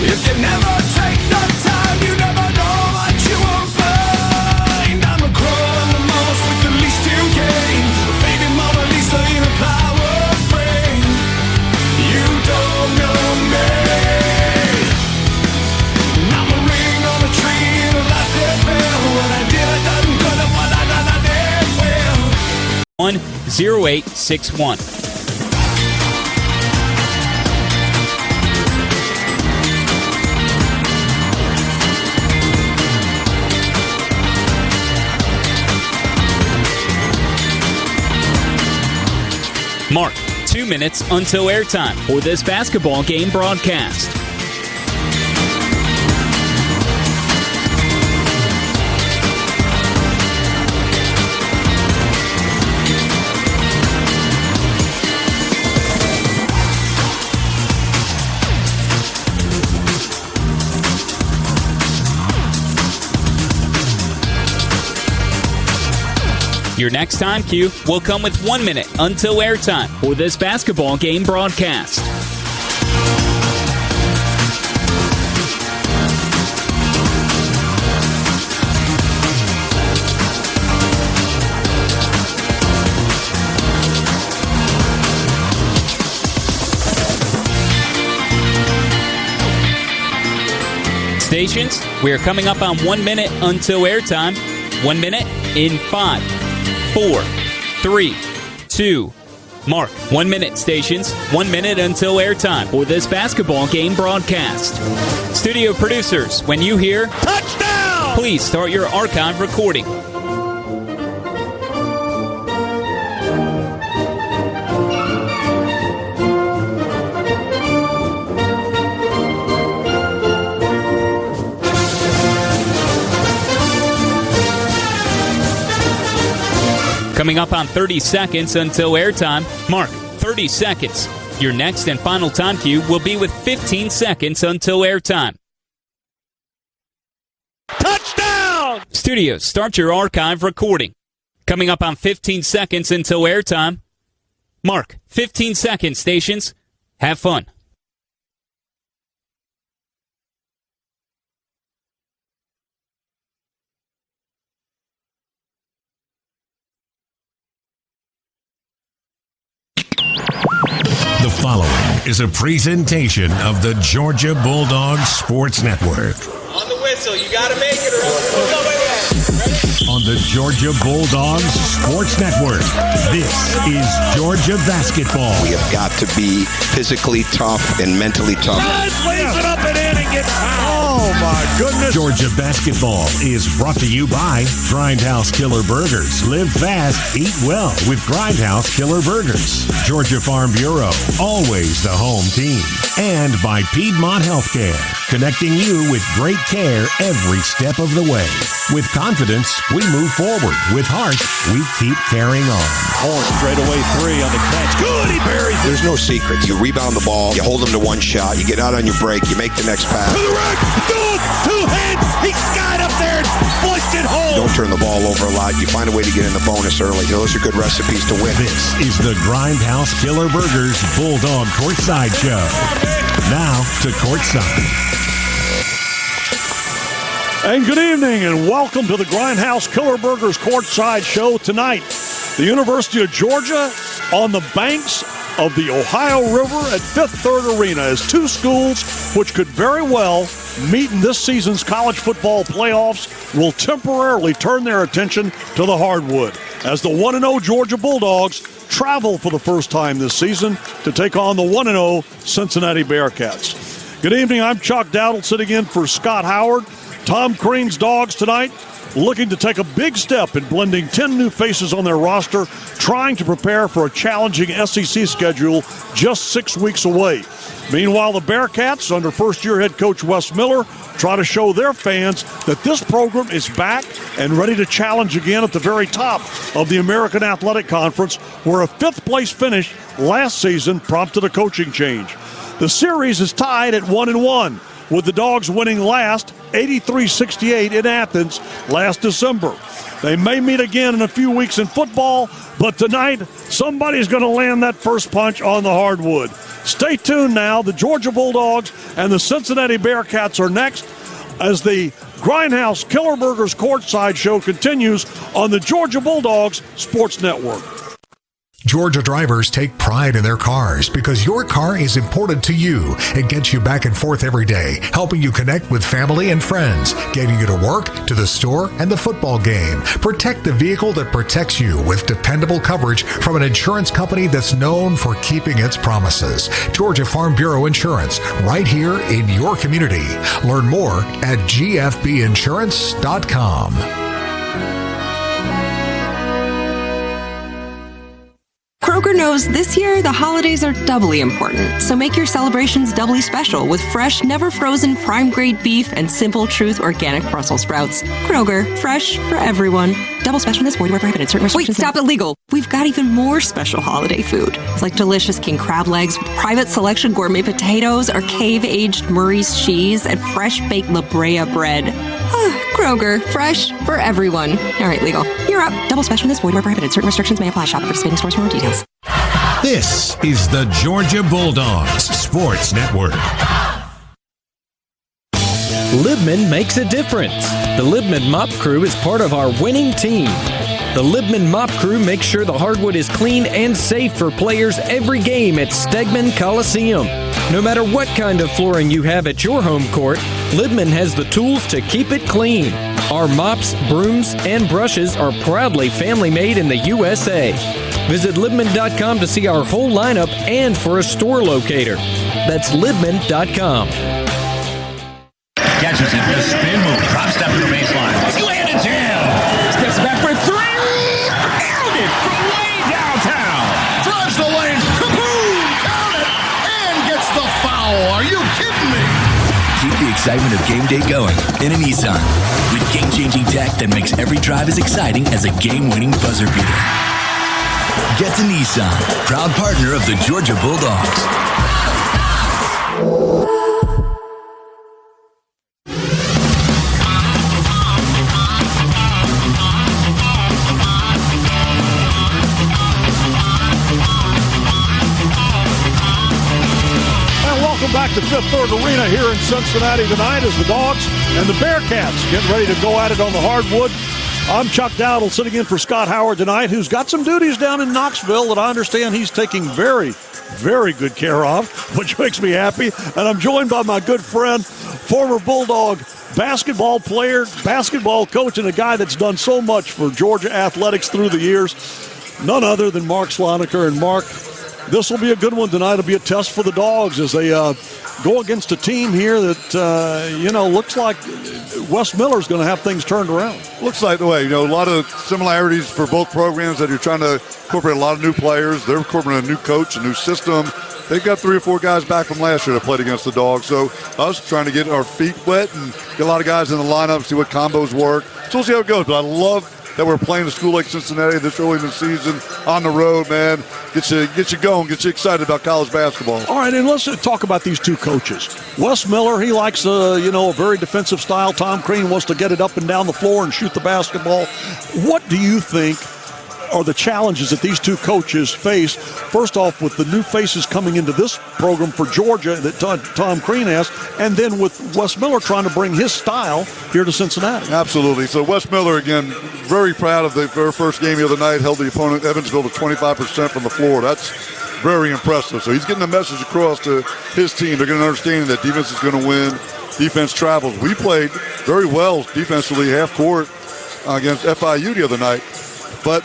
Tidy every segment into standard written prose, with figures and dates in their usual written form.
If you never take the time, you never know what you will find. I'm a crow, I'm the most with the least to gain. Baby Mona Lisa in a power frame. You don't know me. I'm a ring on a tree in a life that fell. What I did, I done good, and what I done, I did well. 10861. Mark, 2 minutes until airtime for this basketball game broadcast. Your next time cue will come with 1 minute until airtime for this basketball game broadcast. Stations, we are coming up on 1 minute until airtime. 1 minute in 5, 4, 3, 2, mark. 1 minute, stations. 1 minute until airtime for this basketball game broadcast. Studio producers, when you hear touchdown, please start your archive recording. Coming up on 30 seconds until airtime. Mark, 30 seconds. Your next and final time cue will be with 15 seconds until airtime. Touchdown! Studios, start your archive recording. Coming up on 15 seconds until airtime. Mark, 15 seconds, stations. Have fun. The following is a presentation of the Georgia Bulldogs Sports Network. On the whistle, you got to make it or else it's over. Ready? On the Georgia Bulldogs Sports Network, this is Georgia basketball. We have got to be physically tough and mentally tough. Lays it up and in and gets fouled. Oh, my goodness. Georgia basketball is brought to you by Grindhouse Killer Burgers. Live fast, eat well with Grindhouse Killer Burgers. Georgia Farm Bureau, always the home team. And by Piedmont Healthcare, connecting you with great care every step of the way. With confidence, we move forward. With heart, we keep carrying on. Horn straightaway three on the catch. Good, he buries it. There's no secret. You rebound the ball, you hold them to one shot, you get out on your break, you make the next pass. To the rack, good, two hands, he skied up there and flushed it home. Don't turn the ball over a lot. You find a way to get in the bonus early. Those are good recipes to win. This is the Grindhouse Killer Burgers Bulldog Courtside Show. Now to Courtside. And good evening and welcome to the Grindhouse Killer Burgers Courtside Show tonight. The University of Georgia on the banks of the Ohio River at Fifth Third Arena as two schools which could very well meet in this season's college football playoffs will temporarily turn their attention to the hardwood as the 1-0 Georgia Bulldogs travel for the first time this season to take on the 1-0 Cincinnati Bearcats. Good evening, I'm Chuck Dowdle sitting in for Scott Howard. Tom Crean's Dogs tonight looking to take a big step in blending 10 new faces on their roster, trying to prepare for a challenging SEC schedule just 6 weeks away. Meanwhile, the Bearcats, under first-year head coach Wes Miller, try to show their fans that this program is back and ready to challenge again at the very top of the American Athletic Conference, where a fifth-place finish last season prompted a coaching change. The series is tied at 1-1, with the Dogs winning last 83-68 in Athens last December. They may meet again in a few weeks in football, but tonight somebody's going to land that first punch on the hardwood. Stay tuned now. The Georgia Bulldogs and the Cincinnati Bearcats are next as the Grindhouse Killer Burgers Courtside Show continues on the Georgia Bulldogs Sports Network. Georgia drivers take pride in their cars because your car is important to you. It gets you back and forth every day, helping you connect with family and friends, getting you to work, to the store, and the football game. Protect the vehicle that protects you with dependable coverage from an insurance company that's known for keeping its promises. Georgia Farm Bureau Insurance, right here in your community. Learn more at gfbinsurance.com. Kroger knows this year the holidays are doubly important, so make your celebrations doubly special with fresh, never frozen, prime grade beef and Simple Truth organic Brussels sprouts. Kroger, fresh for everyone. Double specialness, void where prohibited. Certain restrictions. Wait, stop, illegal. We've got even more special holiday food, like delicious king crab legs, private selection gourmet potatoes, or cave-aged Murray's cheese, and fresh baked La Brea bread. Kroger, fresh for everyone. All right, legal. You're up. Double specialness, void where prohibited. Certain restrictions may apply. Shop at participating stores for more details. This is the Georgia Bulldogs Sports Network. Libman makes a difference. The Libman Mop Crew is part of our winning team. The Libman Mop Crew makes sure the hardwood is clean and safe for players every game at Stegman Coliseum. No matter what kind of flooring you have at your home court, Libman has the tools to keep it clean. Our mops, brooms, and brushes are proudly family-made in the USA. Visit Libman.com to see our whole lineup and for a store locator. That's Libman.com. Catches it, the spin move, drop step to the baseline. Slam and jam. Steps back for three. Nailed it from way downtown. Drives the lane. Kaboom! Count it! And gets the foul. Are you kidding me? Keep the excitement of game day going in a Nissan. With game-changing tech that makes every drive as exciting as a game-winning buzzer beater. Get to Nissan, proud partner of the Georgia Bulldogs. Back to Fifth Third Arena here in Cincinnati tonight as the Dogs and the Bearcats get ready to go at it on the hardwood. I'm Chuck Dowdle sitting in for Scott Howard tonight, who's got some duties down in Knoxville that I understand he's taking very, very good care of, which makes me happy. And I'm joined by my good friend, former Bulldog basketball player, basketball coach, and a guy that's done so much for Georgia athletics through the years, none other than Mark Sloniker. And Mark, this will be a good one tonight. It'll be a test for the Dogs as they go against a team here that, looks like Wes Miller's going to have things turned around. Looks like the way. A lot of similarities for both programs that you're trying to incorporate a lot of new players. They're incorporating a new coach, a new system. They've got 3 or 4 guys back from last year that played against the Dogs. So us trying to get our feet wet and get a lot of guys in the lineup, see what combos work. So we'll see how it goes. But I love that we're playing a school like Cincinnati this early in the season on the road, man. Get you going, get you excited about college basketball. All right, and let's talk about these two coaches. Wes Miller, he likes a very defensive style. Tom Crean wants to get it up and down the floor and shoot the basketball. What do you think are the challenges that these two coaches face, first off with the new faces coming into this program for Georgia that Tom Crean has, and then with Wes Miller trying to bring his style here to Cincinnati? Absolutely. So Wes Miller, again, very proud of their first game the other night, held the opponent Evansville to 25% from the floor. That's very impressive. So he's getting the message across to his team. They're going to understand that defense is going to win. Defense travels. We played very well defensively, half court against FIU the other night. But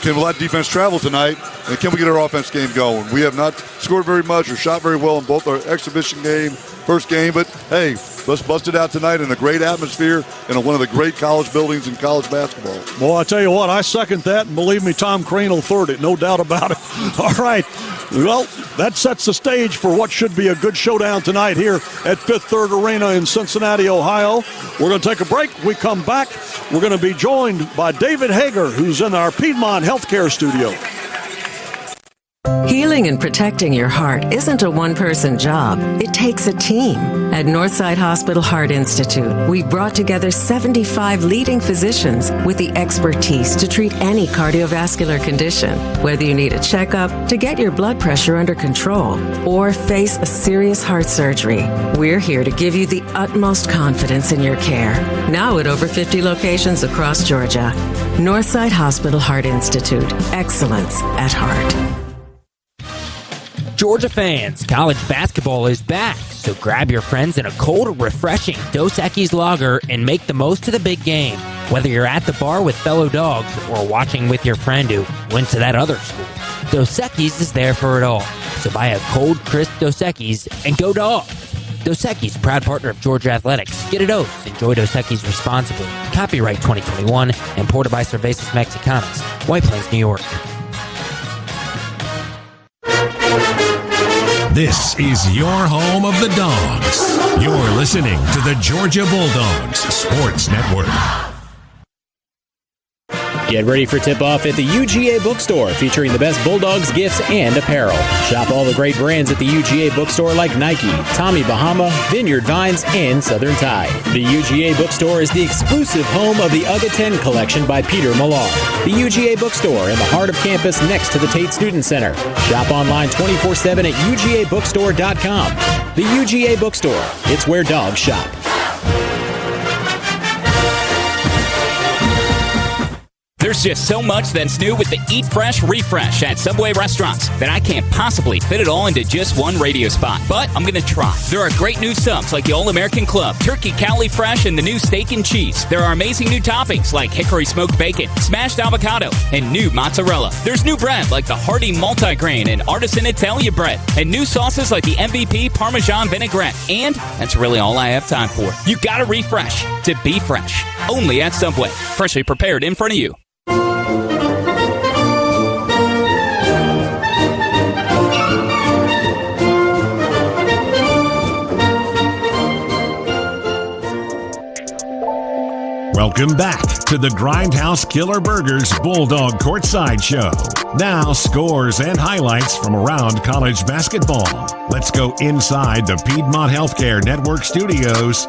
can we let defense travel tonight, and can we get our offense game going? We have not scored very much or shot very well in both our exhibition game, first game, but hey, let's bust it out tonight in a great atmosphere in one of the great college buildings in college basketball. Well, I tell you what, I second that, and believe me, Tom Crean will third it, no doubt about it. All right, well, that sets the stage for what should be a good showdown tonight here at Fifth Third Arena in Cincinnati, Ohio. We're going to take a break. We come back. We're going to be joined by David Hager, who's in our Piedmont Healthcare studio. Healing and protecting your heart isn't a one-person job. It takes a team. At Northside Hospital Heart Institute, we brought together 75 leading physicians with the expertise to treat any cardiovascular condition. Whether you need a checkup, to get your blood pressure under control, or face a serious heart surgery, we're here to give you the utmost confidence in your care. Now at over 50 locations across Georgia. Northside Hospital Heart Institute. Excellence at heart. Georgia fans, college basketball is back, so grab your friends in a cold, refreshing Dos Equis lager and make the most of the big game. Whether you're at the bar with fellow dogs or watching with your friend who went to that other school, Dos Equis is there for it all. So buy a cold, crisp Dos Equis and go Dogs. Dos Equis, proud partner of Georgia Athletics. Get a dose. Enjoy Dos Equis responsibly. Copyright 2021, imported by Cervezas Mexicanas, White Plains, New York. This is your home of the Dogs. You're listening to the Georgia Bulldogs Sports Network. Get ready for tip-off at the UGA Bookstore, featuring the best Bulldogs gifts and apparel. Shop all the great brands at the UGA Bookstore like Nike, Tommy Bahama, Vineyard Vines, and Southern Tide. The UGA Bookstore is the exclusive home of the UGA 10 collection by Peter Millar. The UGA Bookstore in the heart of campus next to the Tate Student Center. Shop online 24/7 at UGABookstore.com. The UGA Bookstore. It's where dogs shop. There's just so much that's new with the Eat Fresh Refresh at Subway restaurants that I can't possibly fit it all into just one radio spot. But I'm going to try. There are great new subs like the All-American Club, Turkey Cowley Fresh, and the new Steak and Cheese. There are amazing new toppings like hickory smoked bacon, smashed avocado, and new mozzarella. There's new bread like the Hearty Multigrain and Artisan Italia bread, and new sauces like the MVP Parmesan Vinaigrette. And that's really all I have time for. You gotta refresh to be fresh. Only at Subway. Freshly prepared in front of you. Welcome back to the Grindhouse Killer Burgers Bulldog Courtside Show. Now, scores and highlights from around college basketball. Let's go inside the Piedmont Healthcare Network studios.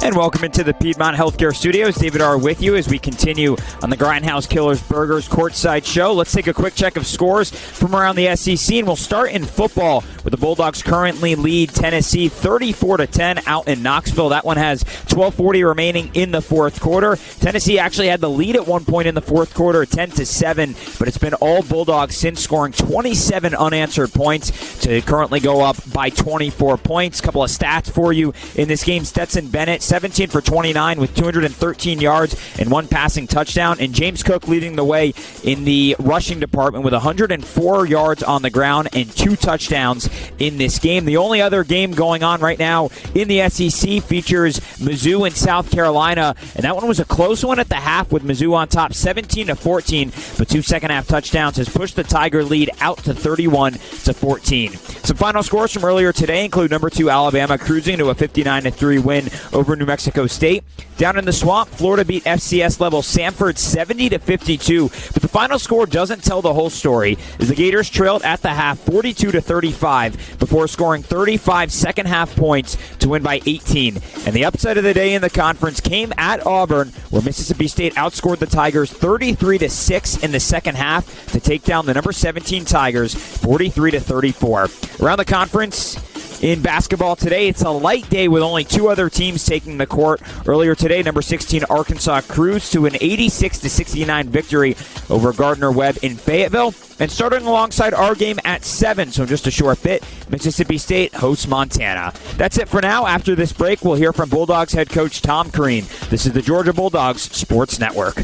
And welcome into the Piedmont Healthcare Studios. David R. with you as we continue on the Grindhouse Killers Burgers Courtside Show. Let's take a quick check of scores from around the SEC, and we'll start in football, where the Bulldogs currently lead Tennessee 34-10 out in Knoxville. That one has 12:40 remaining in the fourth quarter. Tennessee actually had the lead at one point in the fourth quarter, 10-7, but it's been all Bulldogs since, scoring 27 unanswered points to currently go up by 24 points. Couple of stats for you in this game. Stetson Bennett, 17 for 29 with 213 yards and one passing touchdown. And James Cook leading the way in the rushing department with 104 yards on the ground and 2 touchdowns in this game. The only other game going on right now in the SEC features Mizzou and South Carolina, and that one was a close one at the half with Mizzou on top 17-14, but 2 second-half touchdowns has pushed the Tiger lead out to 31-14. Some final scores from earlier today include number 2 Alabama cruising to a 59-3 win over New Mexico State. Down in the Swamp, Florida beat FCS level Samford 70-52, but the final score doesn't tell the whole story, as the Gators trailed at the half 42-35 before scoring 35 second-half points to win by 18. And the upset of the day in the conference came at Auburn, where Mississippi State outscored the Tigers 33-6 in the second half to take down the number 17 Tigers 43-34. Around the conference, in basketball today, it's a light day with only 2 other teams taking the court. Earlier today, number 16 Arkansas cruised to an 86-69 victory over Gardner-Webb in Fayetteville. And starting alongside our game at 7, so in just a short bit, Mississippi State hosts Montana. That's it for now. After this break, we'll hear from Bulldogs head coach Tom Crean. This is the Georgia Bulldogs Sports Network.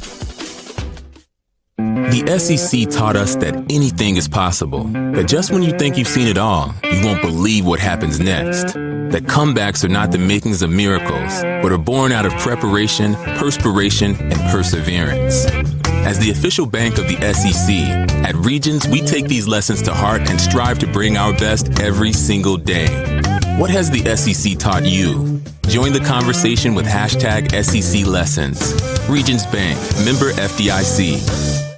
The SEC taught us that anything is possible, that just when you think you've seen it all, you won't believe what happens next, that comebacks are not the makings of miracles, but are born out of preparation, perspiration, and perseverance. As the official bank of the SEC, at Regions, we take these lessons to heart and strive to bring our best every single day. What has the SEC taught you? Join the conversation with #SEC Lessons. Regions Bank, member FDIC.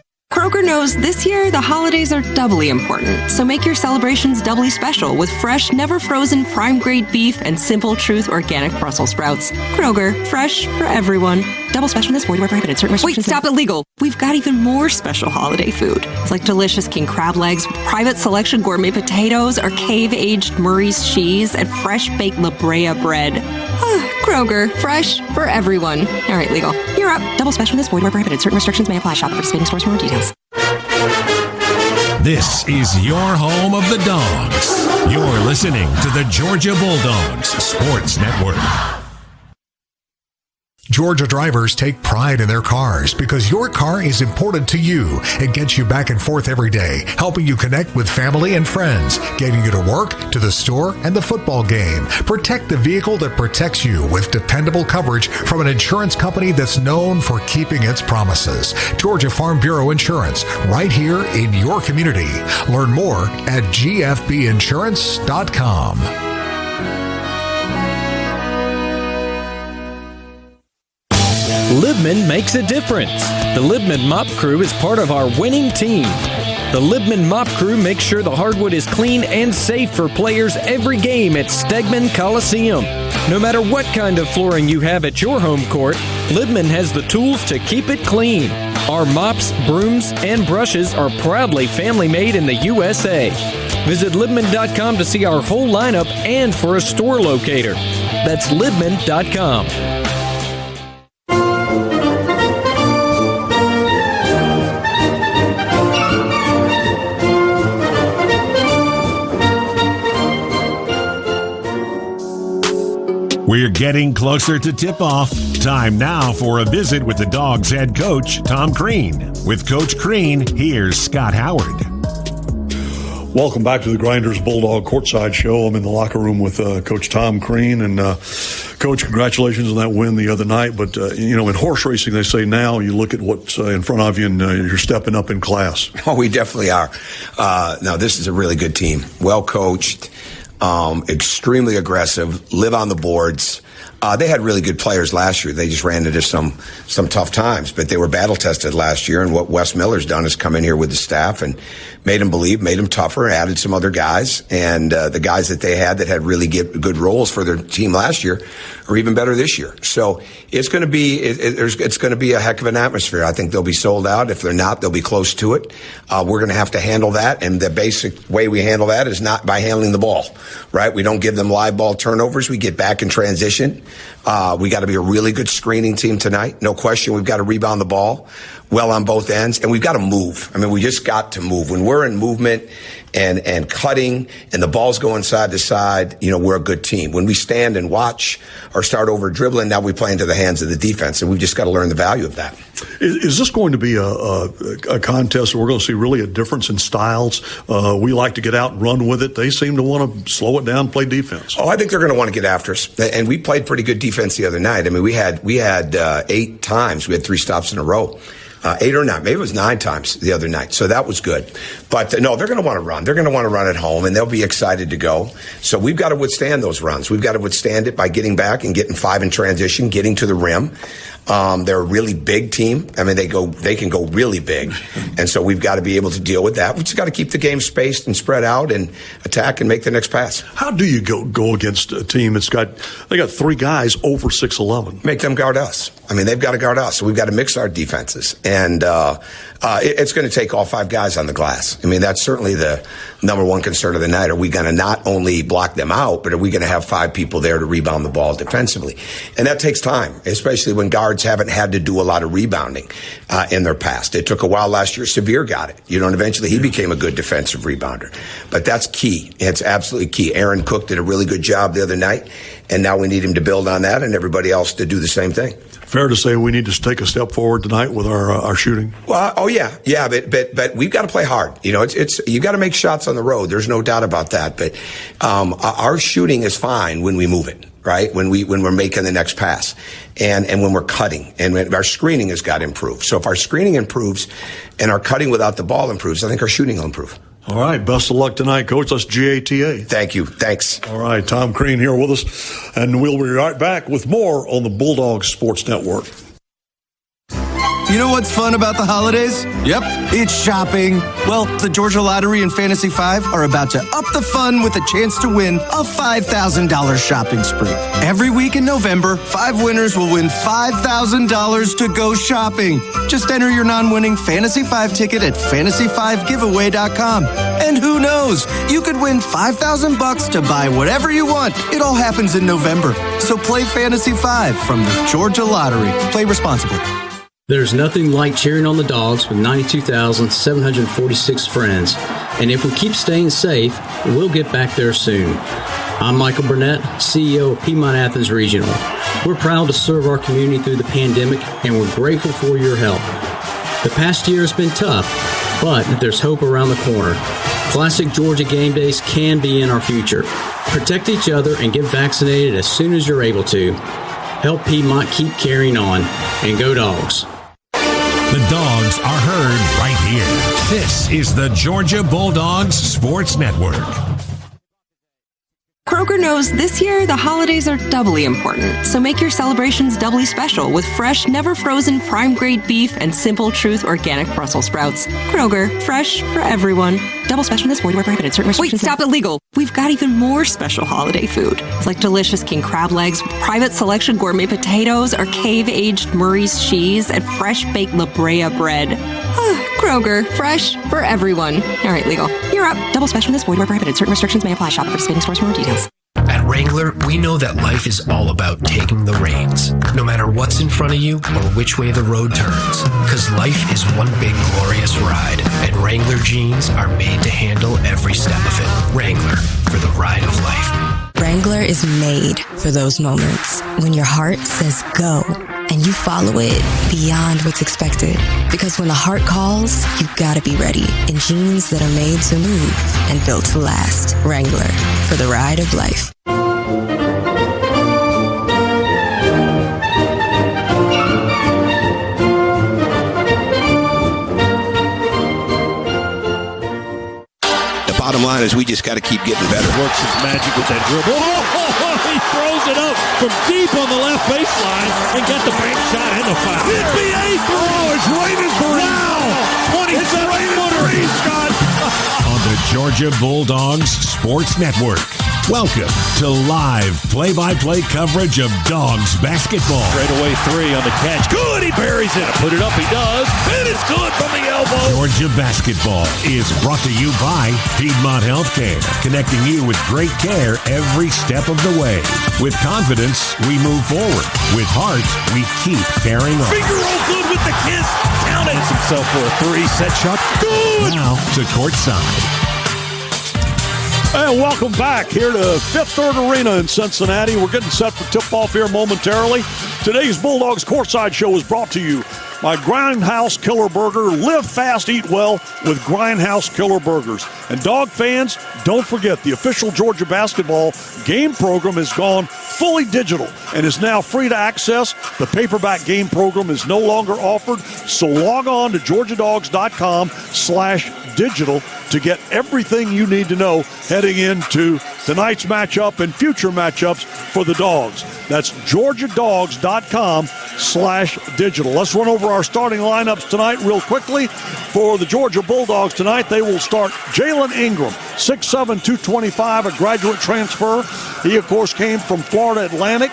Kroger knows this year the holidays are doubly important, so make your celebrations doubly special with fresh, never frozen prime grade beef and Simple Truth organic Brussels sprouts. Kroger, fresh for everyone. Double specialness, void where prohibited. Certain restrictions. Wait, stop illegal. We've got even more special holiday food. It's like delicious king crab legs with private selection gourmet potatoes or cave-aged Murray's cheese and fresh baked La Brea bread. Kroger, fresh for everyone. All right, legal. You're up. Double specialness, void where prohibited. Certain restrictions may apply. Shop at participating stores for more details. This is your home of the Dogs. You're listening to the Georgia Bulldogs Sports Network. Georgia drivers take pride in their cars because your car is important to you. It gets you back and forth every day, helping you connect with family and friends, getting you to work, to the store, and the football game. Protect the vehicle that protects you with dependable coverage from an insurance company that's known for keeping its promises. Georgia Farm Bureau Insurance, right here in your community. Learn more at gfbinsurance.com. Libman makes a difference. The Libman Mop Crew is part of our winning team. The Libman Mop Crew makes sure the hardwood is clean and safe for players every game at Stegman Coliseum. No matter what kind of flooring you have at your home court, Libman has the tools to keep it clean. Our mops, brooms, and brushes are proudly family-made in the USA. Visit Libman.com to see our whole lineup and for a store locator. That's Libman.com. We're getting closer to tip-off. Time now for a visit with the Dogs head coach, Tom Crean. With Coach Crean, here's Scott Howard. Welcome back to the Grinders Bulldog Courtside Show. I'm in the locker room with Coach Tom Crean. And, Coach, congratulations on that win the other night. But, in horse racing, they say now you look at what's in front of you and you're stepping up in class. Oh, we definitely are. No, this is a really good team. Well coached. Extremely aggressive, live on the boards. They had really good players last year. They just ran into some tough times, but they were battle tested last year. And what Wes Miller's done is come in here with the staff and made them believe, made them tougher, added some other guys. And the guys that they had that had really good roles for their team last year are even better this year. So it's going to be it's going to be a heck of an atmosphere. I think they'll be sold out. If they're not, they'll be close to it. We're going to have to handle that, and the basic way we handle that is not by handling the ball, right? We don't give them live ball turnovers. We get back in transition. We got to be a really good screening team tonight. No question. We've got to rebound the ball well on both ends, and we've got to move. I mean, we just got to move. When we're in movement and cutting and the ball's going side to side, we're a good team. When we stand and watch or start over dribbling, now we play into the hands of the defense, and we've just got to learn the value of that. Is this going to be a contest where we're going to see really a difference in styles? We like to get out and run with it. They seem to want to slow it down, play defense. Oh, I think they're going to want to get after us. And we played pretty good defense the other night. I mean, we had 8 times. We had 3 stops in a row. 8 or 9, maybe it was 9 times the other night. So that was good. But no, they're going to want to run. They're going to want to run at home, and they'll be excited to go. So we've got to withstand those runs. We've got to withstand it by getting back and getting 5 in transition, getting to the rim. They're a really big team. I mean, they can go really big. And so we've got to be able to deal with that. We just got to keep the game spaced and spread out and attack and make the next pass. How do you go against a team that's got 3 guys over 6'11"? Make them guard us. I mean, they've got to guard us. So we've got to mix our defenses. And it's going to take all 5 guys on the glass. I mean, that's certainly the number one concern of the night. Are we going to not only block them out, but are we going to have 5 people there to rebound the ball defensively? And that takes time, especially when guards haven't had to do a lot of rebounding in their past. It took a while last year. Severe got it, and eventually he became a good defensive rebounder. But that's key. It's absolutely key. Aaron Cook did a really good job the other night, and now we need him to build on that and everybody else to do the same thing. Fair to say we need to take a step forward tonight with our shooting. Well, yeah, but we've got to play hard. It's you got to make shots on the road. There's no doubt about that. But our shooting is fine when we move it, right? When we're making the next pass, and when we're cutting, and when our screening has got to improve. So if our screening improves, and our cutting without the ball improves, I think our shooting will improve. All right. Best of luck tonight, Coach. That's GATA. Thank you. Thanks. All right. Tom Crean here with us, and we'll be right back with more on the Bulldogs Sports Network. You know what's fun about the holidays? Yep, it's shopping. Well, the Georgia Lottery and Fantasy 5 are about to up the fun with a chance to win a $5,000 shopping spree. Every week in November, 5 winners will win $5,000 to go shopping. Just enter your non-winning Fantasy 5 ticket at fantasy5giveaway.com. And who knows? You could win $5,000 to buy whatever you want. It all happens in November. So play Fantasy 5 from the Georgia Lottery. Play responsibly. There's nothing like cheering on the Dogs with 92,746 friends. And if we keep staying safe, we'll get back there soon. I'm Michael Burnett, CEO of Piedmont Athens Regional. We're proud to serve our community through the pandemic, and we're grateful for your help. The past year has been tough, but there's hope around the corner. Classic Georgia game days can be in our future. Protect each other and get vaccinated as soon as you're able to. Help Piedmont keep carrying on, and go Dogs. The Dogs are heard right here. This is the Georgia Bulldogs Sports Network. Kroger knows this year the holidays are doubly important, so make your celebrations doubly special with fresh, never frozen, prime grade beef and Simple Truth organic Brussels sprouts. Kroger, fresh for everyone. Double special in this void where prohibited. Certain restrictions. Wait, stop, illegal. We've got even more special holiday food, like delicious king crab legs, private selection gourmet potatoes, or cave-aged Murray's cheese, and fresh baked La Brea bread. Kroger, fresh for everyone. All right, legal. You're up. Double special in this void where prohibited. Certain restrictions may apply. Shop at participating stores for more details. At Wrangler, we know that life is all about taking the reins, no matter what's in front of you or which way the road turns. Because life is one big glorious ride, and Wrangler jeans are made to handle every step of it. Wrangler, for the ride of life. Wrangler is made for those moments when your heart says go and you follow it beyond what's expected. Because when the heart calls, you gotta be ready in jeans that are made to move and built to last. Wrangler, for the ride of life. Bottom line is we just got to keep getting better. Works his magic with that dribble. He throws it up from deep on the left baseline and got the bank shot and the foul. NBA throw is raining three. Wow. 27-footer, Scott. On the Georgia Bulldogs Sports Network. Welcome to live play-by-play coverage of Dogs basketball. Straightaway three on the catch. Good, he buries it. Put it up, he does. And it's good from the elbow. Georgia basketball is brought to you by Piedmont Healthcare, connecting you with great care every step of the way. With confidence, we move forward. With heart, we keep carrying on. Finger roll good with the kiss. Count it. Himself for a three. Set shot. Good. Now to courtside. And welcome back here to Fifth Third Arena in Cincinnati. We're getting set for tip-off here momentarily. Today's Bulldogs Courtside Show is brought to you by Grindhouse Killer Burger. Live fast, eat well with Grindhouse Killer Burgers. And Dog fans, don't forget the official Georgia basketball game program has gone fully digital and is now free to access. The paperback game program is no longer offered, so log on to georgiadogs.com/digital to get everything you need to know heading into tonight's matchup and future matchups for the Dogs. That's georgiadogs.com/digital. Let's run over our starting lineups tonight real quickly. For the Georgia Bulldogs tonight, they will start Jalen Ingram, 6'7", 225, a graduate transfer. He, of course, came from Florida Atlantic.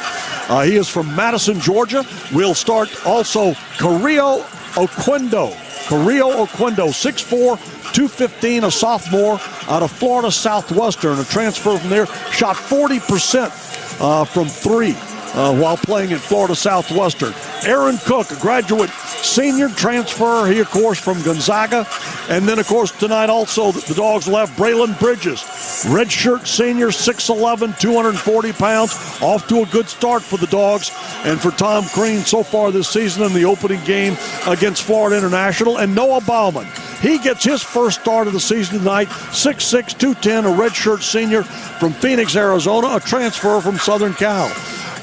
He is from Madison, Georgia. We'll start also Carrillo Oquendo. 6'4", 215, a sophomore out of Florida Southwestern, a transfer from there. Shot 40% from three while playing at Florida Southwestern. Aaron Cook, a graduate senior transfer. He, of course, from Gonzaga. And then, of course, tonight also the Dogs will have Braylon Bridges, redshirt senior, 6'11", 240 pounds. Off to a good start for the Dogs and for Tom Crean so far this season in the opening game against Florida International. And Noah Bauman, he gets his first start of the season tonight, 6'6", 210, a redshirt senior from Phoenix, Arizona, a transfer from Southern Cal.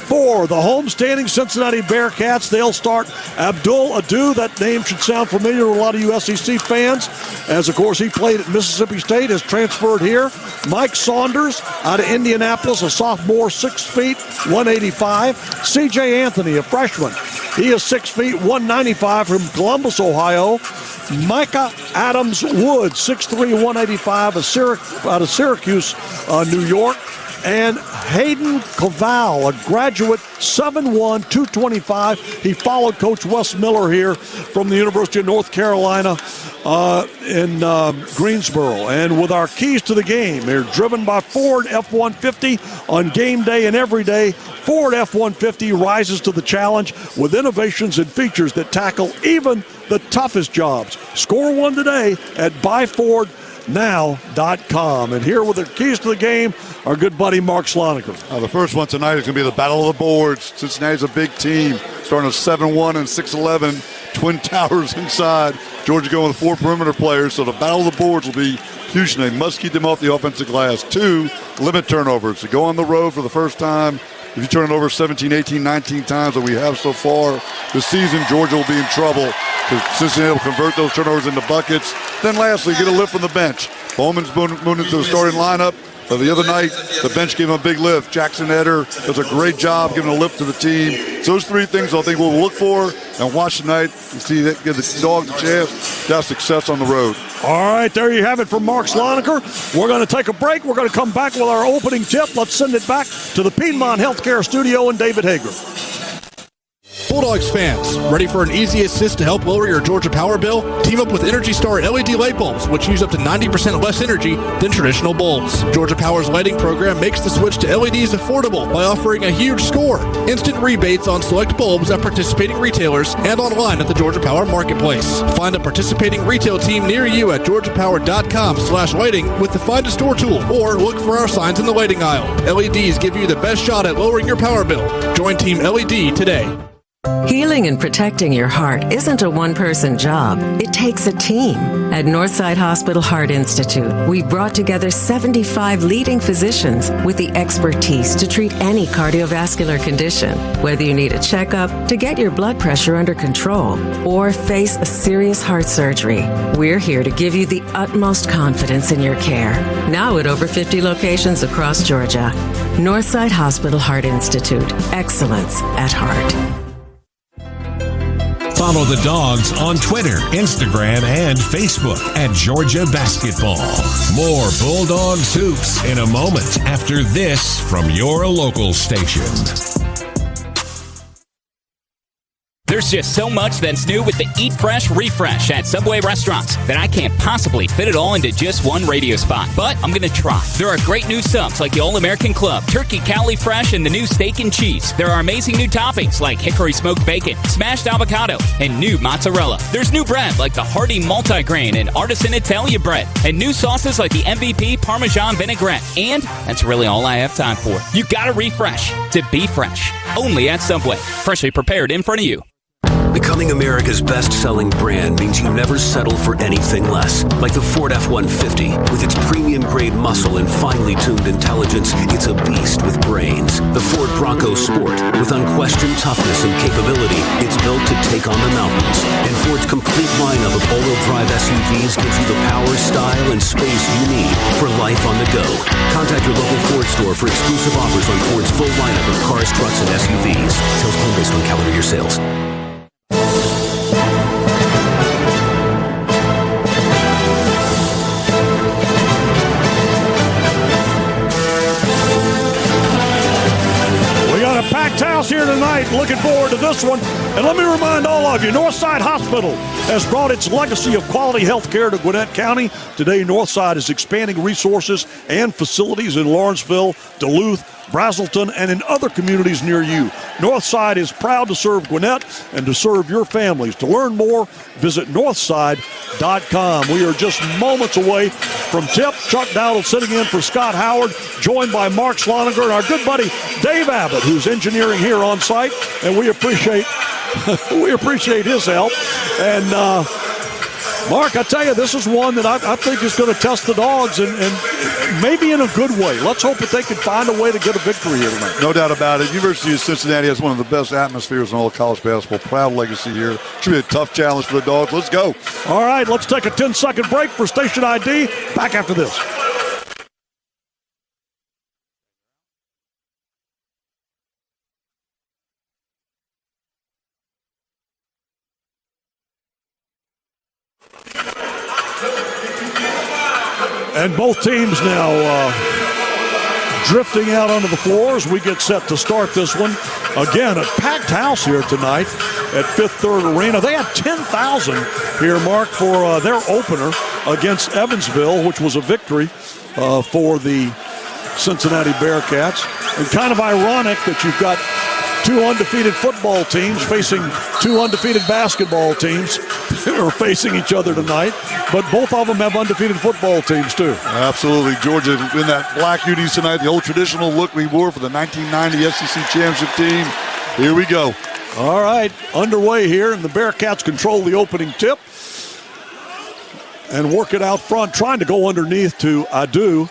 For the homestanding Cincinnati Bearcats, they'll start Abdul Adu. That name should sound familiar to a lot of you SEC fans, as, of course, he played at Mississippi State, has transferred here. Mike Saunders out of Indianapolis, a sophomore, 6 feet, 185. C.J. Anthony, a freshman, He is 6 feet, 195 from Columbus, Ohio. Micah Adams Wood, 6'3", 185 out of Syracuse, New York. And Hayden Cavall, a graduate, 7'1", 225. He followed Coach Wes Miller here from the University of North Carolina in Greensboro. And with our keys to the game, they're driven by Ford F-150 on game day and every day. Ford F-150 rises to the challenge with innovations and features that tackle even the toughest jobs. Score one today at buyfordnow.com. And here with the keys to the game, our good buddy Mark Sloniker. The first one tonight is going to be the battle of the boards. Cincinnati's a big team, starting at 7'1" and 6'11", twin towers inside. Georgia going with 4 perimeter players, so the battle of the boards will be huge. They must keep them off the offensive glass. 2, limit turnovers. To go on the road for the first time, if you turn it over 17, 18, 19 times that we have so far this season, Georgia will be in trouble because Cincinnati will convert those turnovers into buckets. Then lastly, get a lift from the bench. Bowman's moved into the starting lineup. But the other night, the bench gave him a big lift. Jackson Eder does a great job giving a lift to the team. So those 3 things I think we'll look for and watch tonight and see that give the Dogs a chance to have success on the road. All right, there you have it from Mark Sloniker. We're going to take a break. We're going to come back with our opening tip. Let's send it back to the Piedmont Healthcare Studio and David Hager. Bulldogs fans, ready for an easy assist to help lower your Georgia power bill? Team up with Energy Star LED light bulbs, which use up to 90% less energy than traditional bulbs. Georgia Power's lighting program makes the switch to LEDs affordable by offering a huge score. Instant rebates on select bulbs at participating retailers and online at the Georgia Power Marketplace. Find a participating retail team near you at georgiapower.com/lighting with the Find a Store tool, or look for our signs in the lighting aisle. LEDs give you the best shot at lowering your power bill. Join Team LED today. Healing and protecting your heart isn't a one-person job. It takes a team. At Northside Hospital Heart Institute, we brought together 75 leading physicians with the expertise to treat any cardiovascular condition, whether you need a checkup, to get your blood pressure under control, or face a serious heart surgery. We're here to give you the utmost confidence in your care. Now at over 50 locations across Georgia. Northside Hospital Heart Institute. Excellence at heart. Follow the Dogs on Twitter, Instagram, and Facebook at Georgia Basketball. More Bulldogs hoops in a moment after this from your local station. There's just so much that's new with the Eat Fresh Refresh at Subway restaurants that I can't possibly fit it all into just one radio spot. But I'm going to try. There are great new subs like the All-American Club, Turkey Cowley Fresh, and the new Steak and Cheese. There are amazing new toppings like hickory smoked bacon, smashed avocado, and new mozzarella. There's new bread like the hearty multigrain and artisan Italia bread, and new sauces like the MVP Parmesan vinaigrette. And that's really all I have time for. You gotta refresh to be fresh. Only at Subway. Freshly prepared in front of you. Becoming America's best-selling brand means you never settle for anything less. Like the Ford F-150. With its premium-grade muscle and finely tuned intelligence, it's a beast with brains. The Ford Bronco Sport. With unquestioned toughness and capability, it's built to take on the mountains. And Ford's complete lineup of all-wheel drive SUVs gives you the power, style, and space you need for life on the go. Contact your local Ford store for exclusive offers on Ford's full lineup of cars, trucks, and SUVs. Sales plan based on calendar year sales. Packed house here tonight. Looking forward to this one. And let me remind all of you, Northside Hospital has brought its legacy of quality health care to Gwinnett County. Today, Northside is expanding resources and facilities in Lawrenceville, Duluth, Brazelton, and in other communities near you. Northside is proud to serve Gwinnett and to serve your families. To learn more, visit northside.com. We are just moments away from tip. Chuck Dowdle sitting in for Scott Howard, joined by Mark Sloniker and our good buddy Dave Abbott, who's engineering here on site, and we appreciate his help. And Mark, I tell you, this is one that I think is going to test the Dogs, and maybe in a good way. Let's hope that they can find a way to get a victory here tonight. No doubt about it. University of Cincinnati has one of the best atmospheres in all of college basketball. Proud legacy here. Should be a tough challenge for the Dogs. Let's go. All right, let's take a 10-second break for station ID. Back after this. And both teams now drifting out onto the floor as we get set to start this one. Again, a packed house here tonight at Fifth Third Arena. They had 10,000 here, Mark, for their opener against Evansville, which was a victory for the Cincinnati Bearcats. And kind of ironic that you've got two undefeated football teams facing two undefeated basketball teams who are facing each other tonight, but both of them have undefeated football teams too. Absolutely. Georgia in that black unis tonight, the old traditional look we wore for the 1990 SEC championship team. Here we go. All right, underway here, and the Bearcats control the opening tip and work it out front, trying to go underneath to Adu.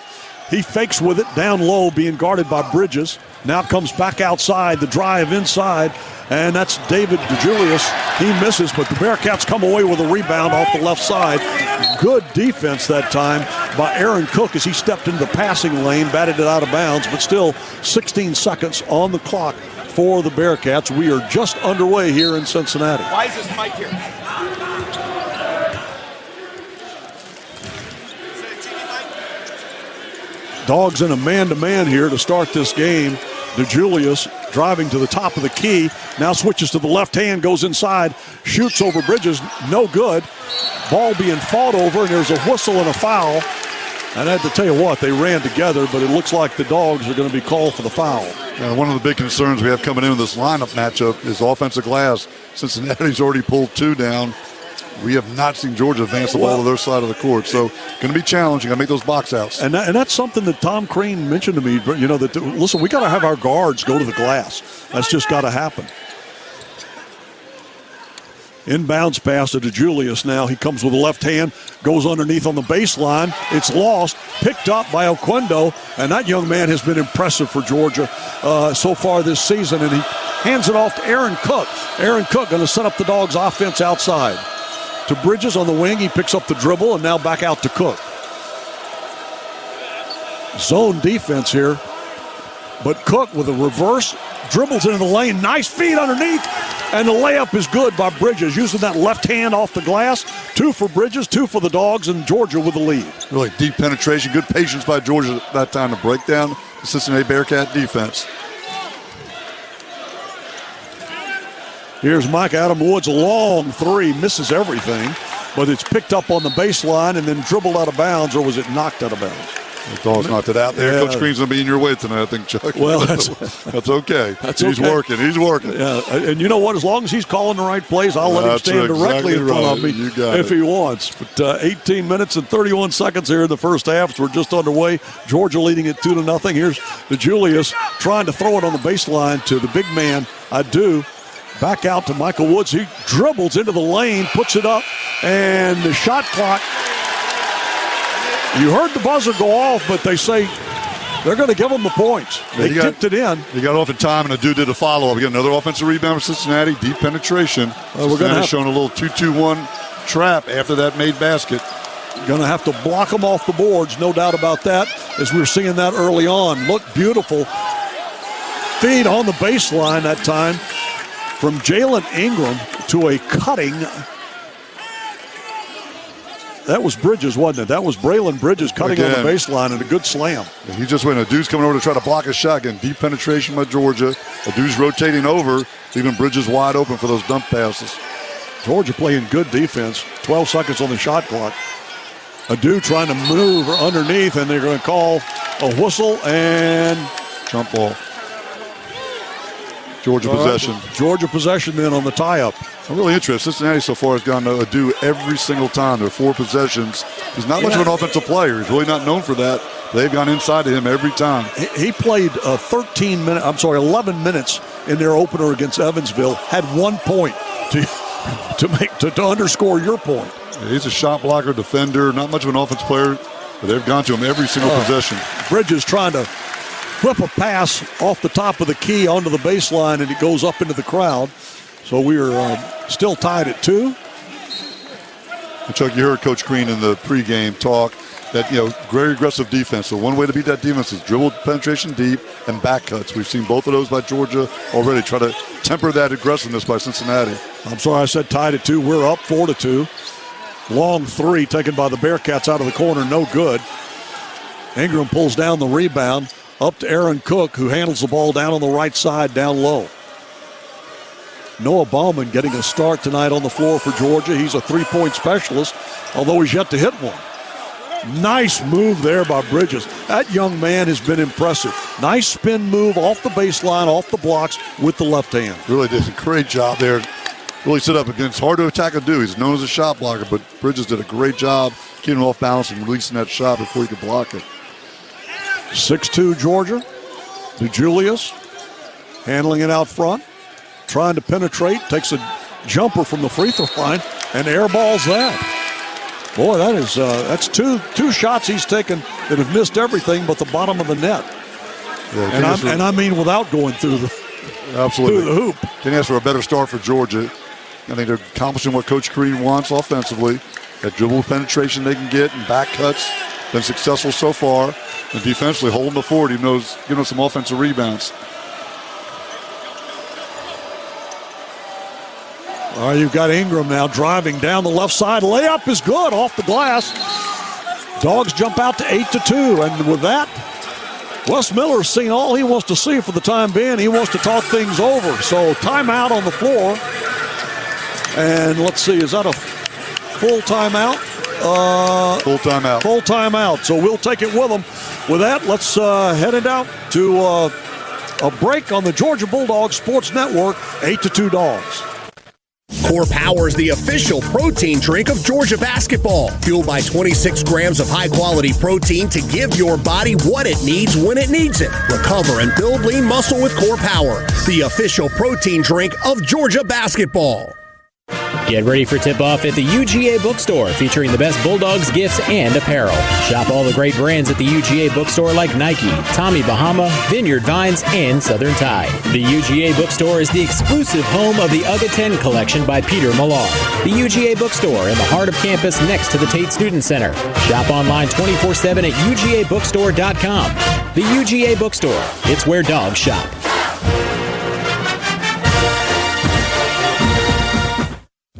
He fakes with it down low, being guarded by Bridges. Now comes back outside, the drive inside, and that's David DeJulius. He misses, but the Bearcats come away with a rebound off the left side. Good defense that time by Aaron Cook as he stepped into the passing lane, batted it out of bounds, but still 16 seconds on the clock for the Bearcats. We are just underway here in Cincinnati. Why is this mic here? Dogs in a man-to-man here to start this game. DeJulius driving to the top of the key. Now switches to the left hand, goes inside, shoots over Bridges, no good. Ball being fought over, and there's a whistle and a foul. And I had to tell you what, they ran together, but it looks like the Dogs are going to be called for the foul. One of the big concerns we have coming in this lineup matchup is offensive glass. Cincinnati's already pulled two down. We have not seen Georgia advance the ball to their side of the court, so going to be challenging. Got to make those box outs. And that's something that Tom Crean mentioned to me. You know, that listen, we got to have our guards go to the glass. That's just got to happen. Inbounds pass to DeJulius now. He comes with the left hand, goes underneath on the baseline. It's lost, picked up by Oquendo, and that young man has been impressive for Georgia so far this season, and he hands it off to Aaron Cook. Aaron Cook going to set up the Dogs' offense outside. To Bridges on the wing, he picks up the dribble, and now back out to Cook. Zone defense here, but Cook with a reverse, dribbles into the lane, nice feed underneath, and the layup is good by Bridges, using that left hand off the glass. Two for Bridges, two for the Dogs, and Georgia with the lead. Really deep penetration, good patience by Georgia that time to break down the Cincinnati Bearcat defense. Here's Mike Adam Woods, a long three, misses everything, but it's picked up on the baseline and then dribbled out of bounds, or was it knocked out of bounds? The Dogs knocked it out there. Yeah. Coach Green's going to be in your way tonight, I think, Chuck. Well, that's okay. He's working. He's working. Yeah, and you know what? As long as he's calling the right plays, I'll let him stand directly in front of me if he wants. But 18 minutes and 31 seconds here in the first half. So we're just underway. Georgia leading it 2-0. Here's DeJulius trying to throw it on the baseline to the big man, Adu. Back out to Michael Woods. He dribbles into the lane, puts it up, and the shot clock. You heard the buzzer go off, but they say they're going to give them the points. They kicked it in. He got off in time, and Adu did a follow-up. We got another offensive rebound for Cincinnati. Deep penetration. We're going to showing a little 2-2-1 trap after that made basket. Going to have to block them off the boards, no doubt about that, as we were seeing that early on. Look beautiful. Feed on the baseline that time from Jalen Ingram to a cutting. That was Bridges, wasn't it? That was Braylon Bridges cutting on the baseline and a good slam. He just went. Adu's coming over to try to block a shot. Again, deep penetration by Georgia. Adu's rotating over, leaving Bridges wide open for those dump passes. Georgia playing good defense. 12 seconds on the shot clock. Adu trying to move underneath, and they're going to call a whistle and jump ball. Georgia possession. Georgia possession then on the tie-up. I'm really interested. Cincinnati so far has gone to Adu every single time. There are 4 possessions. He's not much of an offensive player. He's really not known for that. They've gone inside to him every time. He played 11 minutes in their opener against Evansville. Had 1 point to underscore your point. Yeah, he's a shot blocker, defender, not much of an offensive player, but they've gone to him every single possession. Bridges trying to flip a pass off the top of the key onto the baseline, and it goes up into the crowd. So we are still tied at 2. And Chuck, you heard Coach Green in the pregame talk that, very aggressive defense. So one way to beat that defense is dribble penetration deep and back cuts. We've seen both of those by Georgia already. Try to temper that aggressiveness by Cincinnati. I'm sorry, I said tied at 2. We're up 4-2. Long three taken by the Bearcats out of the corner, no good. Ingram pulls down the rebound. Up to Aaron Cook, who handles the ball down on the right side, down low. Noah Bauman getting a start tonight on the floor for Georgia. He's a three-point specialist, although he's yet to hit one. Nice move there by Bridges. That young man has been impressive. Nice spin move off the baseline, off the blocks with the left hand. Really did a great job there. Really stood up against. Hard to attack and do. He's known as a shot blocker, but Bridges did a great job keeping him off balance and releasing that shot before he could block it. 6'2" Georgia. DeJulius handling it out front, trying to penetrate, takes a jumper from the free throw line and airballs that. Boy, that's two shots he's taken that have missed everything but the bottom of the net. Yeah, and I mean without going through the hoop. Can ask for a better start for Georgia. I think they're accomplishing what Coach Creed wants offensively. That dribble penetration they can get and back cuts. Been successful so far. And defensively holding the fort, even though he's giving us some offensive rebounds. All right, you've got Ingram now driving down the left side. Layup is good off the glass. Dogs jump out to 8-2. And with that, Wes Miller's seen all he wants to see for the time being. He wants to talk things over. So timeout on the floor. And let's see, is that a full timeout? Full timeout. Full timeout. So we'll take it with them. With that, let's head it out to a break on the Georgia Bulldogs Sports Network, 8-2 Dogs. Core Power is the official protein drink of Georgia basketball. Fueled by 26 grams of high-quality protein to give your body what it needs when it needs it. Recover and build lean muscle with Core Power, the official protein drink of Georgia basketball. Get ready for tip-off at the UGA Bookstore, featuring the best Bulldogs gifts and apparel. Shop all the great brands at the UGA Bookstore like Nike, Tommy Bahama, Vineyard Vines, and Southern Tide. The UGA Bookstore is the exclusive home of the UGA 10 collection by Peter Millar. The UGA Bookstore in the heart of campus next to the Tate Student Center. Shop online 24/7 at UGABookstore.com. The UGA Bookstore, it's where dogs shop.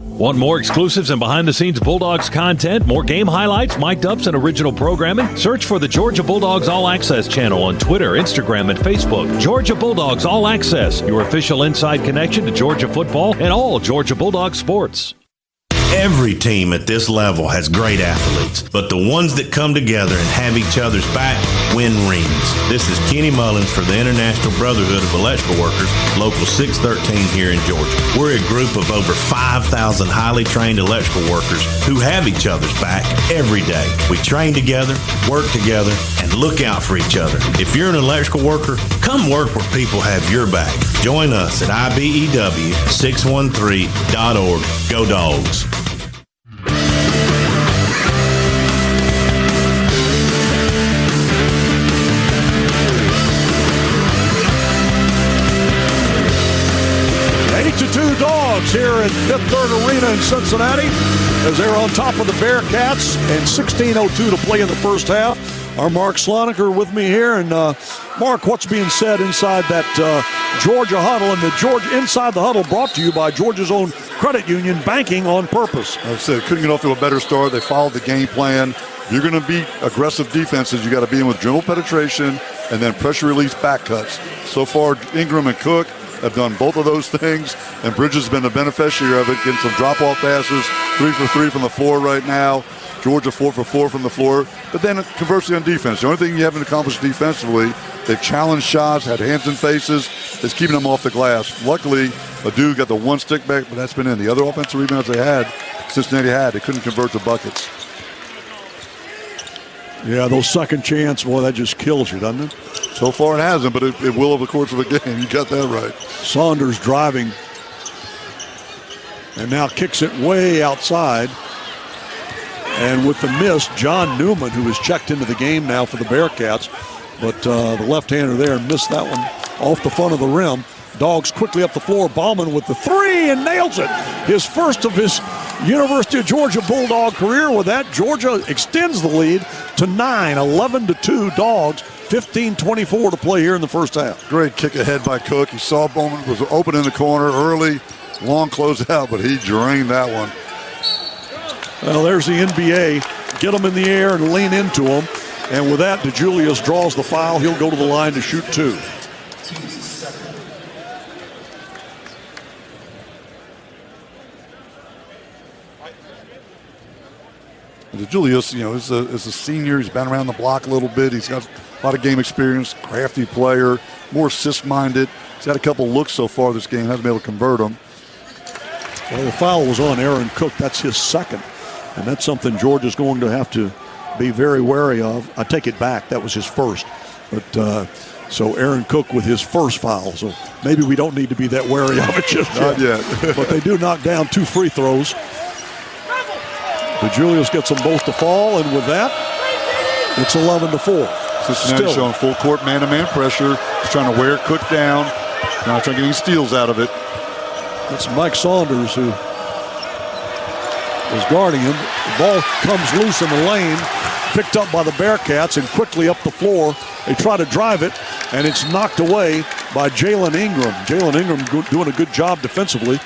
Want more exclusives and behind-the-scenes Bulldogs content, more game highlights, mic'd ups, and original programming? Search for the Georgia Bulldogs All Access channel on Twitter, Instagram, and Facebook. Georgia Bulldogs All Access, your official inside connection to Georgia football and all Georgia Bulldogs sports. Every team at this level has great athletes, but the ones that come together and have each other's back win rings. This is Kenny Mullins for the International Brotherhood of Electrical Workers, Local 613 here in Georgia. We're a group of over 5,000 highly trained electrical workers who have each other's back every day. We train together, work together, and look out for each other. If you're an electrical worker, come work where people have your back. Join us at IBEW613.org. Go Dogs. Dogs here at Fifth Third Arena in Cincinnati as they're on top of the Bearcats, and 16:02 to play in the first half. Our Mark Sloniker with me here, and Mark, what's being said inside that Georgia huddle, and the Georgia inside the huddle brought to you by Georgia's own credit union, banking on purpose. Like I said, couldn't get off to a better start. They followed the game plan. If you're going to beat aggressive defenses, you got to be in with dribble penetration and then pressure release back cuts. So far, Ingram and Cook have done both of those things, and Bridges has been the beneficiary of it, getting some drop-off passes, 3 for 3 from the floor right now. Georgia 4 for 4 from the floor. But then conversely on defense, the only thing you haven't accomplished defensively, they've challenged shots, had hands and faces, is keeping them off the glass. Luckily, Adu got the one stick back, but that's been in. The other offensive rebounds Cincinnati had, they couldn't convert to buckets. Yeah, those second chance, boy, that just kills you, doesn't it? So far it hasn't, but it will over the course of the game. You got that right. Saunders driving and now kicks it way outside. And with the miss, John Newman, who has checked into the game now for the Bearcats, but the left-hander there missed that one off the front of the rim. Dogs quickly up the floor. Bauman with the three and nails it. His first of his University of Georgia Bulldog career. With that, Georgia extends the lead to 9, 11-2 Dogs. 15:24 to play here in the first half. Great kick ahead by Cook. He saw Bowman was open in the corner early. Long closeout, but he drained that one. Well, there's the NBA. Get them in the air and lean into them. And with that, DeJulius draws the foul. He'll go to the line to shoot 2. DeJulius, is a senior. He's been around the block a little bit. He's got a lot of game experience, crafty player, more assist-minded. He's had a couple looks so far this game. Hasn't been able to convert them. Well, the foul was on Aaron Cook. That's his second. And that's something Georgia's going to have to be very wary of. I take it back. That was his first. But so Aaron Cook with his first foul. So maybe we don't need to be that wary of it just Not yet. But they do knock down 2 free throws. DeJulius gets them both to fall, and with that, it's 11-4. Cincinnati showing full court man-to-man pressure. He's trying to wear Cook down. Now trying to get any steals out of it. That's Mike Saunders who is guarding him. The ball comes loose in the lane, picked up by the Bearcats, and quickly up the floor. They try to drive it, and it's knocked away by Jalen Ingram. Jalen Ingram doing a good job defensively,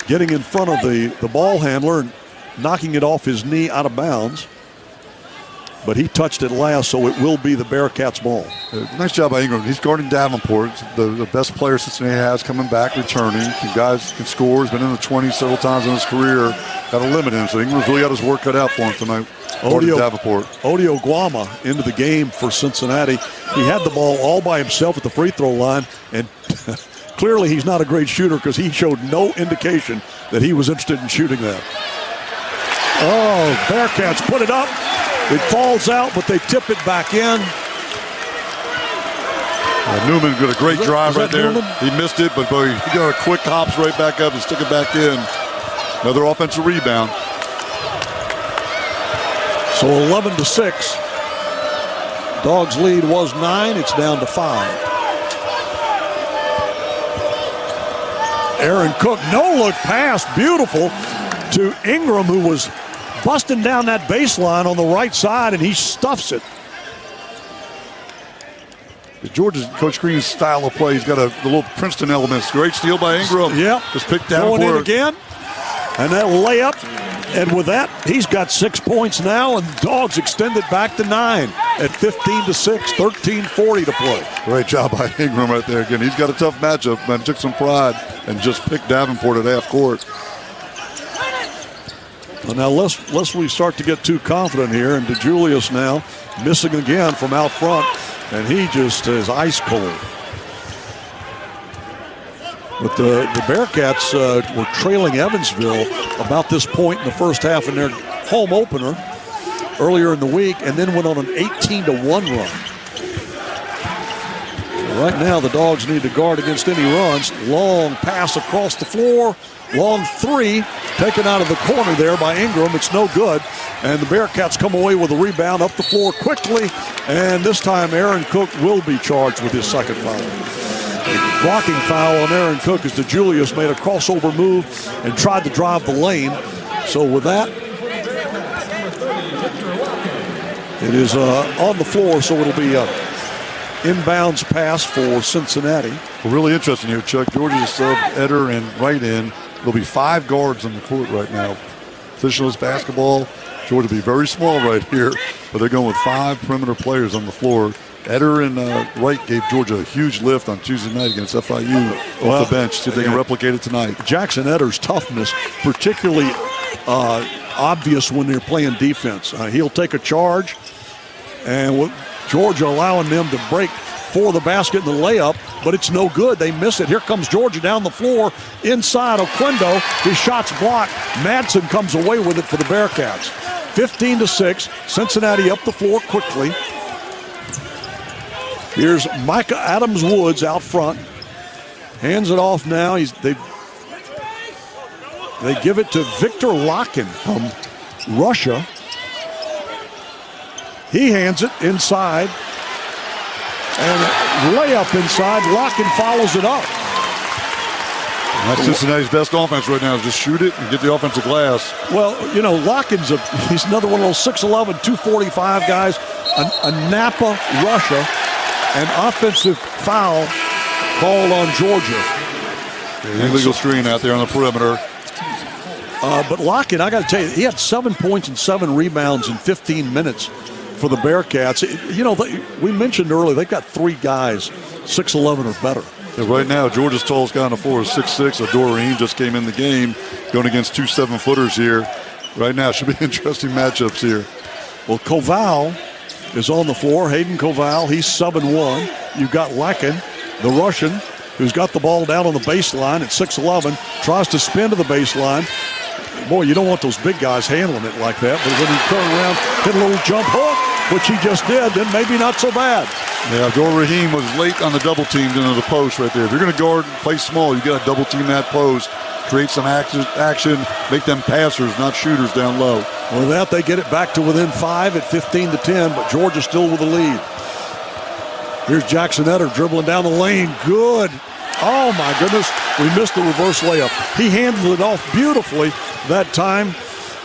getting in front of the ball handler and knocking it off his knee out of bounds. But he touched it last, so it will be the Bearcats' ball. Nice job by Ingram. He's guarding Davenport, the best player Cincinnati has, coming back, returning. The guy can score. He's been in the 20s several times in his career. Got to limit him, so Ingram's really got his work cut out for him tonight. Odio Guama into the game for Cincinnati. He had the ball all by himself at the free throw line, and clearly he's not a great shooter because he showed no indication that he was interested in shooting that. Oh, Bearcats put it up. It falls out, but they tip it back in. Newman got a great drive right there. Newman? He missed it, but boy, he got a quick hops right back up and stick it back in. Another offensive rebound. So 11-6. Dogs lead was 9. It's down to 5. Aaron Cook, no-look pass, beautiful, to Ingram, who was busting down that baseline on the right side, and he stuffs it. Georgia's Coach Green's style of play, he's got the little Princeton elements. Great steal by Ingram. Yep. Just picked down going for in again. And that layup. And with that, he's got 6 points now, and Dogs extend it back to 9 at 15-6, 13:40 to play. Great job by Ingram right there. Again, he's got a tough matchup, man. Took some pride and just picked Davenport at half court. Well, now, lest we start to get too confident here, and DeJulius now missing again from out front, and he just is ice cold. But the Bearcats were trailing Evansville about this point in the first half in their home opener earlier in the week, and then went on an 18-1 run. Right now, the Dogs need to guard against any runs. Long pass across the floor. Long three taken out of the corner there by Ingram. It's no good. And the Bearcats come away with a rebound up the floor quickly. And this time Aaron Cook will be charged with his second foul. A blocking foul on Aaron Cook as DeJulius made a crossover move and tried to drive the lane. So with that, it is on the floor, so it'll be inbounds pass for Cincinnati. Well, really interesting here, Chuck. Georgia's sub Eder and right in. There'll be 5 guards on the court right now. Officialist basketball. Georgia will be very small right here, but they're going with 5 perimeter players on the floor. Eder and Wright gave Georgia a huge lift on Tuesday night against FIU off the bench. See if they can replicate it tonight. Jackson Eder's toughness, particularly obvious when they're playing defense. He'll take a charge, and with Georgia allowing them to break for the basket and the layup, but it's no good. They miss it. Here comes Georgia down the floor inside Oquendo. His shot's blocked. Madsen comes away with it for the Bearcats. 15-6. Cincinnati up the floor quickly. Here's Micah Adams-Woods out front. Hands it off now. They give it to Victor Locken from Russia. He hands it inside. And layup inside. Locken follows it up. That's Cincinnati's best offense right now is just shoot it and get the offensive glass. Well, you know, Locken's he's another one of those 6'11", 245 guys. A Napa, Russia. An offensive foul called on Georgia. Illegal screen out there on the perimeter. But Locken, I got to tell you, he had 7 points and 7 rebounds in 15 minutes for the Bearcats. We mentioned earlier they've got 3 guys 6'11" or better. Yeah, right now, Georgia's tallest guy on the floor is 6'6". Adore Rahim just came in the game, going against 2 7-footers here. Right now, should be interesting matchups here. Well, Koval is on the floor. Hayden Koval, he's subbing 1. You've got Lakin, the Russian, who's got the ball down on the baseline at 6'11", tries to spin to the baseline. Boy, you don't want those big guys handling it like that, but when he turn around, hit a little jump hook, which he just did, then maybe not so bad. Yeah, Adore Rahim was late on the double team into the post right there. If you're going to guard and play small, you got to double team that post, create some action, make them passers, not shooters down low. With that, they get it back to within 5 at 15-10, but Georgia still with the lead. Here's Jackson Etter dribbling down the lane. Good. Oh, my goodness. We missed the reverse layup. He handled it off beautifully that time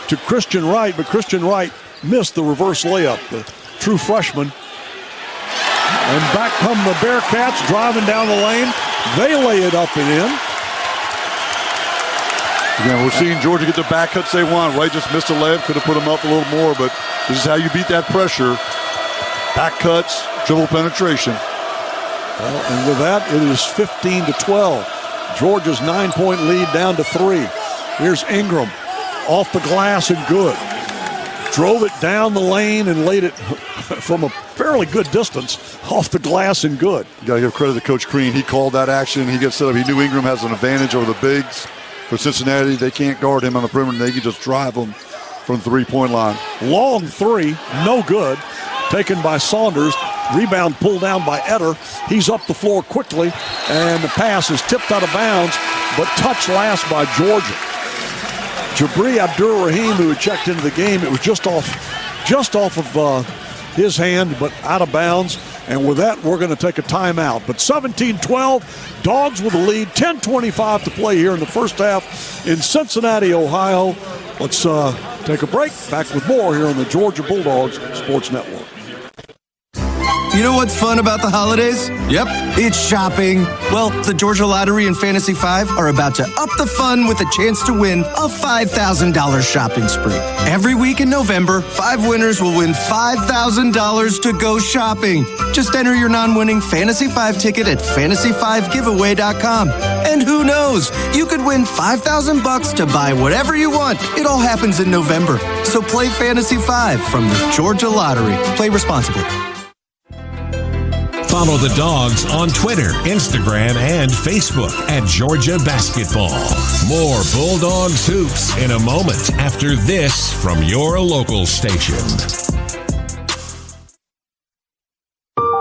to Christian Wright, but Christian Wright missed the reverse layup, the true freshman. And back come the Bearcats driving down the lane. They lay it up and in. Again, we're seeing Georgia get the back cuts they want. Wright just missed a layup, could have put him up a little more, but this is how you beat that pressure. Back cuts, dribble penetration. Well, and with that, it is 15-12. Georgia's 9-point lead down to 3. Here's Ingram off the glass and good. Drove it down the lane and laid it from a fairly good distance off the glass and good. You got to give credit to Coach Crean. He called that action. He gets set up. He knew Ingram has an advantage over the bigs. For Cincinnati, they can't guard him on the perimeter. They can just drive him from the 3-point line. Long 3, no good. Taken by Saunders. Rebound pulled down by Etter. He's up the floor quickly, and the pass is tipped out of bounds, but touched last by Georgia. Jabri Abdur-Rahim, who had checked into the game, it was just off of his hand, but out of bounds. And with that, we're going to take a timeout. But 17-12, Dogs with the lead, 10:25 to play here in the first half in Cincinnati, Ohio. Let's take a break. Back with more here on the Georgia Bulldogs Sports Network. You know what's fun about the holidays? Yep, it's shopping. Well, the Georgia Lottery and Fantasy 5 are about to up the fun with a chance to win a $5,000 shopping spree. Every week in November, 5 winners will win $5,000 to go shopping. Just enter your non-winning Fantasy 5 ticket at fantasy5giveaway.com. And who knows, you could win $5,000 to buy whatever you want. It all happens in November. So play Fantasy 5 from the Georgia Lottery. Play responsibly. Follow the Dogs on Twitter, Instagram, and Facebook at Georgia Basketball. More Bulldogs hoops in a moment after this from your local station.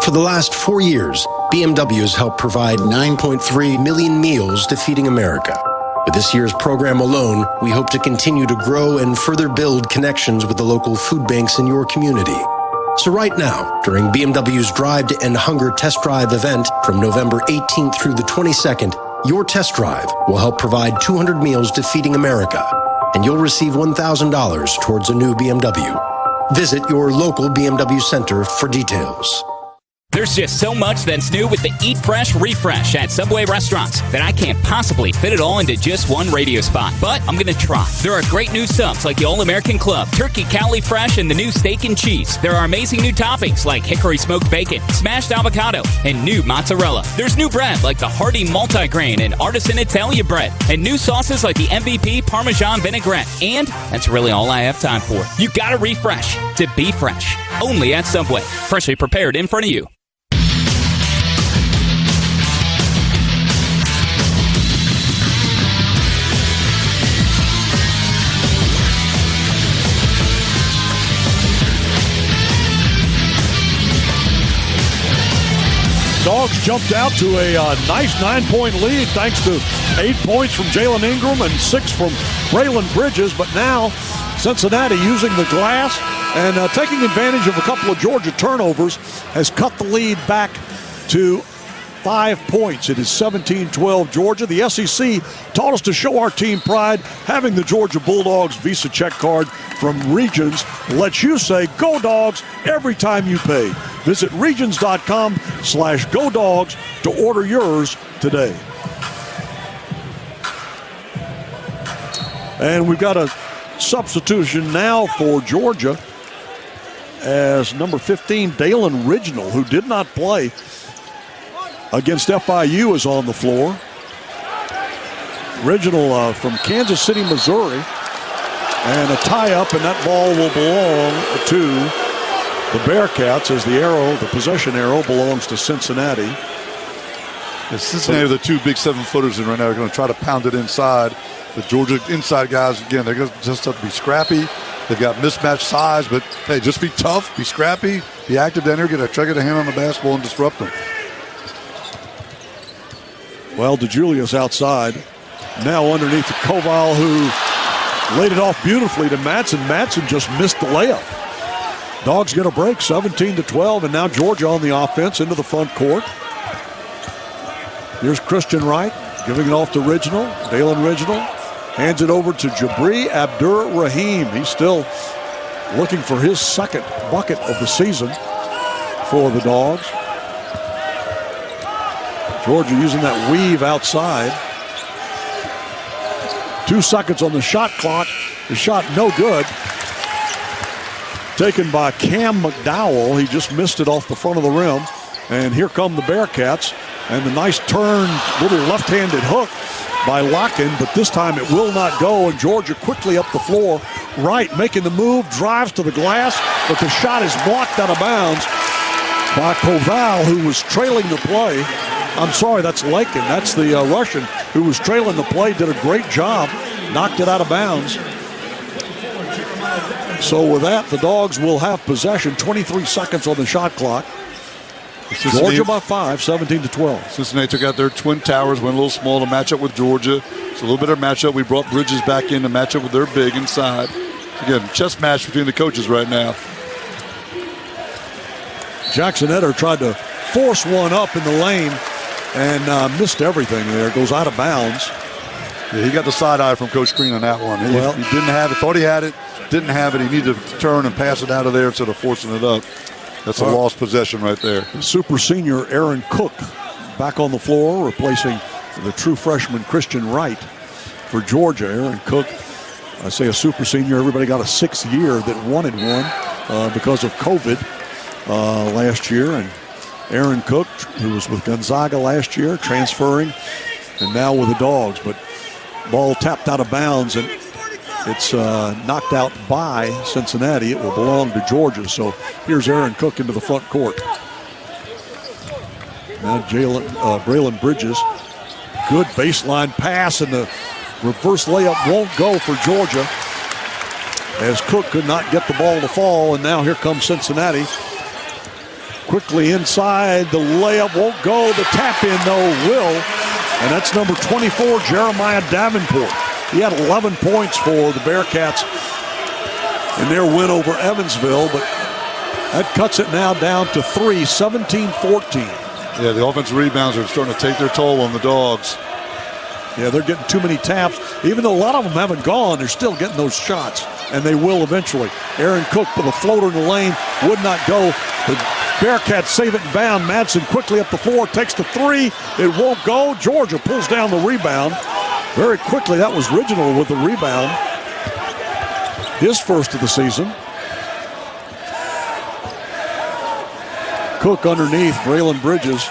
For the last 4 years, BMW has helped provide 9.3 million meals to Feeding America. With this year's program alone, we hope to continue to grow and further build connections with the local food banks in your community. So right now, during BMW's Drive to End Hunger Test Drive event from November 18th through the 22nd, your test drive will help provide 200 meals to Feeding America, and you'll receive $1,000 towards a new BMW. Visit your local BMW center for details. There's just so much that's new with the Eat Fresh Refresh at Subway restaurants that I can't possibly fit it all into just one radio spot. But I'm going to try. There are great new subs like the All-American Club, Turkey Cali Fresh, and the new Steak and Cheese. There are amazing new toppings like Hickory Smoked Bacon, Smashed Avocado, and new Mozzarella. There's new bread like the Hearty Multigrain and Artisan Italia Bread, and new sauces like the MVP Parmesan Vinaigrette. And that's really all I have time for. You gotta refresh to be fresh. Only at Subway. Freshly prepared in front of you. Dogs jumped out to a nice 9-point lead thanks to 8 points from Jalen Ingram and 6 from Braylon Bridges. But now Cincinnati using the glass and taking advantage of a couple of Georgia turnovers has cut the lead back to 5 points. It is 17-12 Georgia. The SEC taught us to show our team pride. Having the Georgia Bulldogs Visa check card from Regions lets you say go Dogs every time you pay. Visit regions.com/go dogs to order yours today. And we've got a substitution now for Georgia. as number 15, Dalen Riginal, who did not play against FIU, is on the floor. Riginal from Kansas City, Missouri. And a tie-up, and that ball will belong to the Bearcats as the possession arrow belongs to Cincinnati. Cincinnati are the two big 7-footers in right now. They're going to try to pound it inside. The Georgia inside guys, again, they're going to just have to be scrappy. They've got mismatched size, but, hey, just be tough, be scrappy, be active down there, try to get a hand on the basketball and disrupt them. Well, DeJulius outside. Now underneath to Koval, who laid it off beautifully to Matson. Matson just missed the layup. Dogs get a break, 17-12, and now Georgia on the offense into the front court. Here's Christian Wright giving it off to Riginal. Dalen Riginal hands it over to Jabri Abdur-Rahim. He's still looking for his second bucket of the season for the Dogs. Georgia using that weave outside. 2 seconds on the shot clock. The shot no good. Taken by Cam McDowell. He just missed it off the front of the rim. And here come the Bearcats. And the nice turn, little left-handed hook by Locken, but this time it will not go. And Georgia quickly up the floor. Wright making the move, drives to the glass, but the shot is blocked out of bounds by Koval, who was trailing the play. I'm sorry, that's Lakin. That's the Russian who was trailing the play, did a great job, knocked it out of bounds. So with that, the Dogs will have possession, 23 seconds on the shot clock. Georgia by 5, 17-12. Cincinnati took out their twin towers, went a little small to match up with Georgia. It's a little bit of matchup. We brought Bridges back in to match up with their big inside. Again, chess match between the coaches right now. Jackson Eder tried to force one up in the lane and missed everything there. Goes out of bounds. Yeah, he got the side eye from Coach Green on that one. He didn't have it, thought he had it, didn't have it. He needed to turn and pass it out of there instead of forcing it up. That's a lost possession right there. Super senior Aaron Cook back on the floor, replacing the true freshman Christian Wright for Georgia. Aaron Cook, I say a super senior, everybody got a 6th year that wanted one because of COVID last year. And Aaron Cook, who was with Gonzaga last year, transferring, and now with the Dogs. But ball tapped out of bounds, and it's knocked out by Cincinnati. It will belong to Georgia. So here's Aaron Cook into the front court. Now Braylon Bridges. Good baseline pass, and the reverse layup won't go for Georgia as Cook could not get the ball to fall. And now here comes Cincinnati. Quickly inside, the layup won't go. The tap in, though, will. And that's number 24, Jeremiah Davenport. He had 11 points for the Bearcats in their win over Evansville, but that cuts it now down to 3, 17-14. Yeah, the offensive rebounds are starting to take their toll on the Dogs. Yeah, they're getting too many taps. Even though a lot of them haven't gone, they're still getting those shots, and they will eventually. Aaron Cook with a floater in the lane, would not go. The Bearcats save it and bound. Madsen quickly up the floor, takes the 3. It won't go. Georgia pulls down the rebound. Very quickly, that was Riginal with the rebound. His first of the season. Cook underneath, Braylon Bridges.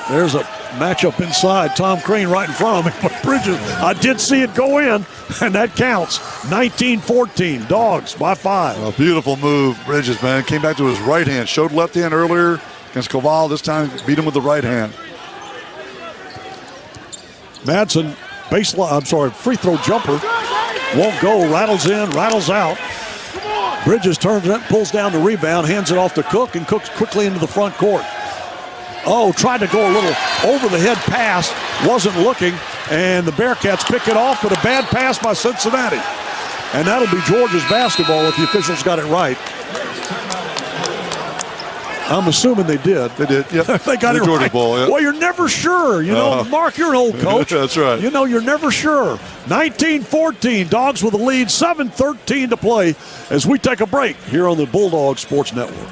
There's a matchup inside. Tom Crane right in front of me, but Bridges, I did see it go in, and that counts. 19-14, Dogs by 5. A beautiful move, Bridges, man. Came back to his right hand. Showed left hand earlier against Koval. This time beat him with the right hand. Madsen, free throw jumper. Won't go, rattles in, rattles out. Bridges turns it, pulls down the rebound, hands it off to Cook, and Cook's quickly into the front court. Oh, tried to go a little over-the-head pass, wasn't looking, and the Bearcats pick it off, but a bad pass by Cincinnati. And that'll be Georgia's basketball if the officials got it right. I'm assuming they did. They did, yep. They got it Georgia right. Ball, yep. Well, you're never sure. You know, Mark, you're an old coach. That's right. You know, you're never sure. 19-14, Dogs with the lead, 7:13 to play as we take a break here on the Bulldog Sports Network.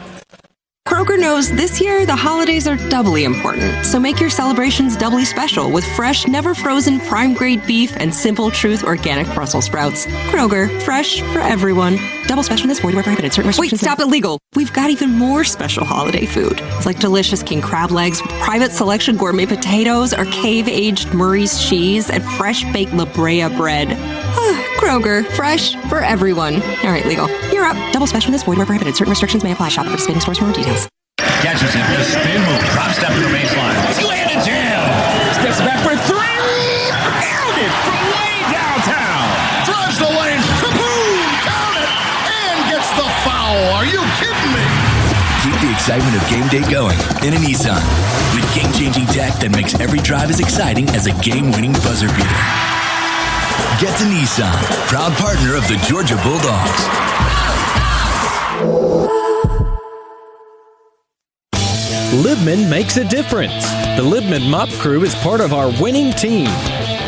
Kroger knows this year the holidays are doubly important, so make your celebrations doubly special with fresh, never frozen prime grade beef and Simple Truth organic Brussels sprouts. Kroger, fresh for everyone. Double specialness, void where prohibited. Certain restrictions. Wait, stop illegal. We've got even more special holiday food. It's like delicious king crab legs, private selection gourmet potatoes, or cave-aged Murray's cheese, and fresh baked La Brea bread. Kroger, fresh for everyone. All right, legal. You're up. Double specialness, void where prohibited. Certain restrictions may apply. Shop at participating stores for more details. Catches it for a spin move. Drop step to the baseline. Slam and jam. Steps back for three. Nailed it from way downtown. Drives the lane. Kaboom! Count it. And gets the foul. Are you kidding me? Keep the excitement of game day going in a Nissan. With game-changing tech that makes every drive as exciting as a game-winning buzzer beater. Get to Nissan, proud partner of the Georgia Bulldogs. Libman makes a difference. The Libman Mop Crew is part of our winning team.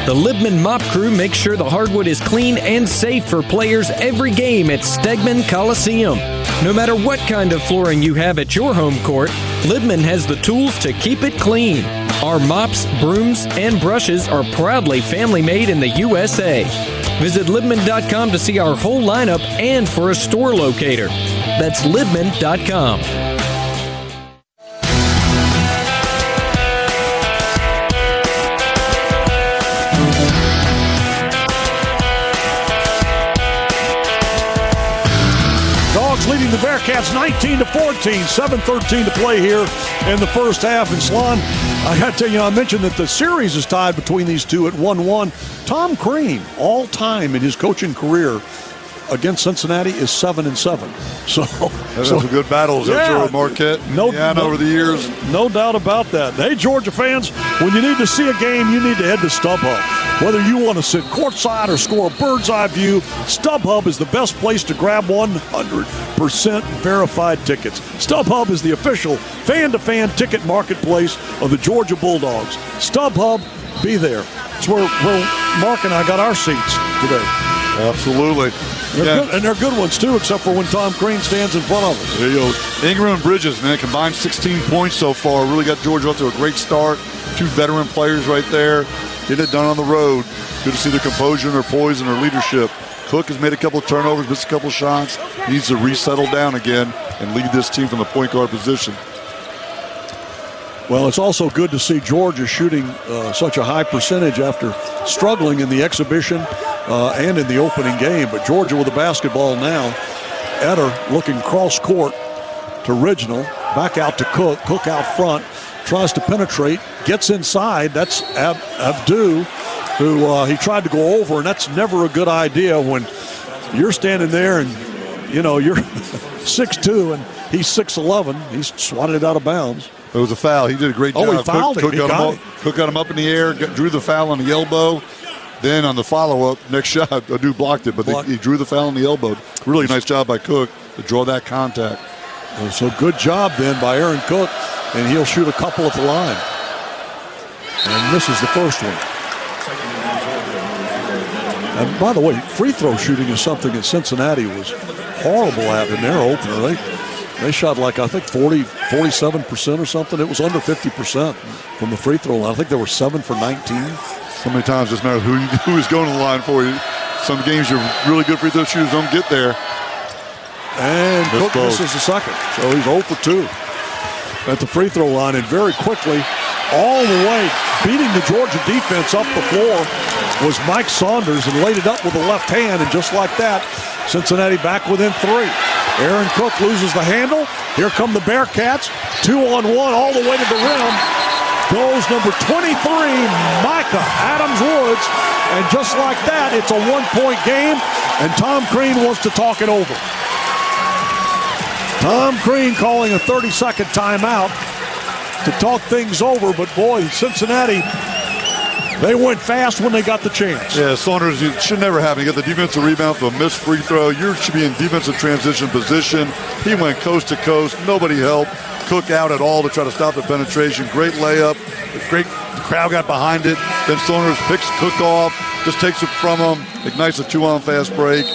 The Libman Mop Crew makes sure the hardwood is clean and safe for players every game at Stegman Coliseum. No matter what kind of flooring you have at your home court, Libman has the tools to keep it clean. Our mops, brooms, and brushes are proudly family-made in the USA. Visit Libman.com to see our whole lineup and for a store locator. That's Libman.com. Leading the Bearcats 19-14, 7:13 to play here in the first half. And Slon, I got to tell you, I mentioned that the series is tied between these two at 1-1. Tom Crean, all time in his coaching career against Cincinnati, is 7-7. So that's some good battles there with Marquette, over the years. No doubt about that. Hey, Georgia fans, when you need to see a game, you need to head to StubHub. Whether you want to sit courtside or score a bird's eye view, StubHub is the best place to grab 100% verified tickets. StubHub is the official fan-to-fan ticket marketplace of the Georgia Bulldogs. StubHub, be there. It's where Mark and I got our seats today. Absolutely. They're good ones, too, except for when Tom Crean stands in front of us. There you go. Ingram and Bridges, man, combined 16 points so far. Really got Georgia off to a great start. Two veteran players right there. Getting it done on the road. Good to see their composure and their poise and their leadership. Cook has made a couple of turnovers, missed a couple of shots. He needs to resettle down again and lead this team from the point guard position. Well, it's also good to see Georgia shooting such a high percentage after struggling in the exhibition and in the opening game. But Georgia with the basketball now. Eder looking cross court to Reginald. Back out to Cook. Cook out front. Tries to penetrate. Gets inside. That's Abdu, who he tried to go over, and that's never a good idea when you're standing there and, you're 6'2", and he's 6'11". He's swatted it out of bounds. It was a foul. He did a great job. Oh, he fouled him. Cook got him up in the air, drew the foul on the elbow. Then on the follow-up, next shot, Adu blocked it, but he drew the foul on the elbow. Really nice job by Cook to draw that contact. So good job then by Aaron Cook, and he'll shoot a couple at the line. And this is the first one. And by the way, free throw shooting is something that Cincinnati was horrible at in their opener. They shot like, I think, 47% or something. It was under 50% from the free throw line. I think they were 7 for 19. So many times it doesn't matter who is going to the line for you. Some games you're really good free throw shooters don't get there. And Cook misses the second. So he's 0 for 2 at the free throw line. And very quickly, all the way, beating the Georgia defense up the floor was Mike Saunders and laid it up with the left hand. And just like that, Cincinnati back within 3. Aaron Cook loses the handle. Here come the Bearcats. 2-on-1 all the way to the rim. Goes number 23, Micah Adams-Woods. And just like that, it's a one-point game. And Tom Crean wants to talk it over. Tom Crean calling a 30-second timeout to talk things over. But boy, Cincinnati, they went fast when they got the chance. Yeah, Saunders, it should never happen. You got the defensive rebound for a missed free throw. You should be in defensive transition position. He went coast to coast. Nobody helped Cook out at all to try to stop the penetration. Great layup. The crowd got behind it. Then Saunders picks Cook off, just takes it from him, ignites a 2-on fast break.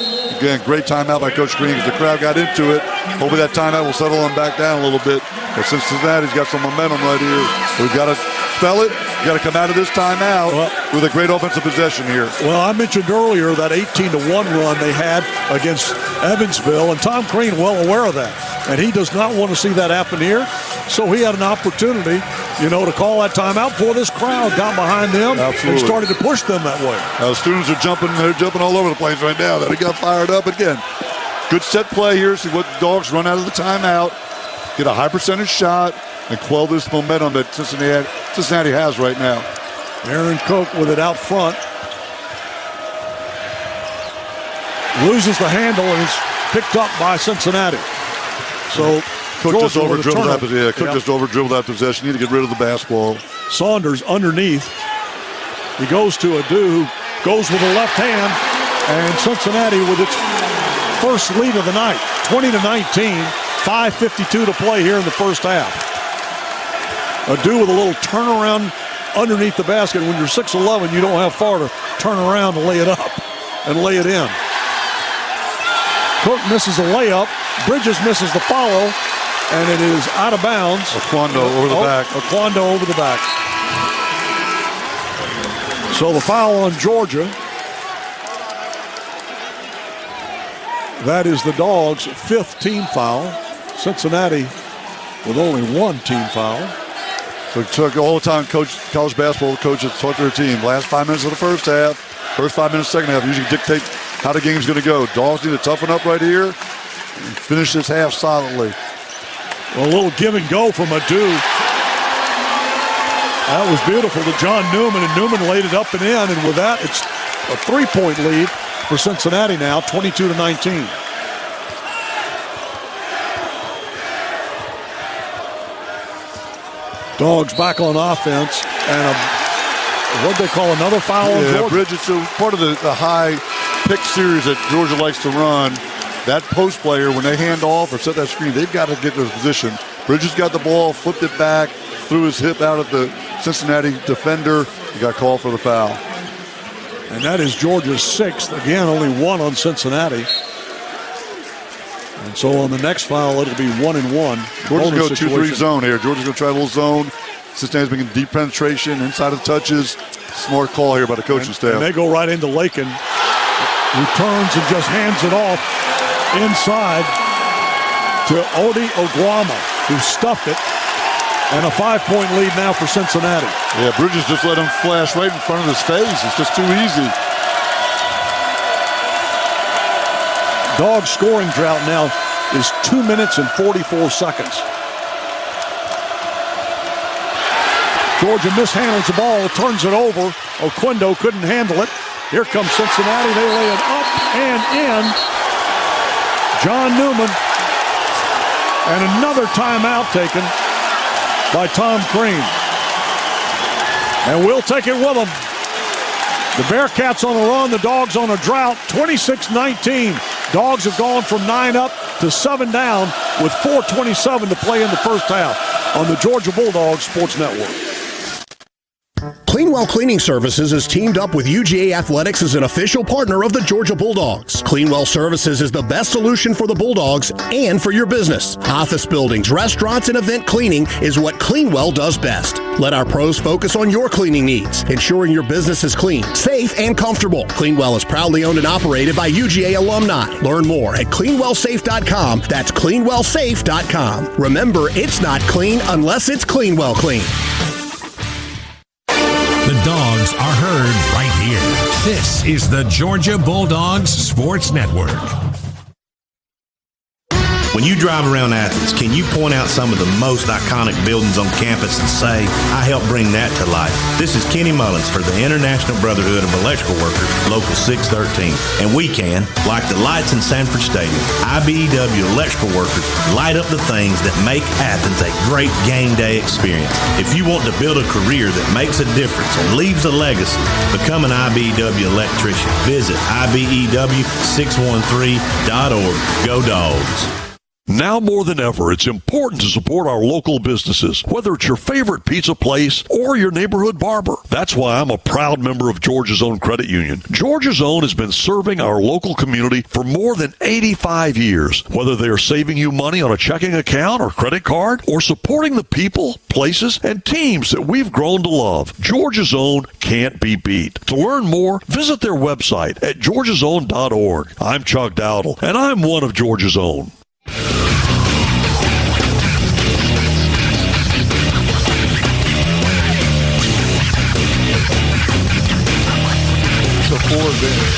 Again, great timeout by Coach Green because the crowd got into it. Hopefully that timeout will settle him back down a little bit. But Cincinnati's got some momentum right here. We've got to spell it. We've got to come out of this timeout with a great offensive possession here. Well, I mentioned earlier that 18-1 run they had against Evansville, and Tom Crean well aware of that. And he does not want to see that happen here. So he had an opportunity, to call that timeout before this crowd got behind them and started to push them that way. The students are jumping. They're jumping all over the place right now. They got fired up again. Good set play here. See what the Dogs run out of the timeout, get a high percentage shot, and quell this momentum that Cincinnati has right now. Aaron Cook with it out front. Loses the handle and is picked up by Cincinnati. So Cook just over-dribbled that. Cook just over-dribbled that possession. Need to get rid of the basketball. Saunders underneath. He goes to Adu, goes with the left hand, and Cincinnati with its first lead of the night, 20-19, 5:52 to play here in the first half. Adu with a little turnaround underneath the basket. When you're 6'11", you don't have far to turn around and lay it up and lay it in. Cook misses a layup. Bridges misses the follow, and it is out of bounds. Aquando over the back. Aquando over the back. So the foul on Georgia. That is the Dogs' 5th team foul. Cincinnati with only 1 team foul. So it took all the time college basketball coaches talk to their team. Last 5 minutes of the first half, first 5 minutes of the second half usually dictate how the game's going to go. Dogs need to toughen up right here and finish this half solidly. Well, a little give and go from Adu. That was beautiful to John Newman, and Newman laid it up and in, and with that, it's a 3-point lead for Cincinnati now, 22-19. Dogs back on offense, and what they call another foul on Georgia. Bridges, so part of the high pick series that Georgia likes to run, that post player, when they hand off or set that screen, they've got to get their position. Bridges got the ball, flipped it back, threw his hip out at the Cincinnati defender. He got called for the foul. And that is Georgia's 6th. Again, only 1 on Cincinnati. And so on the next foul, it'll be 1-1. Georgia's going to go 2-3 zone here. Georgia's going to try a little zone. Cincinnati's making deep penetration, inside of touches. Smart call here by the coaching staff. And they go right into Lakin, who turns and just hands it off inside to Odi Oguama, who stuffed it. And a 5-point lead now for Cincinnati. Yeah, Bridges just let him flash right in front of his face. It's just too easy. Dogs scoring drought now is 2 minutes and 44 seconds. Georgia mishandles the ball, turns it over. Oquendo couldn't handle it. Here comes Cincinnati. They lay it up and in. John Newman. And another timeout taken by Tom Crean. And we'll take it with them. The Bearcats on a run, the Dogs on a drought, 26-19. Dogs have gone from 9 up to 7 down with 4:27 to play in the first half on the Georgia Bulldogs Sports Network. Cleanwell Cleaning Services is teamed up with UGA Athletics as an official partner of the Georgia Bulldogs. Cleanwell Services is the best solution for the Bulldogs and for your business. Office buildings, restaurants, and event cleaning is what Cleanwell does best. Let our pros focus on your cleaning needs, ensuring your business is clean, safe, and comfortable. Cleanwell is proudly owned and operated by UGA alumni. Learn more at cleanwellsafe.com. That's cleanwellsafe.com. Remember, it's not clean unless it's Cleanwell clean. The Dogs are heard right here. This is the Georgia Bulldogs Sports Network. When you drive around Athens, can you point out some of the most iconic buildings on campus and say, I helped bring that to life? This is Kenny Mullins for the International Brotherhood of Electrical Workers, Local 613. And we can, like the lights in Sanford Stadium, IBEW electrical workers light up the things that make Athens a great game day experience. If you want to build a career that makes a difference and leaves a legacy, become an IBEW electrician. Visit IBEW613.org. Go Dogs. Now more than ever, it's important to support our local businesses, whether it's your favorite pizza place or your neighborhood barber. That's why I'm a proud member of Georgia's Own Credit Union. Georgia's Own has been serving our local community for more than 85 years. Whether they are saving you money on a checking account or credit card, or supporting the people, places, and teams that we've grown to love, Georgia's Own can't be beat. To learn more, visit their website at georgiasown.org. I'm Chuck Dowdle, and I'm one of Georgia's Own. The 4 advantage.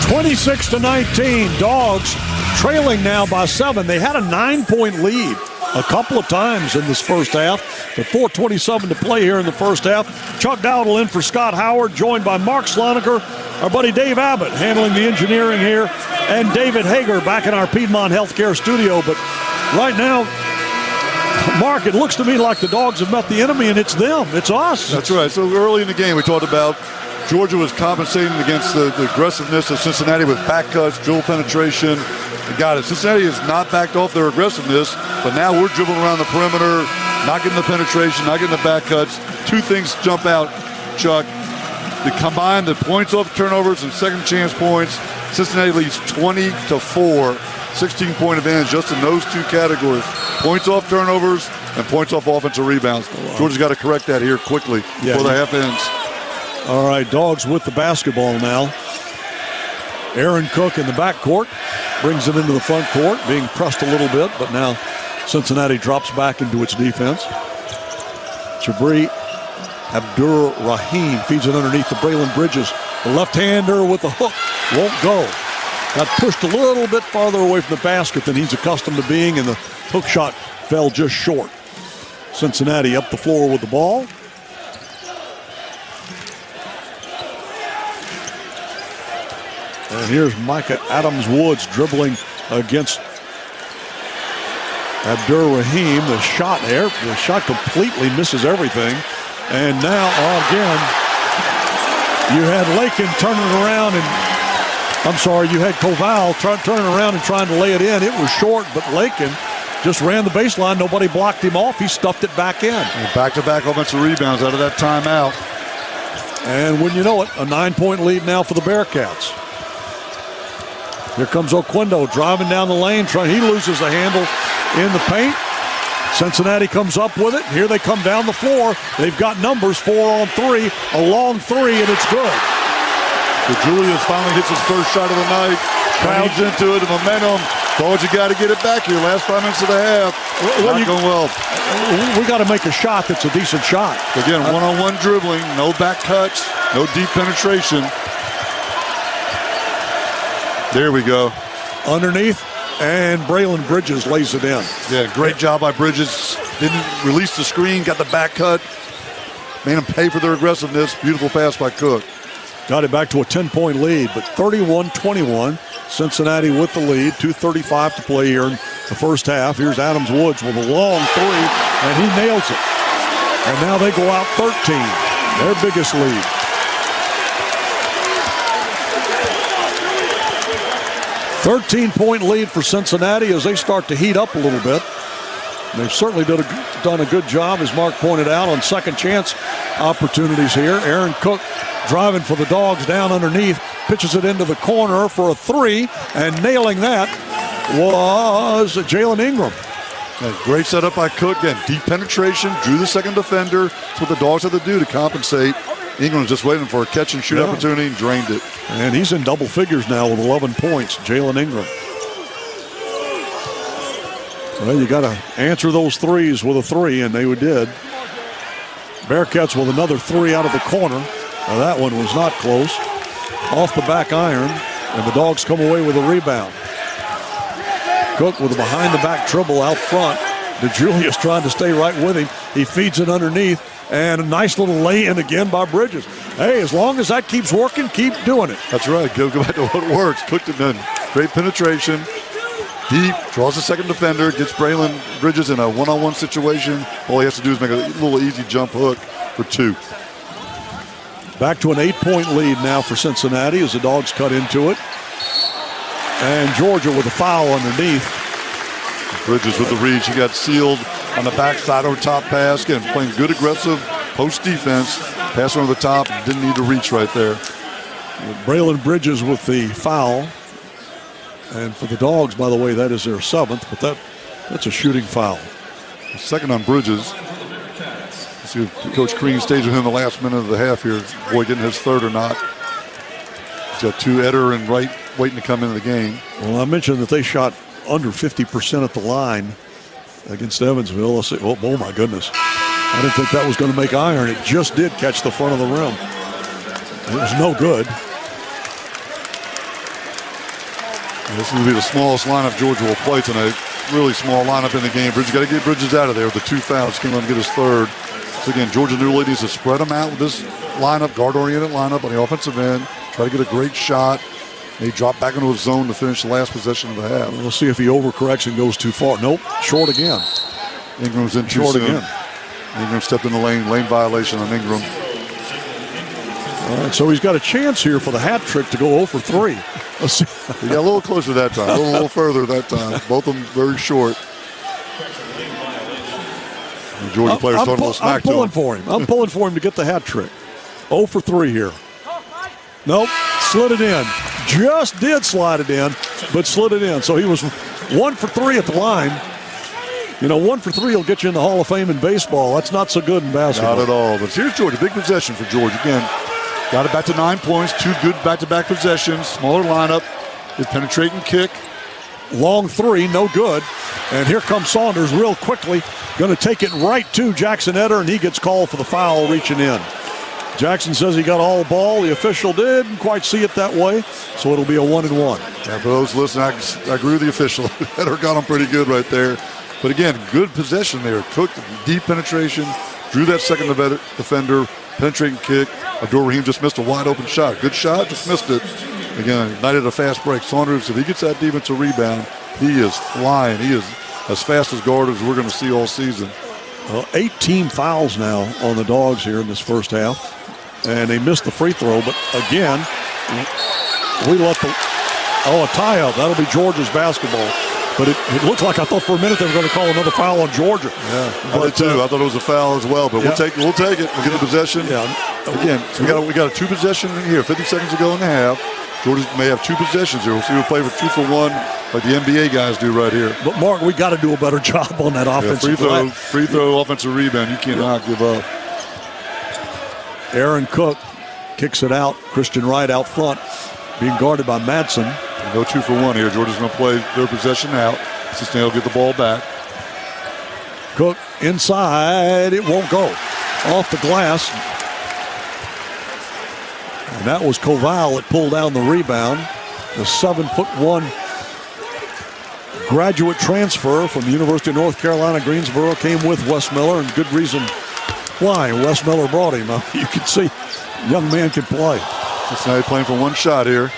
26-19, Dogs trailing now by 7. They had a 9-point lead a couple of times in this first half, but 4:27 to play here in the first half. Chuck Dowdle in for Scott Howard, joined by Mark Sloniker, our buddy Dave Abbott handling the engineering here, and David Hager back in our Piedmont Healthcare studio. But right now, Mark, it looks to me like the Dogs have met the enemy, and it's them. It's us. That's right. So early in the game, we talked about Georgia was compensating against the aggressiveness of Cincinnati with back cuts, dribble penetration. They got it. Cincinnati has not backed off their aggressiveness, but now we're dribbling around the perimeter, not getting the penetration, not getting the back cuts. Two things jump out, Chuck. They combine the points off turnovers and second chance points. Cincinnati leads 20-4, 16-point advantage just in those two categories. Points off turnovers and points off offensive rebounds. Georgia's got to correct that here quickly before the half ends. All right, Dogs with the basketball now. Aaron Cook in the backcourt brings it into the front court, being pressed a little bit, but now Cincinnati drops back into its defense. Jabri Abdur-Rahim feeds it underneath to Braylon Bridges. The left-hander with the hook won't go. Got pushed a little bit farther away from the basket than he's accustomed to being, and the hook shot fell just short. Cincinnati up the floor with the ball. And here's Micah Adams-Woods dribbling against Abdur-Rahim. The shot there, the shot completely misses everything. And now, again, you had Lakin turning around and, you had Koval turning around and trying to lay it in. It was short, but Lakin just ran the baseline. Nobody blocked him off. He stuffed it back in. And back-to-back offensive rebounds out of that timeout. And when you know it, a 9-point lead now for the Bearcats. Here comes Oquendo driving down the lane. He loses the handle in the paint. Cincinnati comes up with it. Here they come down the floor. They've got numbers, 4-on-3, a long three, and it's good. So Julius finally hits his first shot of the night. Crowds into it, the momentum. Dogs, you got to get it back here. Last 5 minutes of the half. Not going well. We got to make a shot that's a decent shot. Again, one-on-one dribbling, no back cuts, no deep penetration. There we go. Underneath, and Braylon Bridges lays it in. Yeah, great job by Bridges. Didn't release the screen, got the back cut. Made them pay for their aggressiveness. Beautiful pass by Cook. Got it back to a 10-point lead, but 31-21. Cincinnati with the lead. 2:35 to play here in the first half. Here's Adams-Woods with a long three, and he nails it. And now they go out 13, their biggest lead. $13-point lead for Cincinnati as they start to heat up a little bit. They've certainly done a good job, as Mark pointed out, on second chance opportunities here. Aaron Cook driving for the Dogs down underneath, pitches it into the corner for a three, and nailing that was Jalen Ingram. Great setup by Cook. Again, deep penetration, drew the second defender. That's what the Dogs had to do to compensate. Ingram's just waiting for a catch-and-shoot opportunity and drained it. And he's in double figures now with 11 points, Jalen Ingram. Well, you got to answer those threes with a three, and they did. Bearcats with another three out of the corner. Now that one was not close. Off the back iron, and the Dogs come away with a rebound. Cook with a behind-the-back dribble out front. DeJulius trying to stay right with him. He feeds it underneath, and a nice little lay-in again by Bridges. Hey, as long as that keeps working, keep doing it. That's right. Go back to what works. Cooked it in. Great penetration. Deep, draws the second defender, gets Braylon Bridges in a one-on-one situation. All he has to do is make a little easy jump hook for two. Back to an 8-point lead now for Cincinnati as the Dogs cut into it. And Georgia with a foul underneath. Bridges with the reach. He got sealed on the backside over top pass. Again, playing good aggressive post defense. Pass over the top. Didn't need to reach right there. Braylon Bridges with the foul. And for the Dogs, by the way, that is their 7th, but that's a shooting foul. Second on Bridges. Let's see if Coach Crean stays with him the last minute of the half here. Boy, getting his 3rd or not. He's got 2 Eder and Wright waiting to come into the game. Well, I mentioned that they shot under 50% at the line against Evansville. Let's see. Oh, my goodness. I didn't think that was going to make iron. It just did catch the front of the rim. It was no good. This will be the smallest lineup Georgia will play tonight. Really small lineup in the game. Bridges got to get Bridges out of there with the 2 fouls. Came on to get his 3rd. So again, Georgia Newell needs to spread them out with this lineup, guard-oriented lineup on the offensive end. Try to get a great shot. And he dropped back into his zone to finish the last possession of the half. We'll see if he overcorrects and goes too far. Nope, short again. Ingram's in too short soon. again. Ingram stepped in the lane violation on Ingram. All right, so he's got a chance here for the hat trick to go 0 for 3. Let's see. He got a little closer that time, a little further that time. Both of them very short. The Georgia players talking about smack to him. I'm pulling for him to get the hat trick. 0 for 3 here. Nope, slid it in. Just did slide it in, but slid it in. So he was 1 for 3 at the line. You know, 1 for 3 will get you in the Hall of Fame in baseball. That's not so good in basketball. Not at all. But here's Georgia. Big possession for Georgia. Again, got it back to 9 points. 2 good back-to-back possessions. Smaller lineup. Good penetrating kick. Long 3, no good. And here comes Saunders real quickly. Going to take it right to Jackson Eder, and he gets called for the foul reaching in. Jackson says he got all ball. The official didn't quite see it that way, so it'll be a 1-and-1. Yeah, for those listening, I agree with the official. Eder got him pretty good right there. But again, good possession there. Cook, deep penetration, drew that second defender, penetrating kick. Abdur-Rahim just missed a wide open shot. Good shot, just missed it. Again, ignited a fast break. Saunders, if he gets that defensive rebound, he is flying. He is as fast as guard as we're going to see all season. 18 fouls now on the Dogs here in this first half. And they missed the free throw, but again, we let a tie-up. That'll be Georgia's basketball. But it looks like I thought for a minute they were going to call another foul on Georgia. Yeah, I did too. I thought it was a foul as well, but we'll take it. We'll get the possession. Yeah. Again, so we got a 2 possession here. 50 seconds to go in the half. Georgia may have 2 possessions here. We'll see who play for 2 for 1, like the NBA guys do right here. But Mark, we got to do a better job on that offensive free throw, offensive rebound. You cannot give up. Aaron Cook kicks it out. Christian Wright out front, being guarded by Madsen. No 2 for 1 here. Georgia's going to play their possession out. Cincinnati will get the ball back. Cook inside. It won't go. Off the glass. And that was Koval that pulled down the rebound. The 7'1" graduate transfer from the University of North Carolina, Greensboro, came with Wes Miller, and good reason why Wes Miller brought him. You can see young man can play. Cincinnati playing for 1 shot here.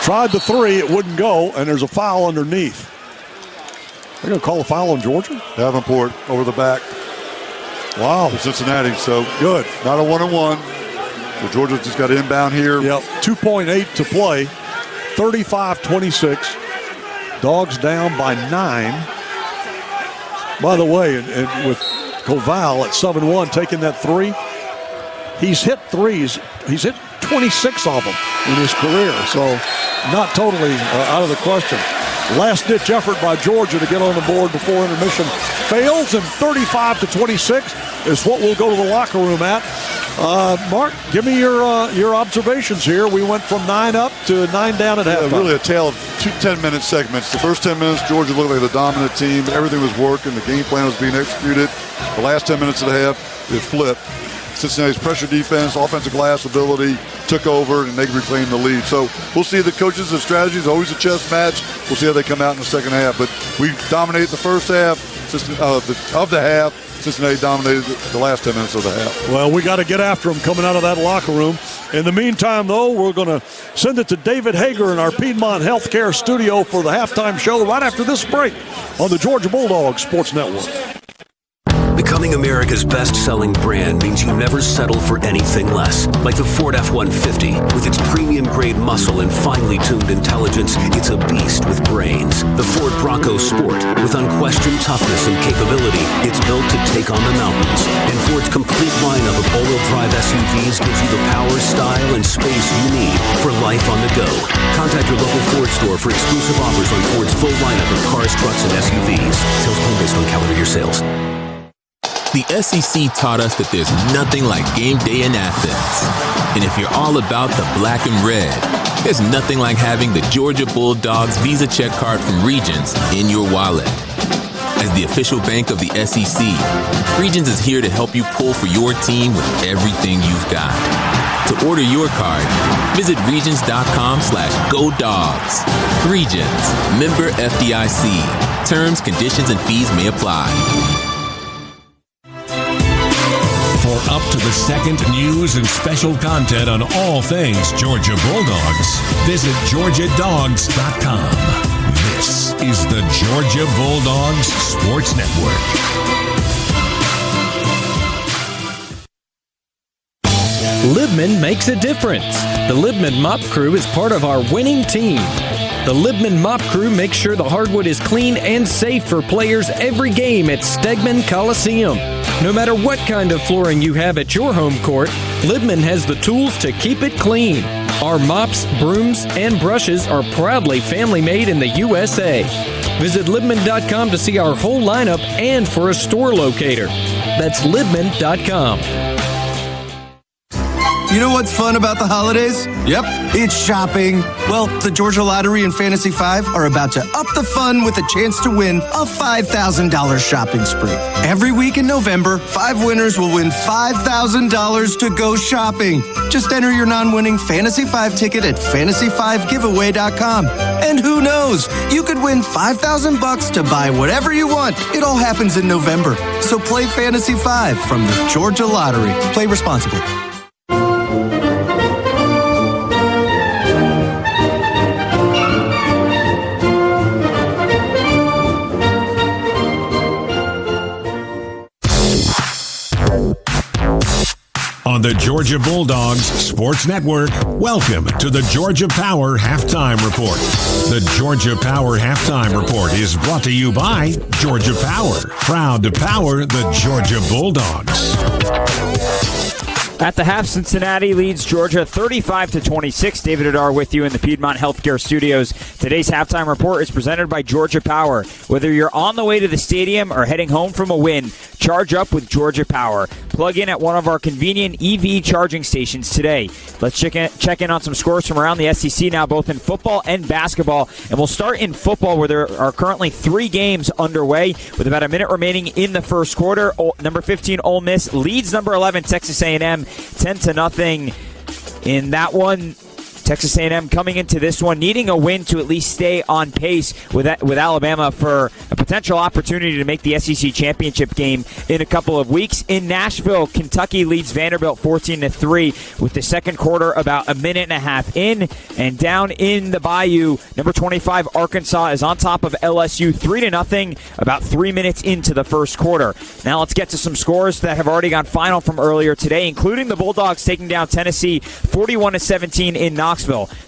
Tried the 3, it wouldn't go, and there's a foul underneath. They're going to call a foul on Georgia? Davenport over the back. Wow. For Cincinnati, so good. Not a 1-on-1. So Georgia just got inbound here. Yep, 2.8 to play. 35-26. Dogs down by 9. By the way, and with Koval at 7'1", taking that 3, he's hit threes. He's hit 26 of them in his career, so not totally out of the question. Last-ditch effort by Georgia to get on the board before intermission fails, and 35-26 is what we'll go to the locker room at. Mark, give me your observations here. We went from 9 up to 9 down at halftime. Really a tale of 2 10-minute segments. The first 10 minutes, Georgia looked like the dominant team. Everything was working. The game plan was being executed. The last 10 minutes of the half, it flipped. Cincinnati's pressure defense, offensive glass ability took over, and they reclaimed the lead. So we'll see the coaches' and strategies. Always a chess match. We'll see how they come out in the second half. But we dominated the first half of the half. Cincinnati dominated the last 10 minutes of the half. Well, we got to get after them coming out of that locker room. In the meantime, though, we're going to send it to David Hager in our Piedmont Healthcare studio for the halftime show right after this break on the Georgia Bulldogs Sports Network. Becoming America's best-selling brand means you never settle for anything less. Like the Ford F-150, with its premium-grade muscle and finely tuned intelligence, it's a beast with brains. The Ford Bronco Sport, with unquestioned toughness and capability, it's built to take on the mountains. And Ford's complete lineup of all-wheel drive SUVs gives you the power, style, and space you need for life on the go. Contact your local Ford store for exclusive offers on Ford's full lineup of cars, trucks, and SUVs. Sales plan based on calendar year sales. The SEC taught us that there's nothing like game day in Athens. And if you're all about the black and red, there's nothing like having the Georgia Bulldogs Visa check card from Regions in your wallet. As the official bank of the SEC, Regions is here to help you pull for your team with everything you've got. To order your card, visit regions.com/GoDogs. Regions, member FDIC. Terms, conditions, and fees may apply. For up-to-the-second news and special content on all things Georgia Bulldogs, visit GeorgiaDogs.com. This is the Georgia Bulldogs Sports Network. Libman makes a difference. The Libman Mop Crew is part of our winning team. The Libman Mop Crew makes sure the hardwood is clean and safe for players every game at Stegman Coliseum. No matter what kind of flooring you have at your home court, Libman has the tools to keep it clean. Our mops, brooms, and brushes are proudly family-made in the USA. Visit Libman.com to see our whole lineup and for a store locator. That's Libman.com. You know what's fun about the holidays? Yep, it's shopping. Well, the Georgia Lottery and Fantasy 5 are about to up the fun with a chance to win a $5,000 shopping spree. Every week in November, 5 winners will win $5,000 to go shopping. Just enter your non-winning Fantasy 5 ticket at fantasy5giveaway.com. And who knows, you could win $5,000 to buy whatever you want. It all happens in November. So play Fantasy 5 from the Georgia Lottery. Play responsibly. On the Georgia Bulldogs Sports Network, welcome to the Georgia Power Halftime Report. The Georgia Power Halftime Report is brought to you by Georgia Power, proud to power the Georgia Bulldogs. At the half, Cincinnati leads Georgia 35-26. David Adar with you in the Piedmont Healthcare Studios. Today's halftime report is presented by Georgia Power. Whether you're on the way to the stadium or heading home from a win, charge up with Georgia Power. Plug in at one of our convenient EV charging stations today. Let's check in on some scores from around the SEC now, both in football and basketball. And we'll start in football, where there are currently 3 games underway with about a minute remaining in the first quarter. Number 15, Ole Miss leads number 11, Texas A&M, 10-0 in that one. Texas A&M coming into this one needing a win to at least stay on pace with Alabama for a potential opportunity to make the SEC championship game in a couple of weeks. In Nashville, Kentucky leads Vanderbilt 14-3 with the second quarter about a minute and a half in. And down in the Bayou, number 25 Arkansas is on top of LSU 3-0 about 3 minutes into the first quarter. Now let's get to some scores that have already gone final from earlier today, including the Bulldogs taking down Tennessee 41-17 in Knoxville.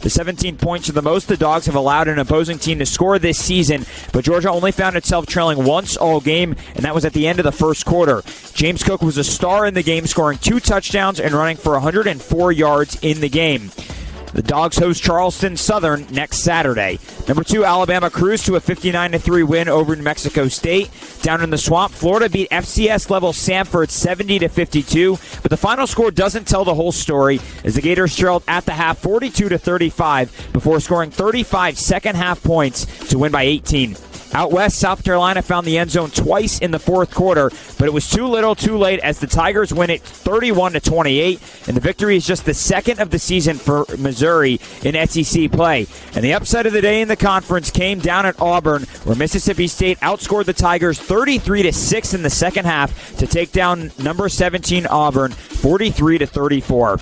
The 17 points are the most the Dogs have allowed an opposing team to score this season, but Georgia only found itself trailing once all game, and that was at the end of the first quarter. James Cook was a star in the game, scoring 2 touchdowns and running for 104 yards in the game. The Dogs host Charleston Southern next Saturday. Number 2, Alabama cruised to a 59-3 win over New Mexico State. Down in the Swamp, Florida beat FCS-level Samford 70-52, but the final score doesn't tell the whole story, as the Gators trailed at the half 42-35 before scoring 35 second-half points to win by 18. Out west, South Carolina found the end zone twice in the fourth quarter, but it was too little too late as the Tigers win it 31-28, and the victory is just the second of the season for Missouri in SEC play. And the upset of the day in the conference came down at Auburn, where Mississippi State outscored the Tigers 33-6 in the second half to take down number 17 Auburn 43-34.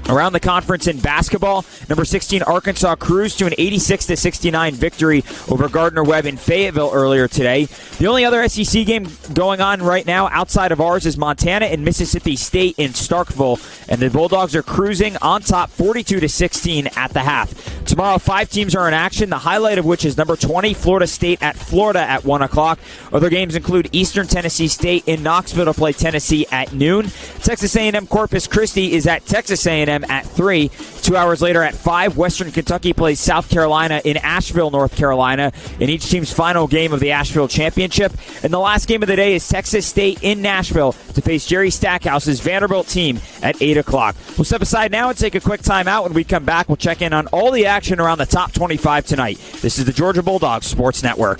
Around the conference in basketball, number 16 Arkansas cruised to an 86-69 victory over Gardner-Webb in Fayetteville earlier today. The only other SEC game going on right now outside of ours is Montana and Mississippi State in Starkville, and the Bulldogs are cruising on top 42-16 at the half. Tomorrow, 5 teams are in action, the highlight of which is number 20 Florida State at Florida at 1 o'clock. Other games include Eastern Tennessee State in Knoxville to play Tennessee at noon. Texas A&M Corpus Christi is at Texas A&M at 3. 2 hours later at 5, Western Kentucky plays South Carolina in Asheville, North Carolina, in each team's final game of the Asheville Championship. And the last game of the day is Texas State in Nashville to face Jerry Stackhouse's Vanderbilt team at 8 o'clock. We'll step aside now and take a quick timeout. When we come back, we'll check in on all the action around the top 25 tonight. This is the Georgia Bulldogs Sports Network.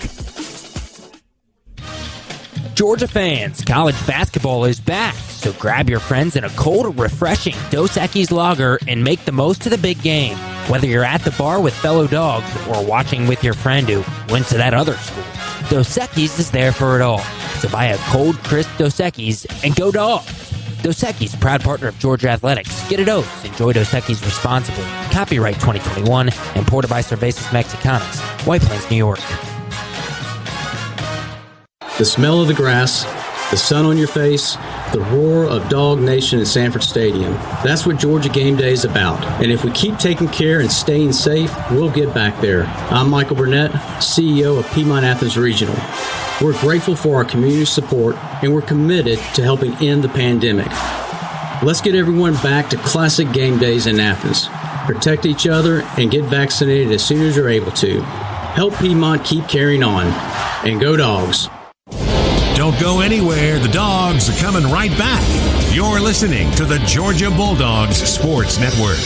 Georgia fans, college basketball is back, so grab your friends in a cold, refreshing Dos Equis lager and make the most of the big game. Whether you're at the bar with fellow dogs or watching with your friend who went to that other school, Dos Equis is there for it all. So buy a cold, crisp Dos Equis and go Dogs. Dos Equis, proud partner of Georgia Athletics. Get a dose. Enjoy Dos Equis responsibly. Copyright 2021, imported by Cervezas Mexicanas, White Plains, New York. The smell of the grass, the sun on your face, the roar of Dog Nation at Sanford Stadium. That's what Georgia Game Day is about. And if we keep taking care and staying safe, we'll get back there. I'm Michael Burnett, CEO of Piedmont Athens Regional. We're grateful for our community support, and we're committed to helping end the pandemic. Let's get everyone back to classic game days in Athens. Protect each other and get vaccinated as soon as you're able to. Help Piedmont keep carrying on. And go Dogs. Don't go anywhere. The Dogs are coming right back. You're listening to the Georgia Bulldogs Sports Network.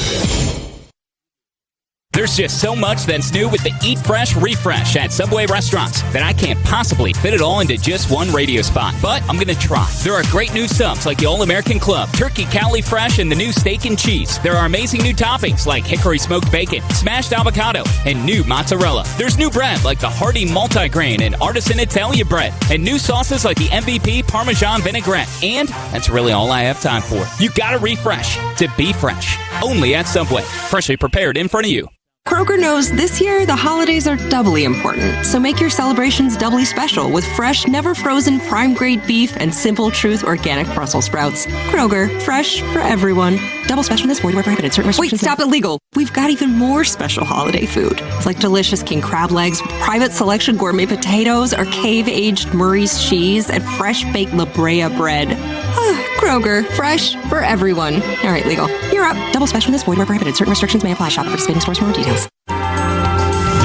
There's just so much that's new with the Eat Fresh Refresh at Subway restaurants that I can't possibly fit it all into just one radio spot. But I'm going to try. There are great new subs like the All-American Club, Turkey Cali Fresh, and the new Steak and Cheese. There are amazing new toppings like hickory smoked bacon, smashed avocado, and new mozzarella. There's new bread like the hearty multigrain and artisan Italia bread, and new sauces like the MVP Parmesan vinaigrette. And that's really all I have time for. You gotta refresh to be fresh. Only at Subway. Freshly prepared in front of you. Kroger knows this year the holidays are doubly important, so make your celebrations doubly special with fresh, never frozen prime grade beef and Simple Truth organic Brussels sprouts. Kroger, fresh for everyone. Double specialness, void where prohibited. Certain restrictions. Wait, stop illegal. We've got even more special holiday food. It's like delicious king crab legs, private selection gourmet potatoes, or cave-aged Murray's cheese, and fresh baked La Brea bread. Kroger, fresh for everyone. All right, legal. You're up. Double specialness, void where prohibited. Certain restrictions may apply. Shop at participating stores for more details.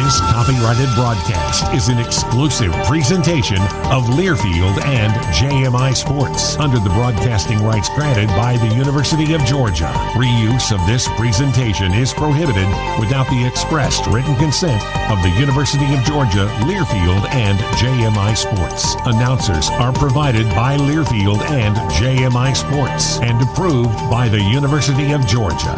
This copyrighted broadcast is an exclusive presentation of Learfield and JMI Sports under the broadcasting rights granted by the University of Georgia. Reuse of this presentation is prohibited without the expressed written consent of the University of Georgia, Learfield, and JMI Sports. Announcers are provided by Learfield and JMI Sports and approved by the University of Georgia.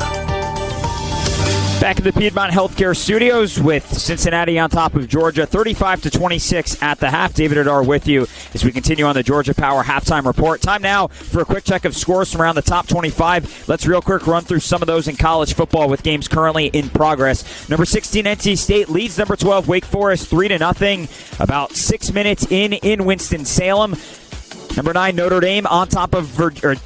Back in the Piedmont Healthcare Studios with Cincinnati on top of Georgia, 35-26 at the half. David Adair with you as we continue on the Georgia Power halftime report. Time now for a quick check of scores from around the top 25. Let's real quick run through some of those in college football with games currently in progress. Number 16 NC State leads number 12 Wake Forest 3-0. About 6 minutes in Winston-Salem. Number 9 Notre Dame on top of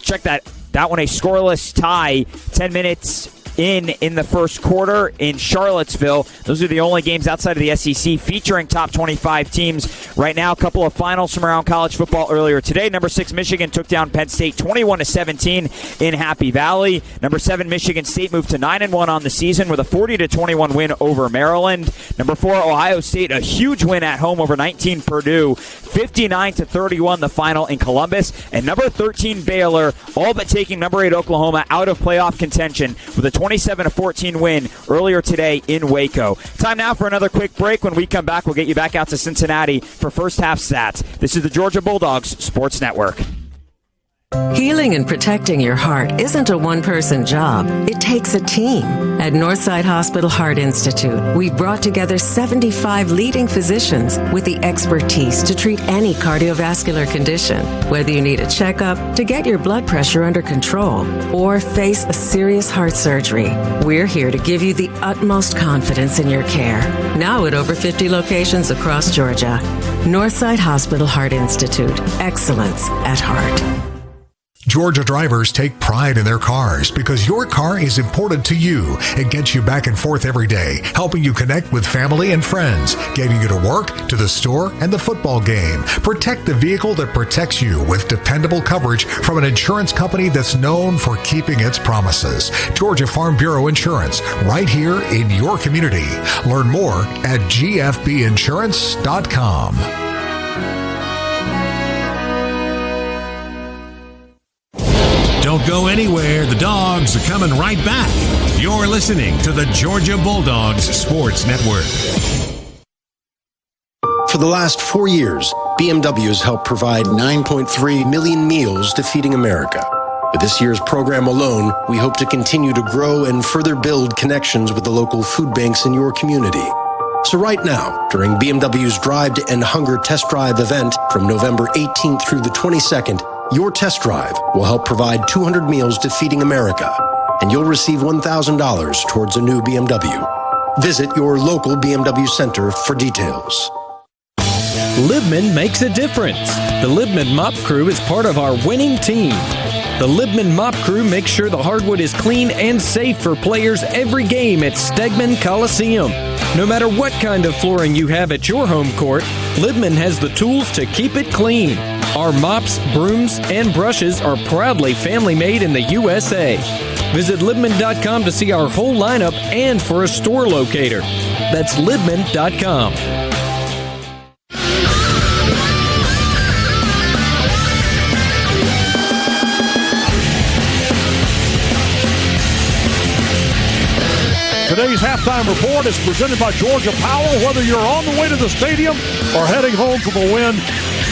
check that one a scoreless tie. 10 minutes in the first quarter in Charlottesville. Those are the only games outside of the SEC featuring top 25 teams right now. A couple of finals from around college football earlier today. Number 6 Michigan took down Penn State 21-17 in Happy Valley. Number 7 Michigan State moved to 9-1 on the season with a 40-21 win over Maryland. Number 4 Ohio State, a huge win at home over 19 Purdue. 59-31 the final in Columbus. And number 13 Baylor all but taking number 8 Oklahoma out of playoff contention with a 27-14 win earlier today in Waco. Time now for another quick break. When we come back, we'll get you back out to Cincinnati for first half stats. This is the Georgia Bulldogs Sports Network. Healing and protecting your heart isn't a one-person job. It takes a team. At Northside Hospital Heart Institute, we've brought together 75 leading physicians with the expertise to treat any cardiovascular condition. Whether you need a checkup, to get your blood pressure under control, or face a serious heart surgery, we're here to give you the utmost confidence in your care. Now at over 50 locations across Georgia. Northside Hospital Heart Institute. Excellence at heart. Georgia drivers take pride in their cars because your car is important to you. It gets you back and forth every day, helping you connect with family and friends, getting you to work, to the store, and the football game. Protect the vehicle that protects you with dependable coverage from an insurance company that's known for keeping its promises. Georgia Farm Bureau Insurance, right here in your community. Learn more at gfbinsurance.com. Don't go anywhere. The Dogs are coming right back. You're listening to the Georgia Bulldogs Sports Network. For the last 4 years, BMW has helped provide 9.3 million meals to Feeding America. With this year's program alone, we hope to continue to grow and further build connections with the local food banks in your community. So right now, during BMW's Drive to End Hunger Test Drive event from November 18th through the 22nd, your test drive will help provide 200 meals to Feeding America, and you'll receive $1,000 towards a new BMW. Visit your local BMW center for details. Libman makes a difference. The Libman Mop Crew is part of our winning team. The Libman Mop Crew makes sure the hardwood is clean and safe for players every game at Stegman Coliseum. No matter what kind of flooring you have at your home court, Libman has the tools to keep it clean. Our mops, brooms, and brushes are proudly family-made in the USA. Visit Libman.com to see our whole lineup and for a store locator. That's Libman.com. Today's halftime report is presented by Georgia Power. Whether you're on the way to the stadium or heading home for the win,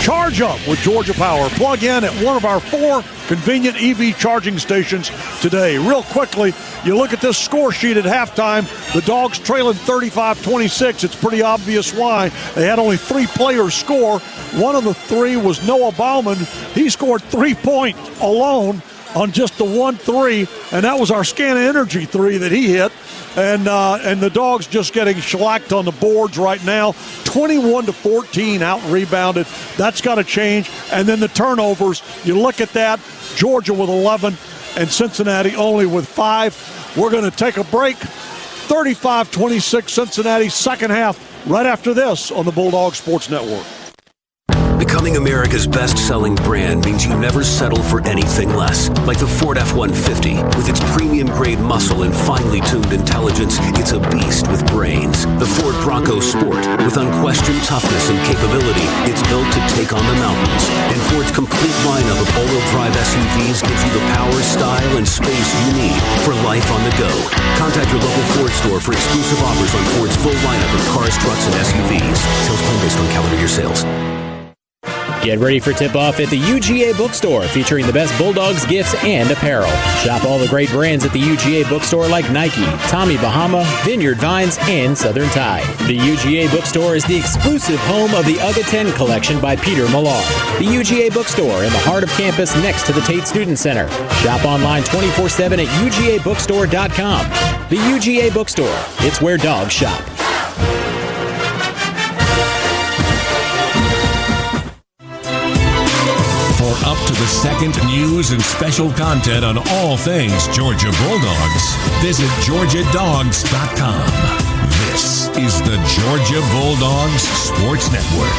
charge up with Georgia Power. Plug in at one of our 4 convenient EV charging stations today. Real quickly, you look at this score sheet at halftime. The Dogs trailing 35-26. It's pretty obvious why. They had only 3 players score. One of the 3 was Noah Bauman. He scored 3 points alone on just the 1-3, and that was our Scana Energy 3 that he hit. And the Dogs just getting shellacked on the boards right now. 21-14 out-rebounded. That's got to change. And then the turnovers, you look at that, Georgia with 11 and Cincinnati only with 5. We're going to take a break. 35-26 Cincinnati, second half, right after this on the Bulldog Sports Network. Becoming America's best-selling brand means you never settle for anything less. Like the Ford F-150. With its premium-grade muscle and finely tuned intelligence, it's a beast with brains. The Ford Bronco Sport. With unquestioned toughness and capability, it's built to take on the mountains. And Ford's complete lineup of all-wheel drive SUVs gives you the power, style, and space you need for life on the go. Contact your local Ford store for exclusive offers on Ford's full lineup of cars, trucks, and SUVs. Sales plan based on calendar year sales. Get ready for tip-off at the UGA Bookstore, featuring the best Bulldogs gifts and apparel. Shop all the great brands at the UGA Bookstore like Nike, Tommy Bahama, Vineyard Vines, and Southern Tide. The UGA Bookstore is the exclusive home of the UGA 10 collection by Peter Millar. The UGA Bookstore in the heart of campus next to the Tate Student Center. Shop online 24/7 at UGABookstore.com. The UGA Bookstore. It's where dogs shop. Up to the second news and special content on all things Georgia Bulldogs, visit GeorgiaDogs.com. This is the Georgia Bulldogs Sports Network.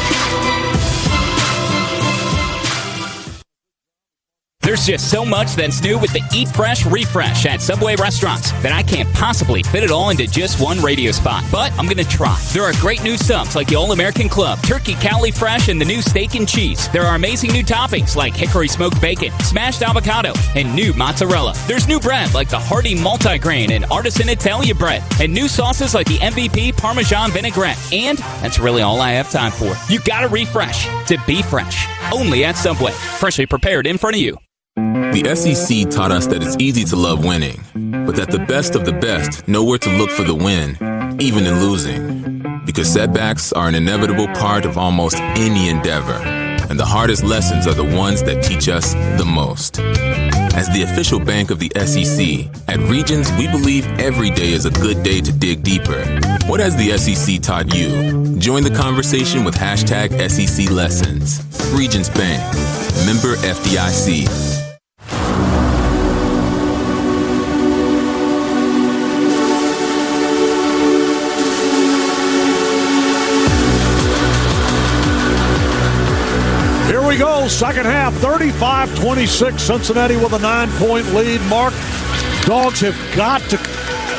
There's just so much that's new with the Eat Fresh Refresh at Subway restaurants that I can't possibly fit it all into just one radio spot. But I'm going to try. There are great new subs like the All-American Club, Turkey Cali Fresh, and the new Steak and Cheese. There are amazing new toppings like hickory smoked bacon, smashed avocado, and new mozzarella. There's new bread like the hearty multigrain and artisan Italia bread, and new sauces like the MVP Parmesan vinaigrette. And that's really all I have time for. You got to refresh to be fresh. Only at Subway. Freshly prepared in front of you. The SEC taught us that it's easy to love winning, but that the best of the best know where to look for the win, even in losing. Because setbacks are an inevitable part of almost any endeavor, and the hardest lessons are the ones that teach us the most. As the official bank of the SEC, at Regions, we believe every day is a good day to dig deeper. What has the SEC taught you? Join the conversation with hashtag SEC Lessons. Regions Bank. Member FDIC. Here we go, second half, 35-26, Cincinnati with a 9-point lead. Mark, Dogs have got to,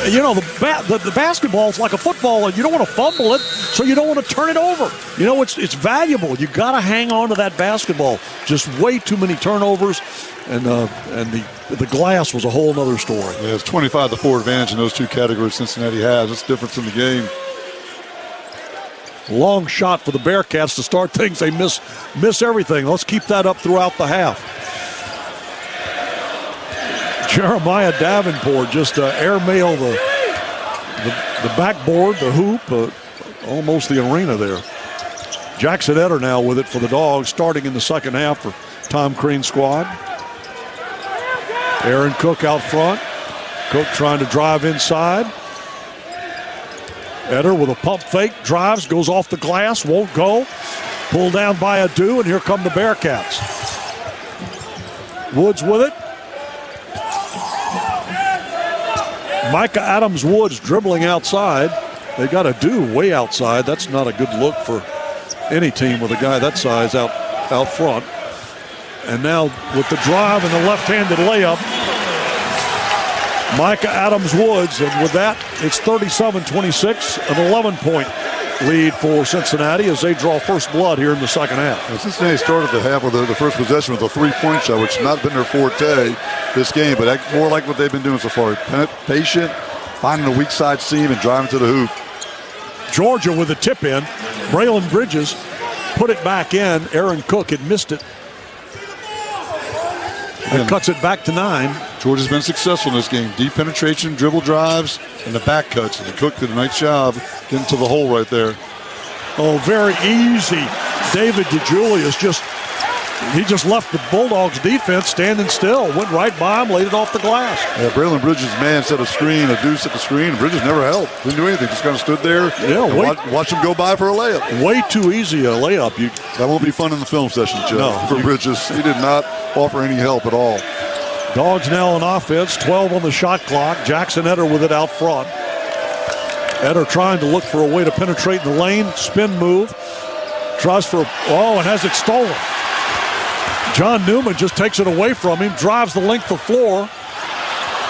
the basketball's like a football, and you don't want to fumble it, so you don't want to turn it over. It's valuable. You got to hang on to that basketball. Just way too many turnovers, and the glass was a whole other story. Yeah, it's 25-4 advantage in those two categories Cincinnati has. That's the difference in the game. Long shot for the Bearcats to start things. They miss everything. Let's keep that up throughout the half. Jeremiah Davenport just airmail the backboard, the hoop, almost the arena there. Jackson Etter now with it for the Dogs, starting in the second half for Tom Crean's squad. Aaron Cook out front. Cook trying to drive inside. Etter with a pump fake, drives, goes off the glass, won't go. Pulled down by Adu, and here come the Bearcats. Woods with it. Micah Adams-Woods dribbling outside. They got Adu way outside. That's not a good look for any team with a guy that size out front. And now with the drive and the left-handed layup, Micah Adams-Woods, and with that, it's 37-26, an 11-point lead for Cincinnati as they draw first blood here in the second half. Well, Cincinnati started the half with the first possession with a three-point shot, which has not been their forte this game, but more like what they've been doing so far. Patient, finding a weak side seam and driving to the hoop. Georgia with a tip in. Braylon Bridges put it back in. Aaron Cook had missed it. And cuts it back to 9. Georgia's been successful in this game. Deep penetration, dribble drives, and the back cuts. And Cook did a nice job getting to the hole right there. Oh, very easy. David DeJulius just left the Bulldogs defense standing still. Went right by him, laid it off the glass. Yeah, Braylon Bridges' man set a screen, a deuce at the screen. Bridges never helped. Didn't do anything. Just kind of stood there. Yeah, watch him go by for a layup. Way too easy a layup. That won't be fun in the film session, Joe. No, for Bridges. He did not offer any help at all. Dogs now on offense, 12 on the shot clock. Jackson Etter with it out front. Etter trying to look for a way to penetrate in the lane. Spin move. Tries for, and has it stolen. John Newman just takes it away from him, drives the length of the floor.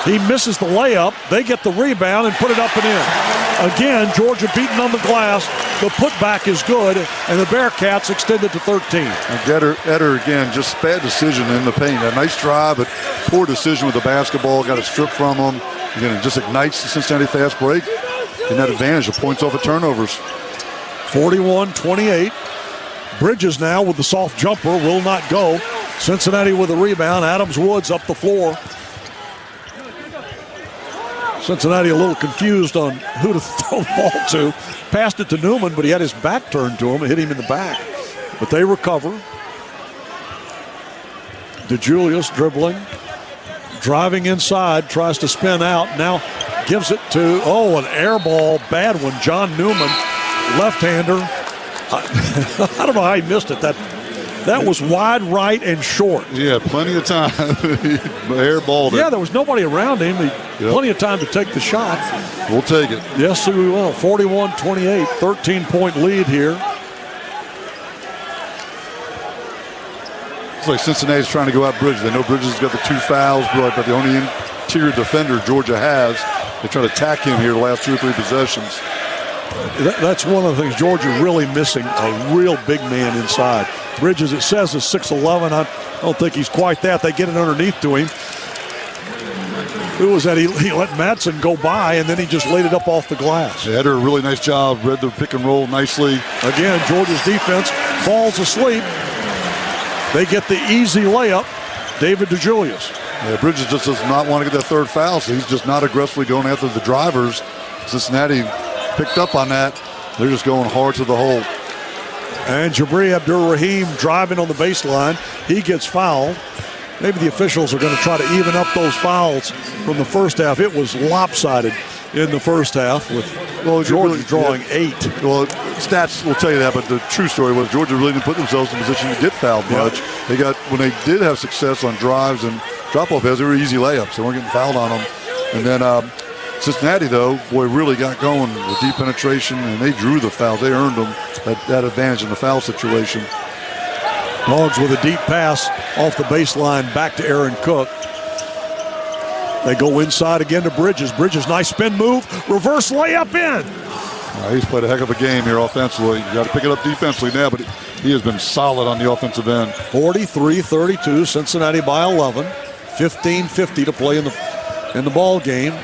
He misses the layup. They get the rebound and put it up and in. Again, Georgia beaten on the glass. The putback is good, and the Bearcats extended to 13. And Etter, again, just bad decision in the paint. A nice drive, but poor decision with the basketball. Got it stripped from him. Again, it just ignites the Cincinnati fast break. And that advantage of points off of turnovers. 41-28. Bridges now with the soft jumper will not go. Cincinnati with the rebound. Adams-Woods up the floor. Cincinnati a little confused on who to throw the ball to. Passed it to Newman, but he had his back turned to him and hit him in the back. But they recover. DeJulius dribbling. Driving inside, tries to spin out. Now gives it to, an air ball, bad one. John Newman, left-hander. I don't know how he missed it. That was wide right and short. Yeah, plenty of time. Airballed it. Yeah, there was nobody around him. Plenty of time to take the shot. We'll take it. Yes, we will. 41-28, 13-point lead here. It's like Cincinnati's trying to go out Bridges. They know Bridges has got the 2 fouls, but the only interior defender Georgia has. They try to attack him here the last 2 or 3 possessions. That's one of the things Georgia really missing, a real big man inside. Bridges, it says, is 6'11". I don't think he's quite that. They get it underneath to him. Who was that? He let Madsen go by, and then he just laid it up off the glass. They had a really nice job, read the pick and roll nicely. Again, Georgia's defense falls asleep. They get the easy layup. David DeJulius. Yeah, Bridges just does not want to get that third foul, so he's just not aggressively going after the drivers. Cincinnati picked up on that. They're just going hard to the hole. And Jabri Abdur-Rahim driving on the baseline. He gets fouled. Maybe the officials are going to try to even up those fouls from the first half. It was lopsided in the first half with Georgia drawing 8. Well, stats will tell you that, but the true story was Georgia really didn't put themselves in a position to get fouled much. They got, when they did have success on drives and drop-off pads, they were easy layups. They weren't getting fouled on them. And then Cincinnati, though, boy, really got going with deep penetration, and they drew the fouls. They earned them that advantage in the foul situation. Dogs with a deep pass off the baseline back to Aaron Cook. They go inside again to Bridges. Bridges, nice spin move. Reverse layup in. He's played a heck of a game here offensively. You got to pick it up defensively now, but he has been solid on the offensive end. 43-32, Cincinnati by 11. 15:50 to play in the ball game.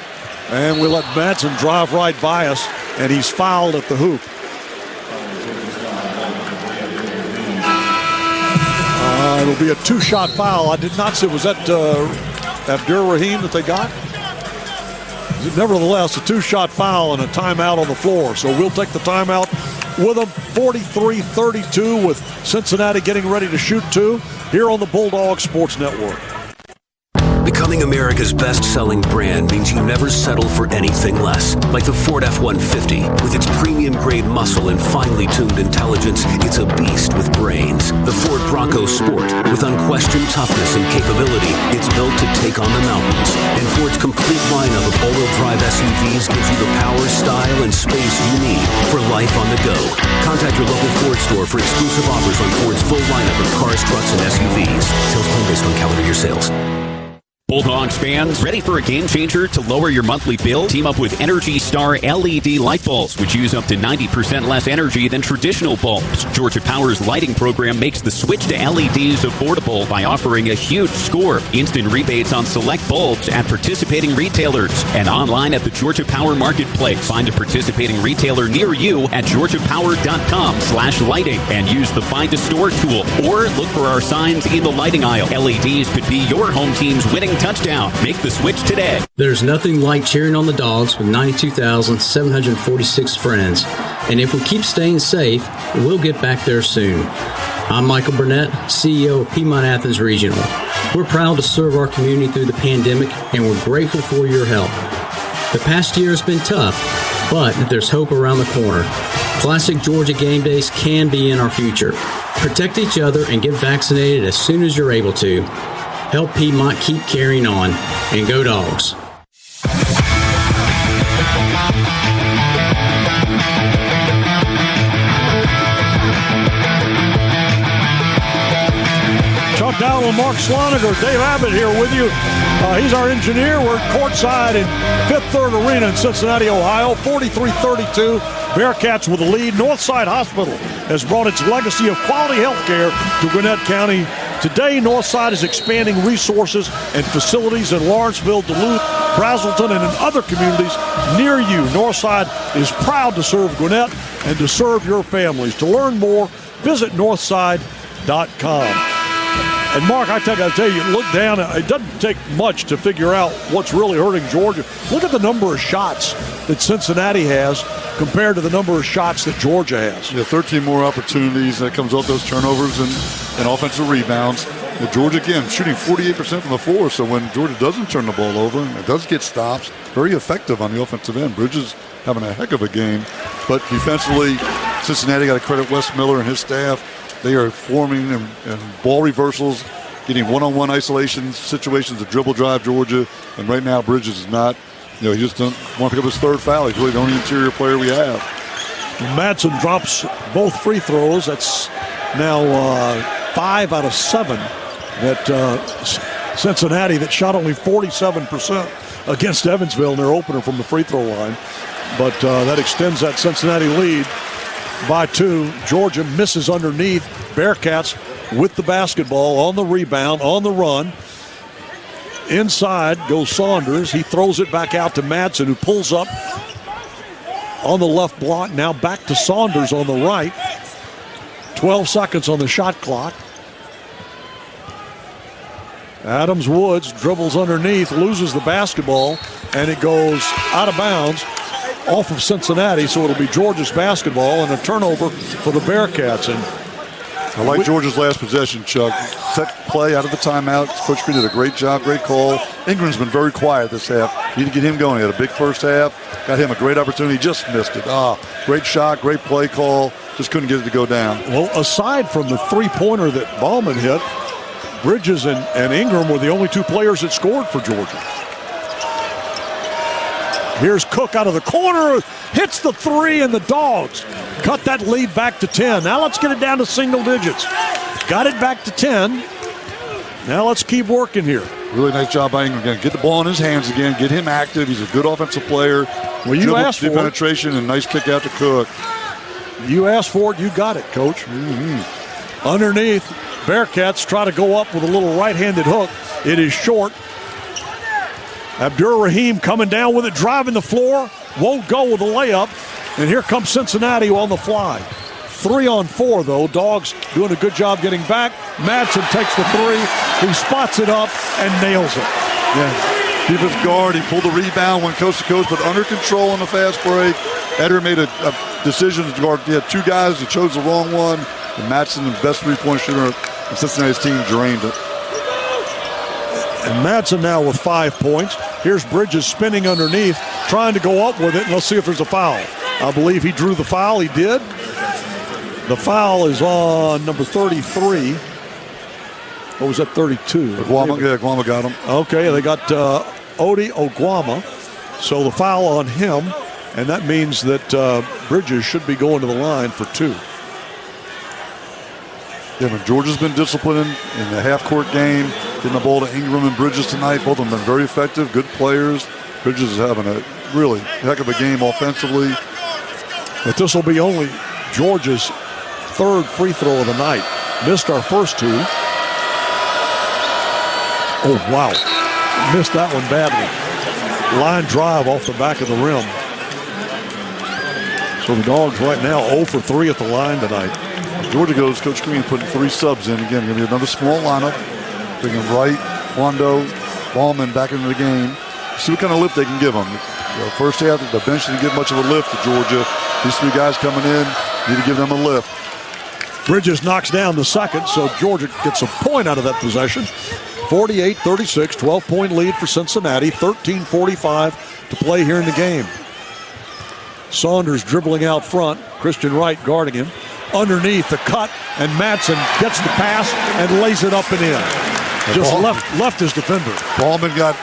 And we let Madsen drive right by us, and he's fouled at the hoop. It'll be a 2-shot foul. I did not see, was that Abdur-Rahim that they got? Nevertheless, a 2-shot foul and a timeout on the floor. So we'll take the timeout with them. 43-32 with Cincinnati getting ready to shoot 2 here on the Bulldog Sports Network. Becoming America's best-selling brand means you never settle for anything less. Like the Ford F-150. With its premium-grade muscle and finely tuned intelligence, it's a beast with brains. The Ford Bronco Sport. With unquestioned toughness and capability, it's built to take on the mountains. And Ford's complete lineup of all-wheel drive SUVs gives you the power, style, and space you need for life on the go. Contact your local Ford store for exclusive offers on Ford's full lineup of cars, trucks, and SUVs. Sales plan based on calendar year sales. Bulldogs fans, ready for a game changer to lower your monthly bill? Team up with Energy Star LED light bulbs, which use up to 90% less energy than traditional bulbs. Georgia Power's lighting program makes the switch to LEDs affordable by offering a huge score. Instant rebates on select bulbs at participating retailers and online at the Georgia Power Marketplace. Find a participating retailer near you at georgiapower.com/lighting and use the Find a Store tool, or look for our signs in the lighting aisle. LEDs could be your home team's winning touchdown. Make the switch today. There's nothing like cheering on the Dogs with 92,746 friends. And if we keep staying safe, we'll get back there soon. I'm Michael Burnett, CEO of Piedmont Athens Regional. We're proud to serve our community through the pandemic, and we're grateful for your help. The past year has been tough, but there's hope around the corner. Classic Georgia game days can be in our future. Protect each other and get vaccinated as soon as you're able to. Help Piedmont keep carrying on, and go Dogs. Chuck Dowdle, Mark Sloniger, Dave Abbott here with you. He's our engineer. We're courtside in Fifth Third Arena in Cincinnati, Ohio. 43-32. Bearcats with the lead. Northside Hospital has brought its legacy of quality health care to Gwinnett County. Today, Northside is expanding resources and facilities in Lawrenceville, Duluth, Brazelton, and in other communities near you. Northside is proud to serve Gwinnett and to serve your families. To learn more, visit northside.com. And Mark, I tell you, look down. It doesn't take much to figure out what's really hurting Georgia. Look at the number of shots that Cincinnati has compared to the number of shots that Georgia has. Yeah, 13 more opportunities. That comes off those turnovers and offensive rebounds. Georgia, again, shooting 48% from the floor. So when Georgia doesn't turn the ball over, it does get stops. Very effective on the offensive end. Bridges having a heck of a game. But defensively, Cincinnati got to credit Wes Miller and his staff. They are forming and ball reversals, getting one-on-one isolation situations to dribble drive Georgia. And right now, Bridges is not, he just doesn't want to pick up his third foul. He's really the only interior player we have. Madsen drops both free throws. That's now 5 out of 7 that Cincinnati that shot only 47% against Evansville in their opener from the free throw line. But that extends that Cincinnati lead by 2. Georgia misses underneath. Bearcats with the basketball on the rebound, on the run. Inside goes Saunders. He throws it back out to Madsen, who pulls up on the left block. Now back to Saunders on the right. 12 seconds on the shot clock. Adams Woods dribbles underneath, loses the basketball, and it goes out of bounds off of Cincinnati, so it'll be Georgia's basketball and a turnover for the Bearcats. And I like Georgia's last possession, Chuck. Set play out of the timeout. Coach Green did a great job, great call. Ingram's been very quiet this half. Need to get him going. He had a big first half. Got him a great opportunity. Just missed it. Great shot, great play call. Just couldn't get it to go down. Well, aside from the three-pointer that Ballman hit, Bridges and Ingram were the only two players that scored for Georgia. Here's Cook out of the corner, hits the three, and the Dogs cut that lead back to 10. Now let's get it down to single digits. Got it back to 10. Now let's keep working here. Really nice job by Ingram again. Get the ball in his hands again. Get him active. He's a good offensive player. Well, you asked for penetration and nice kick out to Cook. You asked for it. You got it, Coach. Mm-hmm. Underneath, Bearcats try to go up with a little right-handed hook. It is short. Abdur-Rahim coming down with it, driving the floor. Won't go with a layup. And here comes Cincinnati on the fly. 3-on-4, though. Dogs doing a good job getting back. Madsen takes the three. He spots it up and nails it. Yeah. Defensive guard. He pulled the rebound, went coast to coast, but under control on the fast break. Eder made a decision to guard. He had two guys that chose the wrong one. And Madsen, the best three-point shooter in Cincinnati's team, drained it. And Madsen now with 5 points. Here's Bridges spinning underneath, trying to go up with it. And let's see if there's a foul. I believe he drew the foul. He did. The foul is on number 33. What was that, 32? Oguama got him. Okay, they got Odi Oguama. So the foul on him, and that means that Bridges should be going to the line for two. Yeah, but Georgia's been disciplined in the half-court game, getting the ball to Ingram and Bridges tonight. Both of them have been very effective, good players. Bridges is having a really heck of a game offensively. But this will be only Georgia's third free throw of the night. Missed our first two. Oh, wow. Missed that one badly. Line drive off the back of the rim. So the Dogs right now 0 for 3 at the line tonight. Georgia goes, Coach Green putting 3 subs in. Again, going to be another small lineup. Bringing Wright, Wando, Ballman back into the game. See what kind of lift they can give them. First half, the bench didn't give much of a lift to Georgia. These 3 guys coming in, need to give them a lift. Bridges knocks down the second, so Georgia gets a point out of that possession. 48-36, 12-point lead for Cincinnati. 13:45 to play here in the game. Saunders dribbling out front. Christian Wright guarding him. Underneath the cut, and Madsen gets the pass and lays it up and in. Just left his defender. Ballman got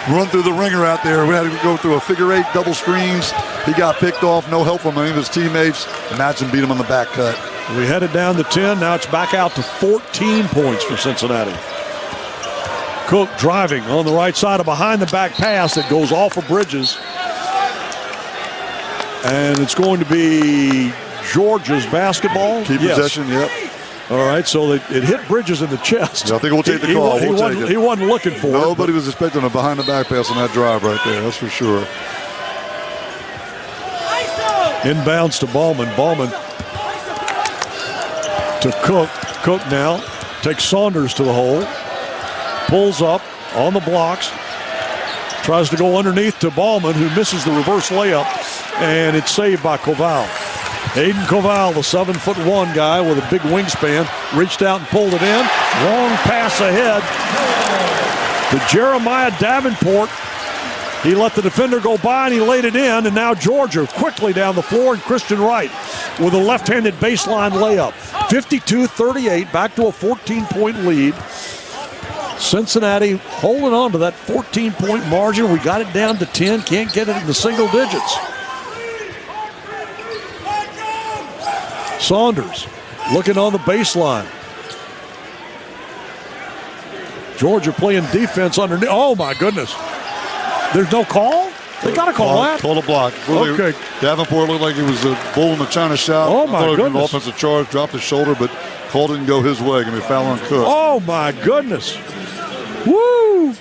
run through the ringer out there. We had to go through a figure 8 double screens. He got picked off, no help from any of his teammates. And Madsen beat him on the back cut. We headed down to 10. Now it's back out to 14 points for Cincinnati. Cook driving on the right side, a behind the back pass that goes off of Bridges. And it's going to be Georgia's basketball. Keep possession, yep. All right, so it hit Bridges in the chest. Yeah, I think we'll take the call. He wasn't looking for it. Nobody was expecting a behind-the-back pass on that drive right there, that's for sure. Inbounds to Ballman. Ballman to Cook. Cook now takes Saunders to the hole. Pulls up on the blocks. Tries to go underneath to Ballman, who misses the reverse layup. And it's saved by Koval. Aiden Koval, the 7'1" guy with a big wingspan, reached out and pulled it in. Long pass ahead to Jeremiah Davenport. He let the defender go by and he laid it in, and now Georgia quickly down the floor, and Christian Wright with a left-handed baseline layup. 52-38, back to a 14-point lead. Cincinnati holding on to that 14-point margin. We got it down to 10, can't get it in the single digits. Saunders looking on the baseline. Georgia playing defense underneath. Oh, my goodness. There's no call? They got to call that. Call a block. Okay. Davenport looked like he was a bull in the China shop. Oh, my goodness. An offensive charge, dropped his shoulder, but call didn't go his way. Going to be a foul on Cook. Oh, my goodness. Woo!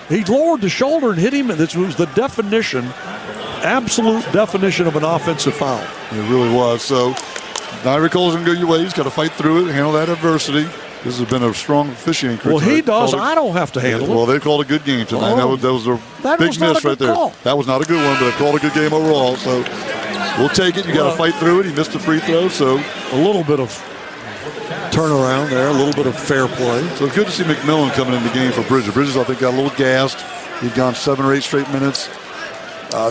He lowered the shoulder and hit him. This was the definition, absolute definition of an offensive foul. It really was. So, not every call is going to go your way. He's got to fight through it, handle that adversity. This has been a strong officiating crew. Well, he does. I don't have to handle it. Well, they called a good game tonight. That was a big miss right there. Call. That was not a good one, but they called a good game overall. So we'll take it. You got to fight through it. He missed the free throw, so a little bit of turnaround there, a little bit of fair play. So it's good to see McMillan coming in the game for Bridges. Bridges, I think, got a little gassed. He'd gone 7 or 8 straight minutes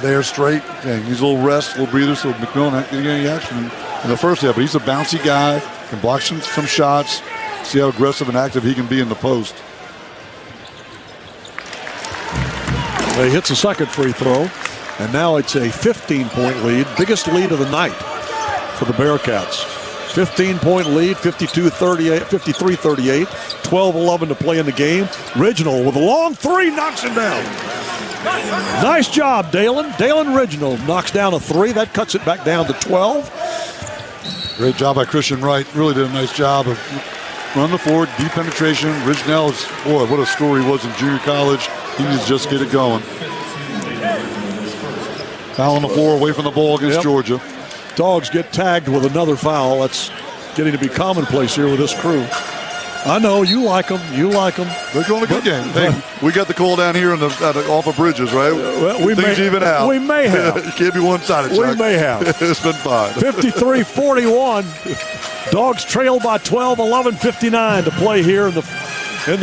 there straight. And he's a little rest, a little breather, so McMillan not getting any action in the first half. But he's a bouncy guy, can block some shots. See how aggressive and active he can be in the post. He hits a second free throw, and now it's a 15-point lead, biggest lead of the night for the Bearcats. 15-point lead, 53-38, 12-11 to play in the game. Reginald with a long three knocks it down. Nice job, Dalen. Dalen Reginald knocks down a three. That cuts it back down to 12. Great job by Christian Wright. Really did a nice job of run the floor, deep penetration. Reginald's, boy, what a scorer he was in junior college. He needs to just get it going. Foul on the floor away from the ball against Georgia. Dogs get tagged with another foul. That's getting to be commonplace here with this crew. I know, you like them. You like them. They're going a good game. Hey, we got the call down here off of Bridges, right? Well, we Things even out. We may have. You can't be one-sided, Chuck. We may have. It's been fine. 53-41. Dogs trail by 12, 11:59 to play here in the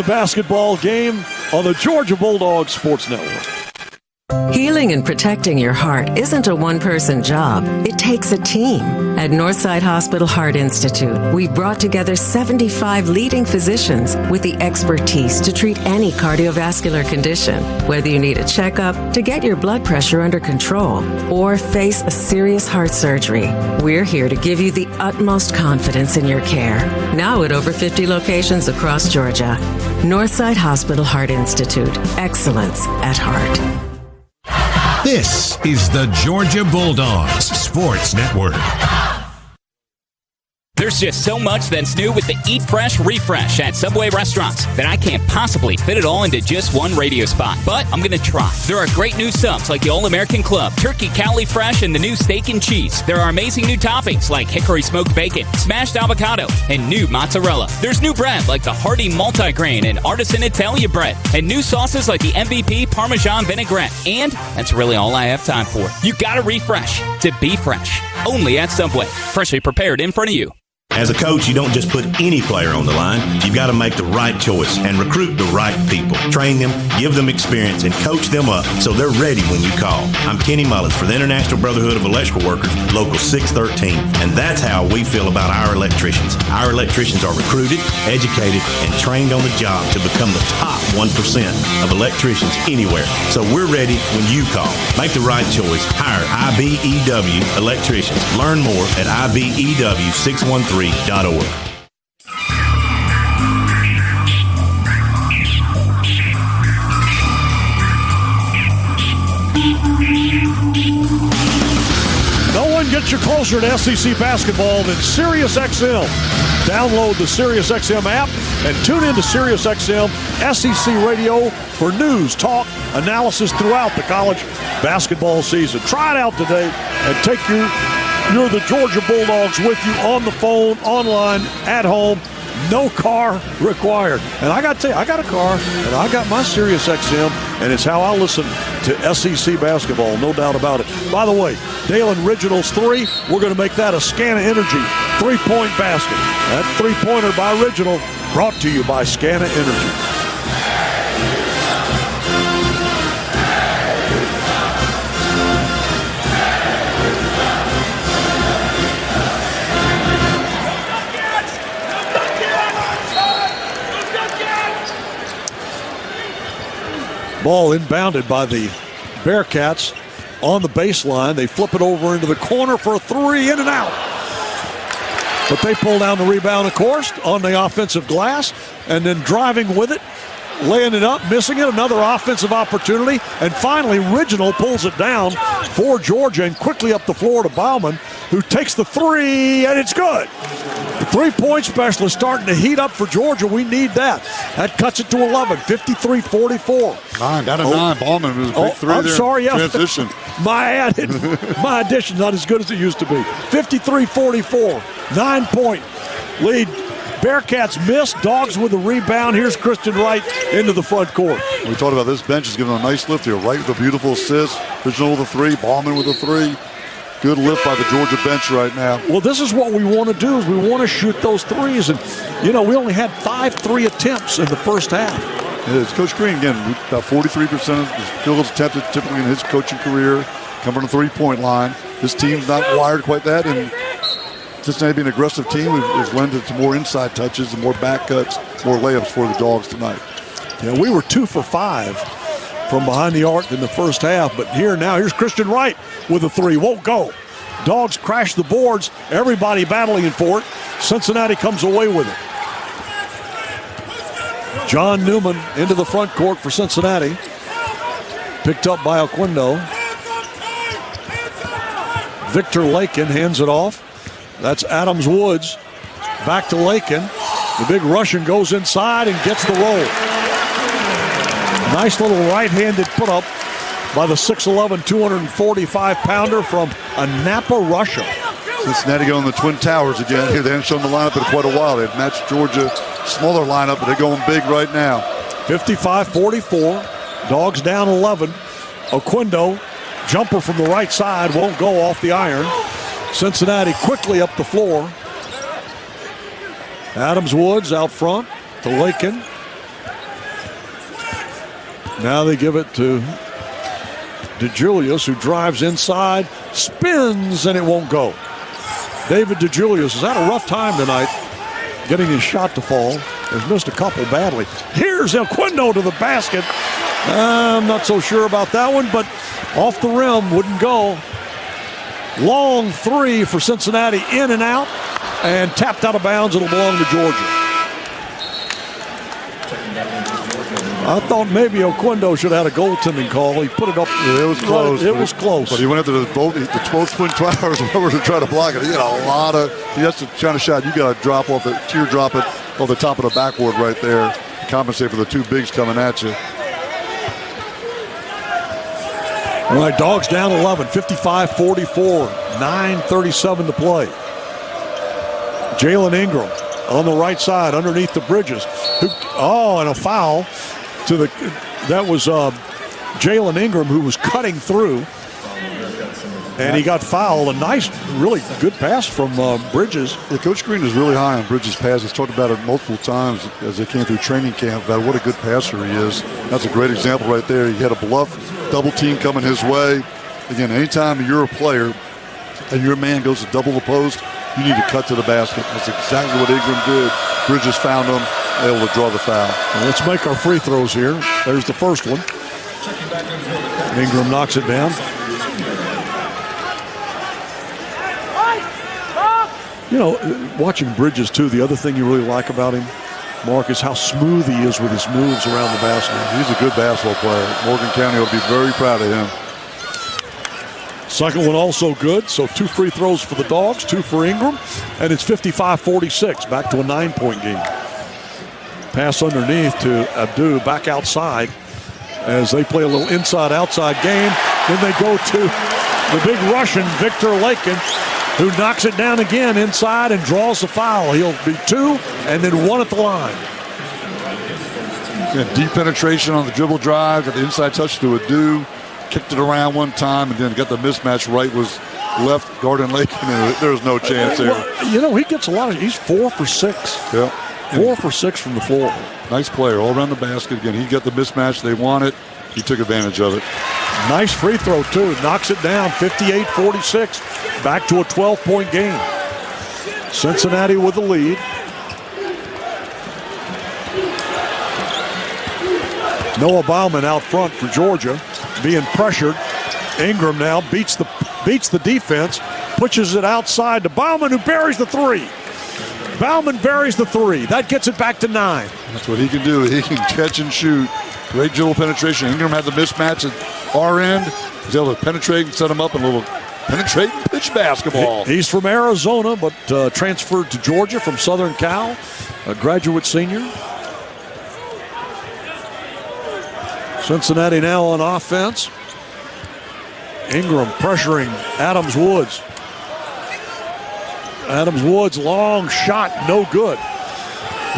basketball game on the Georgia Bulldogs Sports Network. Healing and protecting your heart isn't a one-person job. It takes a team. At Northside Hospital Heart Institute, we've brought together 75 leading physicians with the expertise to treat any cardiovascular condition, whether you need a checkup, to get your blood pressure under control, or face a serious heart surgery. We're here to give you the utmost confidence in your care. Now at over 50 locations across Georgia. Northside Hospital Heart Institute. Excellence at heart. This is the Georgia Bulldogs Sports Network. There's just so much that's new with the Eat Fresh Refresh at Subway restaurants that I can't possibly fit it all into just one radio spot. But I'm going to try. There are great new subs like the All-American Club, Turkey Cali Fresh, and the new Steak and Cheese. There are amazing new toppings like hickory smoked bacon, smashed avocado, and new mozzarella. There's new bread like the Hearty Multigrain and Artisan Italia bread, and new sauces like the MVP Parmesan Vinaigrette. And that's really all I have time for. You gotta refresh to be fresh. Only at Subway. Freshly prepared in front of you. As a coach, you don't just put any player on the line. You've got to make the right choice and recruit the right people. Train them, give them experience, and coach them up so they're ready when you call. I'm Kenny Mullins for the International Brotherhood of Electrical Workers, Local 613, and that's how we feel about our electricians. Our electricians are recruited, educated, and trained on the job to become the top 1% of electricians anywhere. So we're ready when you call. Make the right choice. Hire IBEW electricians. Learn more at IBEW613.org. No one gets you closer to SEC basketball than SiriusXM. Download the SiriusXM app and tune into SiriusXM SEC Radio for news, talk, analysis throughout the college basketball season. Try it out today and take you're the Georgia Bulldogs with you on the phone, online, at home. No car required. And I got to tell you, I got a car, and I got my SiriusXM, and it's how I listen to SEC basketball, no doubt about it. By the way, Dalen Reginald's three, we're going to make that a Scana Energy three-point basket. That three-pointer by Reginald, brought to you by Scana Energy. Ball inbounded by the Bearcats on the baseline. They flip it over into the corner for a three, in and out. But they pull down the rebound, of course, on the offensive glass, and then driving with it, laying it up, missing it, another offensive opportunity, and finally Reginald pulls it down for Georgia and quickly up the floor to Bauman, who takes the three, and it's good. The three-point specialist starting to heat up for Georgia. We need that. That cuts it to 11, 53-44. Down to 9. Bauman was a big three I'm there. sorry, yeah. Transition. My addition's not as good as it used to be. 53-44, 9-point lead Bearcats miss. Dogs with a rebound. Here's Christian Wright into the front court. We talked about this bench is giving a nice lift here. Wright with a beautiful assist. Christian with a 3. Ballman with a 3. Good lift by the Georgia bench right now. Well, this is what we want to do is we want to shoot those threes. And, we only had 5 3 attempts in the first half. It is. Coach Green, again, about 43% of his field goals attempted typically in his coaching career, coming to the 3-point line. This team's not wired quite that, and Cincinnati being an aggressive team has lended to more inside touches and more back cuts, more layups for the Dogs tonight. Yeah, we were 2 for 5 from behind the arc in the first half, but here's Christian Wright with a 3. Won't go. Dogs crash the boards. Everybody battling for it. Cincinnati comes away with it. John Newman into the front court for Cincinnati. Picked up by Oquendo. Victor Lakin hands it off. That's Adams Woods. Back to Lakin. The big Russian goes inside and gets the roll. Nice little right-handed put-up by the 6'11", 245-pounder from Anapa, Russia. Cincinnati going the Twin Towers again. Here they haven't shown the lineup in quite a while. They've matched Georgia's smaller lineup, but they're going big right now. 55-44. Dogs down 11. Oquendo, jumper from the right side, won't go off the iron. Cincinnati quickly up the floor. Adams Woods out front to Lakin. Now they give it to DeJulius, who drives inside, spins, and it won't go. David DeJulius has had a rough time tonight getting his shot to fall. Has missed a couple badly. Here's Oquendo to the basket. I'm not so sure about that one, but off the rim, wouldn't go. Long 3 for Cincinnati, in and out, and tapped out of bounds. It'll belong to Georgia. I thought maybe Oquendo should have had a goaltending call. He put it up. Yeah, it was close. It was close. But he went into the both Twin Towers over to try to block it. He had a lot of. That's the kind of shot you got to drop off teardrop it off the top of the backboard right there to compensate for the 2 bigs coming at you. All right, Dogs down 11, 55-44, 9:37 to play. Jalen Ingram on the right side underneath the Bridges. And a foul to the. That was Jalen Ingram who was cutting through, and he got fouled. A nice, really good pass from Bridges. Yeah, Coach Green is really high on Bridges' pass. He's talked about it multiple times as they came through training camp about what a good passer he is. That's a great example right there. He had a bluff double team coming his way. Again, anytime you're a player and your man goes to double the post, you need to cut to the basket. That's exactly what Ingram did. Bridges found him, able to draw the foul. Well, let's make our free throws here. There's the first one. Ingram knocks it down. Watching Bridges, too, the other thing you really like about him, Mark, is how smooth he is with his moves around the basket. He's a good basketball player. Morgan County will be very proud of him. Second one also good, so 2 free throws for the Dogs, 2 for Ingram, and it's 55-46, back to a 9-point game. Pass underneath to Abdu, back outside, as they play a little inside-outside game. Then they go to the big Russian, Victor Lakin, who knocks it down again inside and draws the foul. He'll be 2 and then 1 at the line. Yeah, deep penetration on the dribble drive, got the inside touch to Adu, kicked it around one time, and then got the mismatch. Right was left guarding Lakin, and there was no chance there. Well, he gets a lot of. He's 4 for 6. Yeah, 4 for 6 from the floor. Nice player all around the basket. Again, he got the mismatch they wanted. He took advantage of it. Nice free throw, too. Knocks it down, 58-46. Back to a 12-point game. Cincinnati with the lead. Noah Bauman out front for Georgia, being pressured. Ingram now beats the defense, pushes it outside to Bauman, who buries the 3. Bauman buries the 3. That gets it back to 9. That's what he can do. He can catch and shoot. Great dribble penetration. Ingram had the mismatch at our end. He's able to penetrate and set him up in a little penetrating pitch basketball. He's from Arizona, but transferred to Georgia from Southern Cal, a graduate senior. Cincinnati now on offense. Ingram pressuring Adams Woods. Adams Woods, long shot, no good.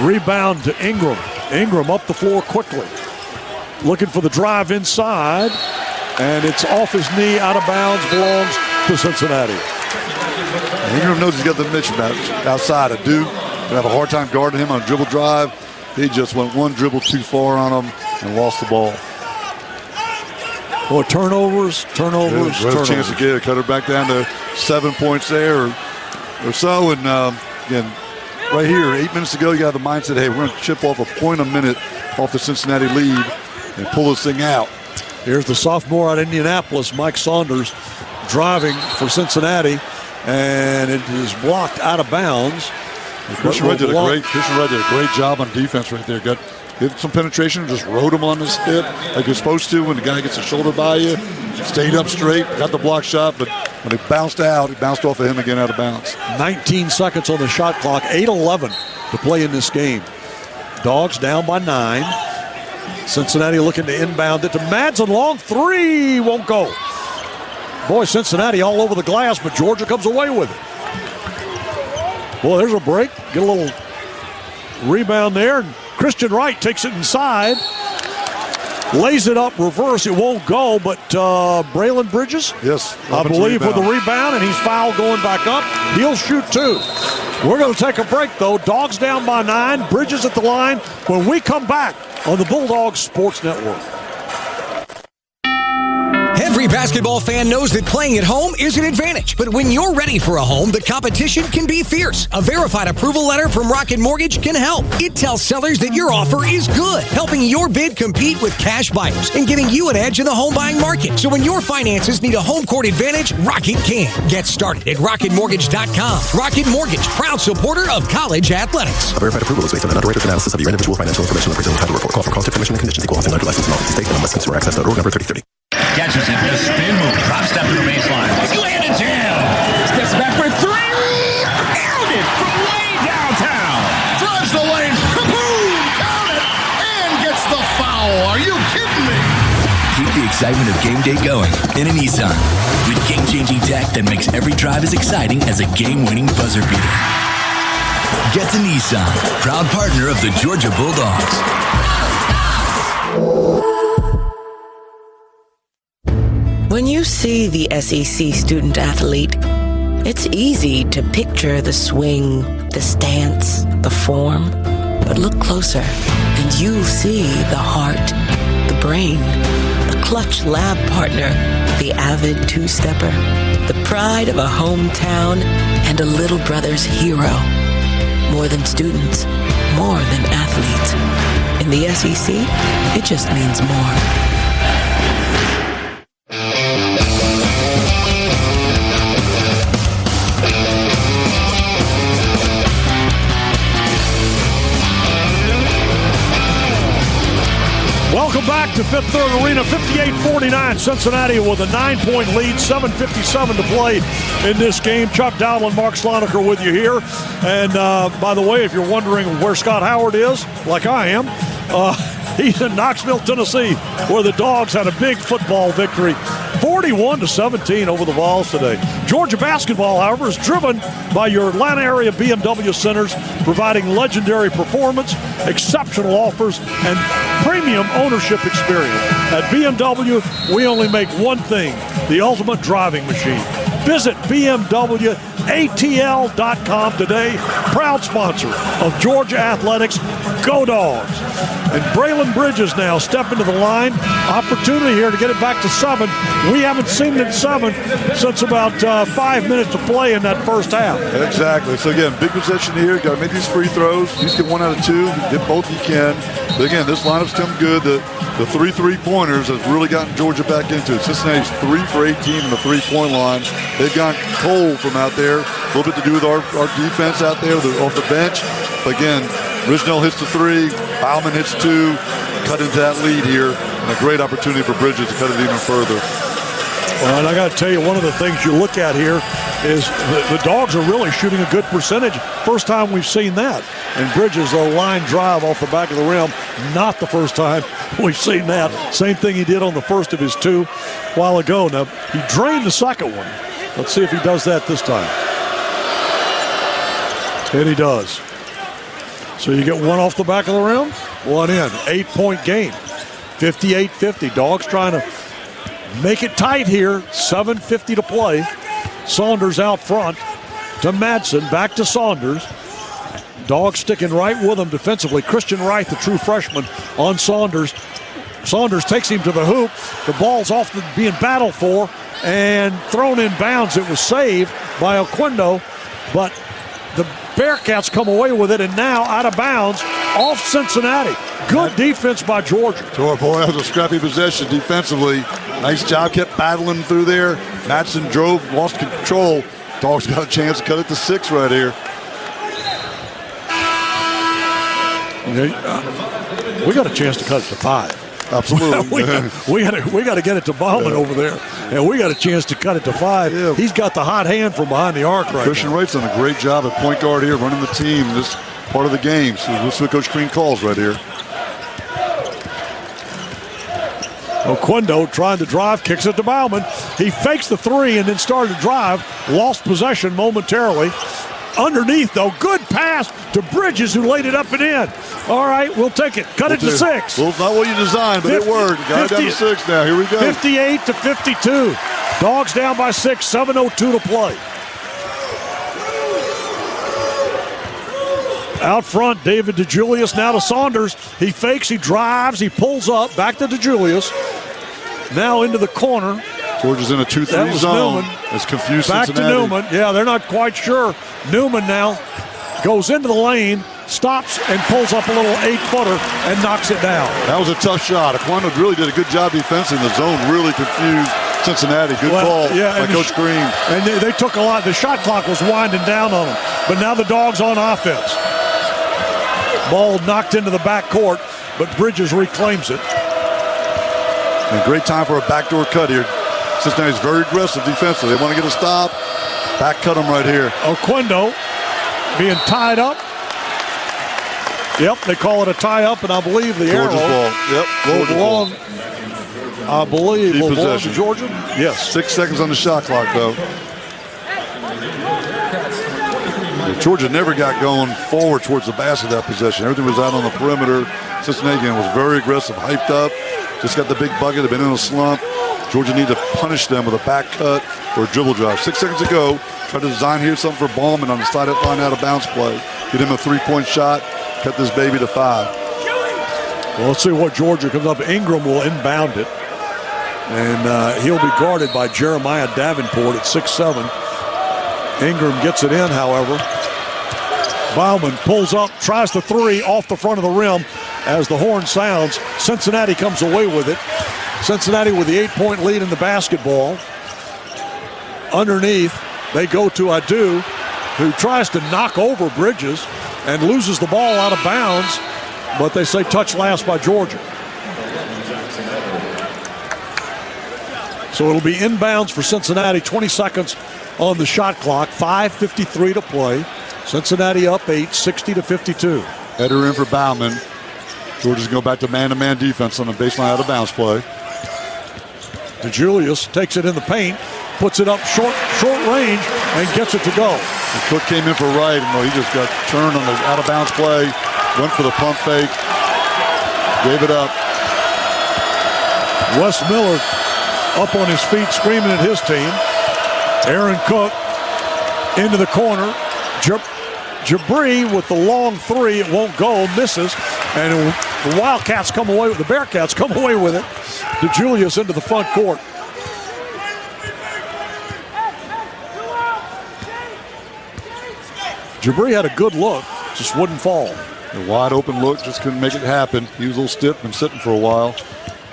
Rebound to Ingram. Ingram up the floor quickly. Looking for the drive inside. And it's off his knee, out of bounds, belongs to Cincinnati. Ingram knows he's got the mismatch outside of Duke. Gonna have a hard time guarding him on a dribble drive. He just went one dribble too far on him and lost the ball. Well, turnovers. A chance to get it. Cut her back down to 7 points there or so. And again, right here, 8 minutes to go, you have the mindset, hey, we're going to chip off a point a minute off the Cincinnati lead and pull this thing out. Here's the sophomore out of Indianapolis, Mike Saunders, driving for Cincinnati, and it is blocked out of bounds. Christian Red did a great job on defense right there. Got some penetration, just rode him on his hip like you're supposed to when the guy gets a shoulder by you. Stayed up straight, got the block shot, but when it bounced out, it bounced off of him again out of bounds. 19 seconds on the shot clock, 8:11 to play in this game. Dogs down by 9. Cincinnati looking to inbound it to Madsen. Long three, won't go. Boy, Cincinnati all over the glass, but Georgia comes away with it. Boy, there's a break. Get a little rebound there. And Christian Wright takes it inside. Lays it up, reverse. It won't go, but Braylon Bridges, yes, I believe, with the rebound, and he's fouled going back up. He'll shoot 2. We're going to take a break, though. Dogs down by 9. Bridges at the line. When we come back on the Bulldogs Sports Network. Every basketball fan knows that playing at home is an advantage. But when you're ready for a home, the competition can be fierce. A verified approval letter from Rocket Mortgage can help. It tells sellers that your offer is good, helping your bid compete with cash buyers and giving you an edge in the home buying market. So when your finances need a home court advantage, Rocket can. Get started at rocketmortgage.com. Rocket Mortgage, proud supporter of college athletics. A verified approval is based on an underwriter's analysis of your individual financial information and present title report. Call for cost information and conditions. Equal housing lender license in all 50 states and on westconsumerAccess.org number 3030. Catches it, the spin move, drop step to the baseline. Slam and jam. Steps back for 3. Nailed it from way downtown. Drives the lane, kaboom, count it, and gets the foul. Are you kidding me? Keep the excitement of game day going in a Nissan. With game-changing tech that makes every drive as exciting as a game-winning buzzer beater. Get to Nissan, proud partner of the Georgia Bulldogs. When you see the SEC student athlete, it's easy to picture the swing, the stance, the form. But look closer, and you'll see the heart, the brain, the clutch lab partner, the avid two-stepper, the pride of a hometown, and a little brother's hero. More than students, more than athletes. In the SEC, it just means more. Welcome back to Fifth Third Arena, 58-49. Cincinnati with a 9-point lead, 7:57 to play in this game. Chuck Dowdle and Mark Sloniker with you here. And by the way, if you're wondering where Scott Howard is, like I am, he's in Knoxville, Tennessee, where the Dogs had a big football victory, 41-17 over the Vols today. Georgia basketball, however, is driven by your Atlanta area BMW centers, providing legendary performance, exceptional offers, and premium ownership experience. At BMW, we only make one thing, the ultimate driving machine. Visit BMWATL.com today. Proud sponsor of Georgia Athletics. Go Dogs. And Braylon Bridges now step into the line. Opportunity here to get it back to 7. We haven't seen it at 7 since about 5 minutes to play in that first half. Exactly. So again, big possession here. Got to make these free throws. You get 1 out of 2. Get both you can. But again, this lineup's come good. The 3 3-pointers has really gotten Georgia back into it. Cincinnati's 3 for 18 in the 3-point line. They've gone cold from out there. A little bit to do with our defense out there off the bench. But again, Risnell hits the 3. Bauman hits 2. Cut into that lead here. And a great opportunity for Bridges to cut it even further. Well, and I got to tell you, one of the things you look at here is the Dogs are really shooting a good percentage. First time we've seen that. And Bridges, a line drive off the back of the rim. Not the first time we've seen that. Same thing he did on the first of his 2 a while ago. Now, he drained the second one. Let's see if he does that this time. And he does. So you get one off the back of the rim, one in. 8-point game. 58-50. Dogs trying to make it tight here. 7:50 to play. Saunders out front to Madsen. Back to Saunders. Dogs sticking right with him defensively. Christian Wright, the true freshman, on Saunders. Saunders takes him to the hoop. The ball's off being battled for and thrown in bounds. It was saved by Oquendo, but the Bearcats come away with it, and now out of bounds off Cincinnati. Good defense by Georgia. Boy, that was a scrappy possession defensively. Nice job, kept battling through there. Madsen drove, lost control. Dogs got a chance to cut it to 6 right here. We got a chance to cut it to 5. Absolutely. we got to get it to Bauman over there, and we got a chance to cut it to 5. Yeah. He's got the hot hand from behind the arc right Christian now. Wright's done a great job at point guard here, running the team in this part of the game. So this is what Coach Green calls right here. Oquendo trying to drive, kicks it to Bauman. He fakes the 3 and then started to drive. Lost possession momentarily. Underneath, though, good pass to Bridges, who laid it up and in. All right, we'll take it. Cut it to 6. Well, it's not what you designed, but it worked. Got it down to 6 now. Here we go. 58-52. Dogs down by 6, 7:02 to play. Out front, David DeJulius now to Saunders. He fakes, he drives, he pulls up, back to DeJulius. Now into the corner. Georgia's in a 2-3 zone. Newman. It's confused Back Cincinnati. to Newman. Yeah, they're not quite sure. Newman now goes into the lane, stops and pulls up a little 8-footer and knocks it down. That was a tough shot. Aquino really did a good job defensing the zone. Really confused Cincinnati. Good call by Coach Green. And they took a lot. The shot clock was winding down on them. But now the Dogs on offense. Ball knocked into the backcourt, but Bridges reclaims it. And great time for a backdoor cut here. Cincinnati's very aggressive defensively. They want to get a stop. Back cut them right here. Oquendo being tied up. Yep, they call it a tie-up, and I believe the Georgia's arrow ball. Yep, will belong, I believe, will belong to possession. Georgia. Yes. 6 seconds on the shot clock, though. Georgia never got going forward towards the basket that possession. Everything was out on the perimeter. Cincinnati again was very aggressive, hyped up. Just got the big bucket. They've been in a slump. Georgia needs to punish them with a back cut or a dribble drive. 6 seconds to go. Try to design here something for Ballman on the side line out of bounds play. Get him a 3-point shot. Cut this baby to 5. Well, let's see what Georgia comes up. Ingram will inbound it. And he'll be guarded by Jeremiah Davenport at 6'7". Ingram gets it in, however. Bauman pulls up, tries the 3 off the front of the rim as the horn sounds. Cincinnati comes away with it. Cincinnati with the 8-point lead in the basketball. Underneath, they go to Adu, who tries to knock over Bridges and loses the ball out of bounds, but they say touch last by Georgia. So it'll be inbounds for Cincinnati, 20 seconds on the shot clock, 5:53 to play. Cincinnati up 8, 60-52. Header in for Bauman. Georgia's going to go back to man-to-man defense on the baseline out of bounds play. DeJulius takes it in the paint, puts it up short range, and gets it to go. And Cook came in for Wright, and he just got turned on the out-of-bounds play, went for the pump fake, gave it up. Wes Miller up on his feet, screaming at his team. Aaron Cook into the corner. Jabri with the long 3, it won't go, misses, and the Wildcats come away with the Bearcats come away with it. DeJulius into the front court. Jabri had a good look, just wouldn't fall. A wide open look, just couldn't make it happen. He was a little stiff, been sitting for a while.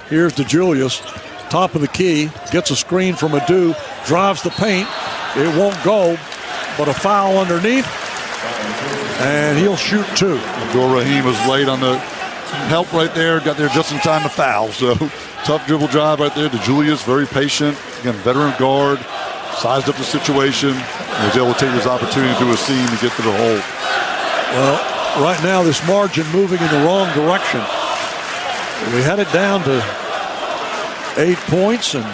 Here's DeJulius, top of the key, gets a screen from Adu, drives the paint. It won't go, but a foul underneath, and he'll shoot 2. Abdul Rahim was late on the help right there, got there just in time to foul. So tough dribble drive right there. DeJulius, very patient. Again, veteran guard, sized up the situation, and was able to take his opportunity through a seam to get to the hole. Well, right now this margin moving in the wrong direction. We had it down to 8 points, and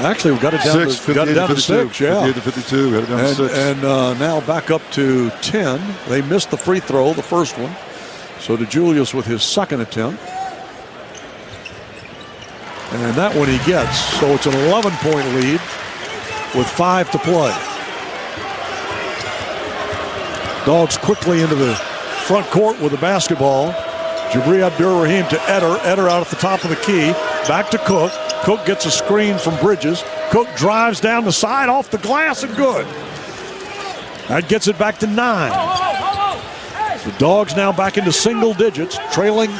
Actually, we got it down to 6. Yeah, 58 to 52. Got it down to 6. And now back up to 10. They missed the free throw, the first one. So DeJulius with his second attempt. And that one he gets. So it's an 11-point lead with 5 to play. Dogs quickly into the front court with the basketball. Jabri Abdur-Rahim to Eder. Eder out at the top of the key. Back to Cook. Cook gets a screen from Bridges. Cook drives down the side off the glass and good. That gets it back to 9. The Dogs now back into single digits, trailing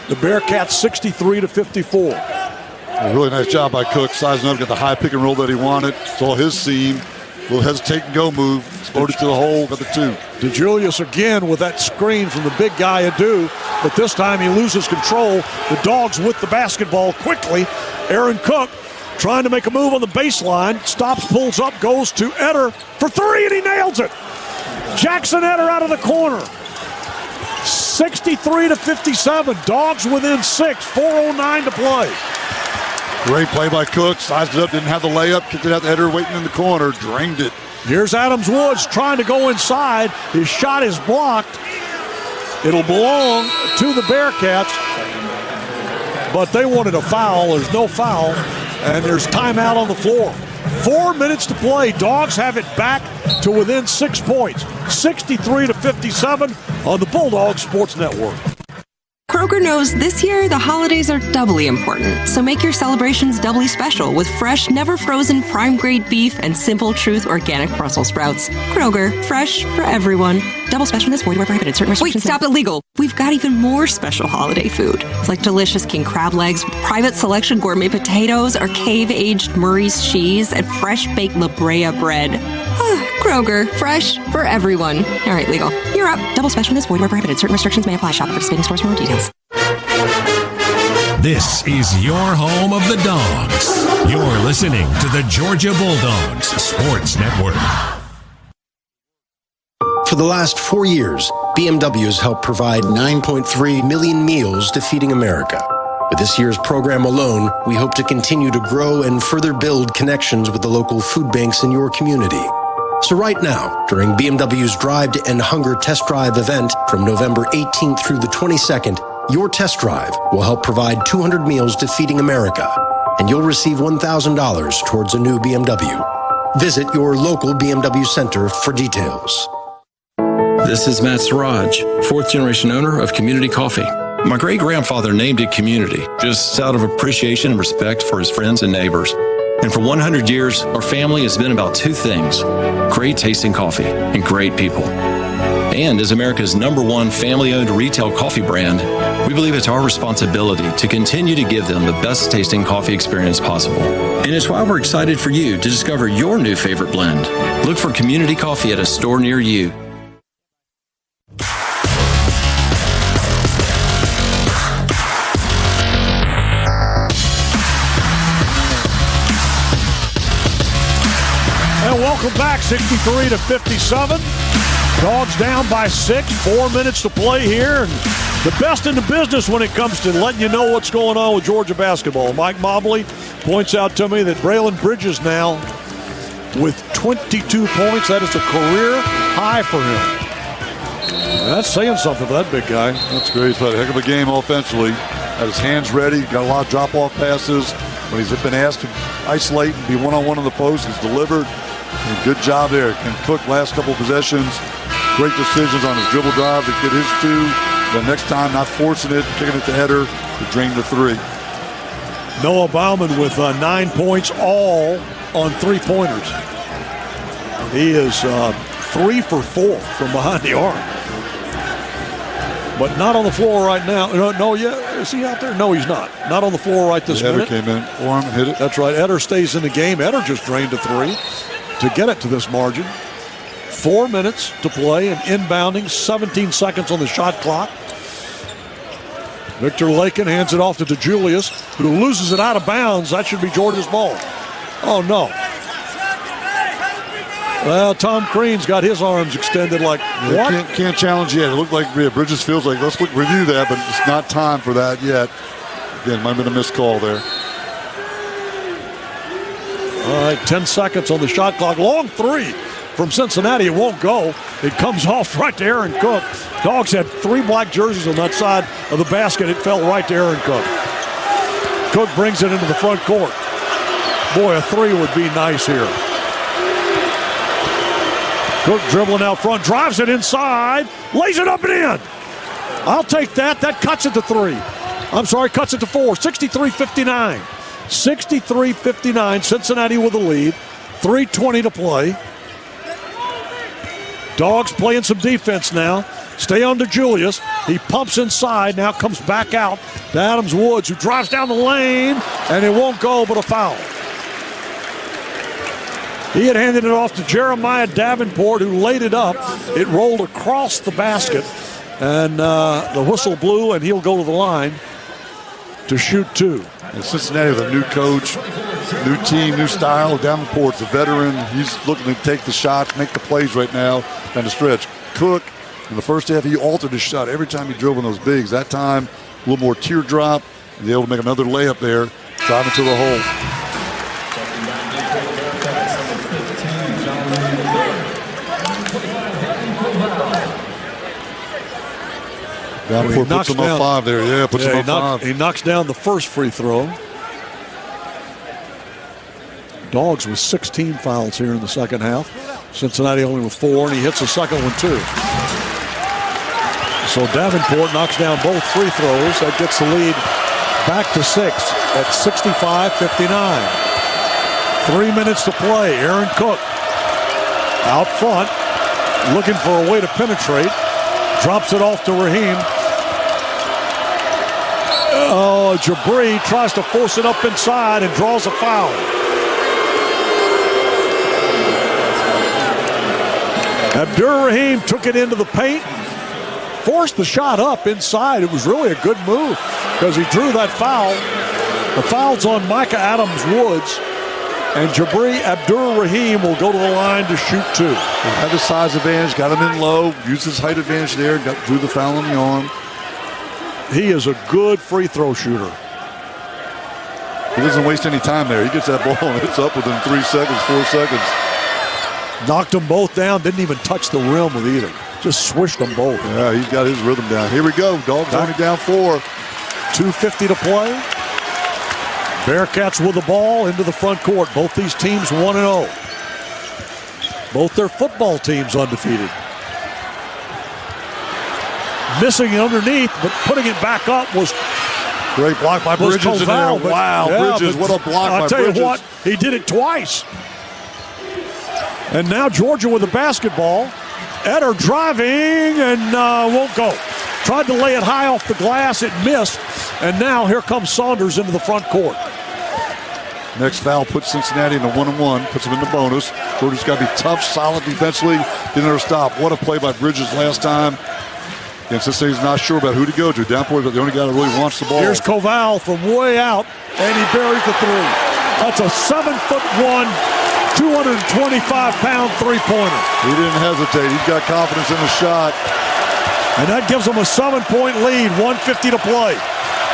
the Bearcats 63 to 54. A really nice job by Cook, sizing up, got the high pick and roll that he wanted. Saw his seam, little hesitate and go move, exploded to the hole, got the 2. DeJulius again with that screen from the big guy Adu, but this time he loses control. The Dogs with the basketball quickly. Aaron Cook trying to make a move on the baseline, stops, pulls up, goes to Eder for 3, and he nails it. Jackson Eder out of the corner. 63 to 57. Dogs within 6. 4:09 to play. Great play by Cook. Sized it up, didn't have the layup. Kicked it out to Eder waiting in the corner. Drained it. Here's Adams Woods trying to go inside. His shot is blocked. It'll belong to the Bearcats. But they wanted a foul. There's no foul. And there's timeout on the floor. 4 minutes to play. Dogs have it back to within 6 points. 63 to 57 on the Bulldogs Sports Network. Kroger knows this year the holidays are doubly important, so make your celebrations doubly special with fresh, never frozen, prime grade beef and Simple Truth organic Brussels sprouts. Kroger, fresh for everyone. Double specialness, 40 where prohibited. Certain restrictions. Wait, stop illegal. We've got even more special holiday food, like delicious king crab legs, private selection gourmet potatoes, or cave-aged Murray's cheese, and fresh baked La Brea bread. Kroger, fresh for everyone. All right, legal. You're up. Double specialness, void where prohibited. Certain restrictions may apply. Shop at participating stores for more details. This is your home of the Dogs. You're listening to the Georgia Bulldogs Sports Network. For the last 4 years, BMW has helped provide 9.3 million meals to Feeding America. With this year's program alone, we hope to continue to grow and further build connections with the local food banks in your community. So right now, during BMW's Drive to End Hunger Test Drive event from November 18th through the 22nd, your test drive will help provide 200 meals to Feeding America, and you'll receive $1,000 towards a new BMW. Visit your local BMW center for details. This is Matt Siraj, fourth generation owner of Community Coffee. My great-grandfather named it Community, just out of appreciation and respect for his friends and neighbors. And for 100 years, our family has been about 2 things: great tasting coffee and great people. And as America's #1 family-owned retail coffee brand, we believe it's our responsibility to continue to give them the best tasting coffee experience possible. And it's why we're excited for you to discover your new favorite blend. Look for Community Coffee at a store near you. Welcome back, 63 to 57. Dogs down by 6, 4 minutes to play here. And the best in the business when it comes to letting you know what's going on with Georgia basketball. Mike Mobley points out to me that Braylon Bridges now with 22 points. That is a career high for him. That's saying something for that big guy. That's great. He's had a heck of a game offensively. Had his hands ready. Got a lot of drop-off passes. When he's been asked to isolate and be one-on-one on the post, he's delivered. And good job there. Can Cook last couple possessions. Great decisions on his dribble drive to get his 2. The next time not forcing it, kicking it to Eder to drain the 3. Noah Bauman with 9 points, all on 3-pointers. He is 3 for 4 from behind the arc. But not on the floor right now. No, is he out there? No, he's not. Not on the floor right this minute. Eder came in for him and hit it. That's right. Eder stays in the game. Eder just drained a 3 to get it to this margin. 4 minutes to play and inbounding. 17 seconds on the shot clock. Victor Lakin hands it off to DeJulius, who loses it out of bounds. That should be Georgia's ball. Oh, no. Well, Tom Crean's got his arms extended like, what? Can't challenge yet. It looked like Bridges feels like, let's review that, but it's not time for that yet. Again, might have been a missed call there. All right, 10 seconds on the shot clock. Long three from Cincinnati. It won't go. It comes off right to Aaron Cook. Dogs had 3 black jerseys on that side of the basket. It fell right to Aaron Cook. Cook brings it into the front court. Boy, a 3 would be nice here. Cook dribbling out front, drives it inside, lays it up and in. I'll take that. That cuts it to 3. I'm sorry, cuts it to 4. 63-59. 63-59. Cincinnati with the lead. 3:20 to play. Dogs playing some defense now. Stay on to Julius. He pumps inside, now comes back out to Adams Woods, who drives down the lane, and it won't go, but a foul. He had handed it off to Jeremiah Davenport, who laid it up. It rolled across the basket, and the whistle blew, and he'll go to the line to shoot 2. And Cincinnati with a new coach, new team, new style. Davenport's a veteran. He's looking to take the shots, make the plays right now down the stretch. Cook, in the first half, he altered his shot every time he drove in those bigs. That time, a little more teardrop, and able to make another layup there, driving to the hole. Davenport puts him up 5 there. Yeah, puts him up 5. He knocks down the first free throw. Dogs with 16 fouls here in the second half. Cincinnati only with 4, and he hits the second one too. So Davenport knocks down both free throws. That gets the lead back to 6 at 65-59. 3 minutes to play. Aaron Cook out front, looking for a way to penetrate. Drops it off to Raheem. Oh, Jabri tries to force it up inside and draws a foul. Abdur-Rahim took it into the paint, forced the shot up inside. It was really a good move because he drew that foul. The foul's on Micah Adams Woods, and Jabri Abdur-Rahim will go to the line to shoot 2. He had the size advantage, got him in low, used his height advantage there, drew the foul on the arm. He is a good free throw shooter. He doesn't waste any time there. He gets that ball and it's up within 3 seconds, 4 seconds. Knocked them both down, didn't even touch the rim with either. Just swished them both. Yeah, he's got his rhythm down. Here we go. Dogs only down 4. 2:50 to play. Bearcats with the ball into the front court. Both these teams 1-0. Both their football teams undefeated. Missing it underneath, but putting it back up was great block by Bridges in there. Wow, yeah, Bridges, what a block by Bridges. I'll tell you what, he did it twice. And now Georgia with the basketball. Eder driving and won't go. Tried to lay it high off the glass, it missed. And now here comes Saunders into the front court. Next foul puts Cincinnati in the 1-1, puts them in the bonus. Georgia's got to be tough, solid defensively. Didn't ever stop. What a play by Bridges last time. And Cincinnati's not sure about who to go to. Downport, but the only guy that really wants the ball. Here's Koval from way out, and he buries the 3. That's a 7'1", 225-pound three-pointer. He didn't hesitate. He's got confidence in the shot. And that gives them a 7-point lead, 1:50 to play.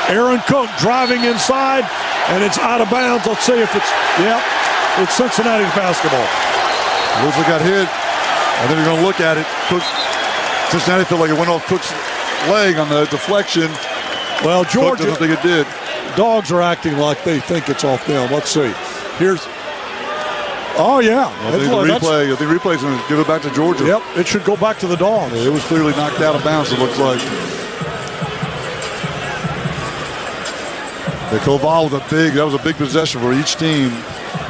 Aaron Cook driving inside, and it's out of bounds. Let's see if it's, it's Cincinnati's basketball. Wilson got hit. I think you're going to look at it. Cincinnati felt like it went off Cook's leg on the deflection. Well, Georgia, Cook doesn't think it did. Dogs are acting like they think it's off them. Let's see. Here's, oh yeah. I think the replay's going to give it back to Georgia. Yep, it should go back to the Dogs. Yeah, it was clearly knocked out of bounds, it looks like. The Koval that was a big possession for each team.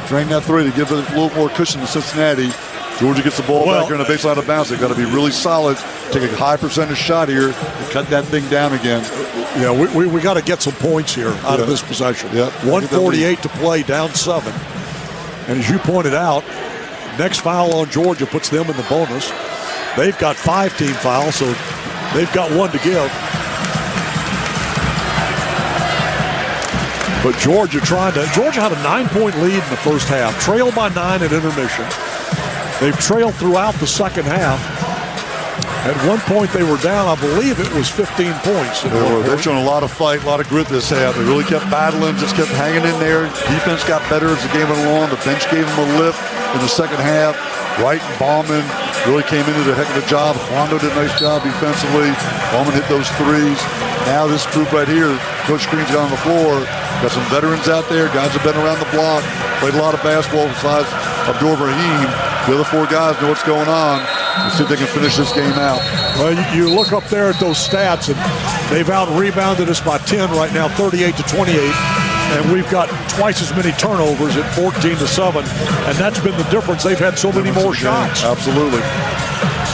Drain that 3 to give it a little more cushion to Cincinnati. Georgia gets the ball back here in the baseline of bounds. They've got to be really solid, take a high percentage shot here, and cut that thing down again. Yeah, we got to get some points here out of this possession. Yeah, 1:48 to play, down 7. And as you pointed out, next foul on Georgia puts them in the bonus. They've got 5 team fouls, so they've got 1 to give. But Georgia had a 9-point lead in the first half, trailed by 9 at intermission. They've trailed throughout the second half. At one point they were down, I believe it was 15 points. They've shown a lot of fight, a lot of grit this half. They really kept battling, just kept hanging in there. Defense got better as the game went along. The bench gave them a lift in the second half. Wright and Ballman really came into a heck of a job. Hondo did a nice job defensively. Ballman hit those threes. Now this group right here, Coach Green's got on the floor. Got some veterans out there. Guys have been around the block. Played a lot of basketball besides Abdul Rahim. The other four guys know what's going on. Let's see if they can finish this game out. Well, you look up there at those stats, and they've out-rebounded us by 10 right now, 38-28. And we've got twice as many turnovers at 14-7. And that's been the difference. They've had so many more shots. Absolutely.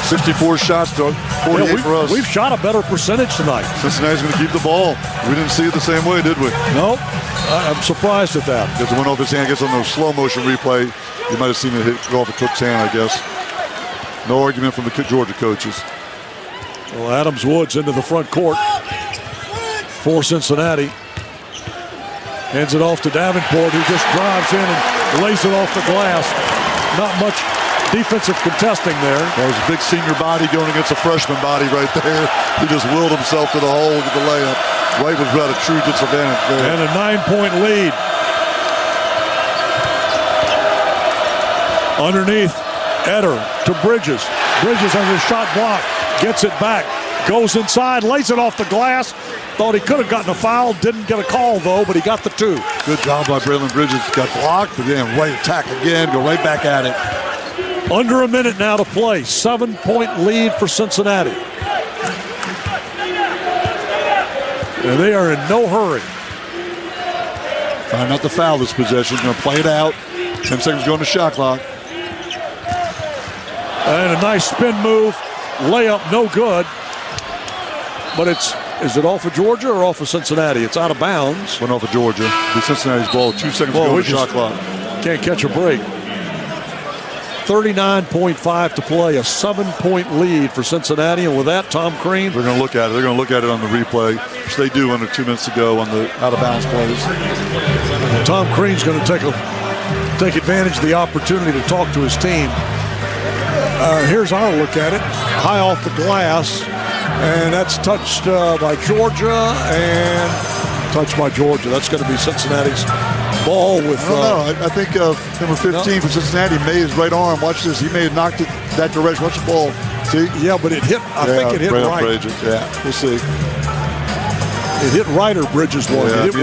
64 shots to 48 for us. We've shot a better percentage tonight. Cincinnati's going to keep the ball. We didn't see it the same way, did we? No. I'm surprised at that. Because it went off his hand. I guess on the slow motion replay, you might have seen it go off of Cook's hand, I guess. No argument from the Georgia coaches. Well, Adams Woods into the front court for Cincinnati. Hands it off to Davenport, who just drives in and lays it off the glass. Not much defensive contesting there. That was a big senior body going against a freshman body right there. He just willed himself to the hole with the layup. Wright was at a true disadvantage there. And a 9-point lead. Underneath, Eder to Bridges. Bridges on his shot block, gets it back, goes inside, lays it off the glass. Thought he could have gotten a foul, didn't get a call though, but he got the two. Good job by Braylon Bridges. Got blocked, but then right attack again, go right back at it. Under a minute now to play. 7-point lead for Cincinnati. And they are in no hurry. Trying not to foul this possession. Going to play it out. 10 seconds going to shot clock. And a nice spin move. Layup, no good. But is it off of Georgia or off of Cincinnati? It's out of bounds. Went off of Georgia. The Cincinnati's ball. 2 seconds to go to shot clock. Can't catch a break. 39.5 to play, a 7-point lead for Cincinnati. And with that, Tom Crean. They're going to look at it. They're going to look at it on the replay, which they do under 2 minutes to go on the out-of-bounds plays. Tom Crean's going to take advantage of the opportunity to talk to his team. Here's our look at it. High off the glass. And that's touched by Georgia and touched by Georgia. That's going to be Cincinnati's ball with... I think number 15 for Cincinnati, May, his right arm. Watch this. He may have knocked it that direction. Watch the ball. See? Yeah, but it hit... I think it hit right. Bridges. Yeah, we'll see. It hit right or Bridges one. Yeah, it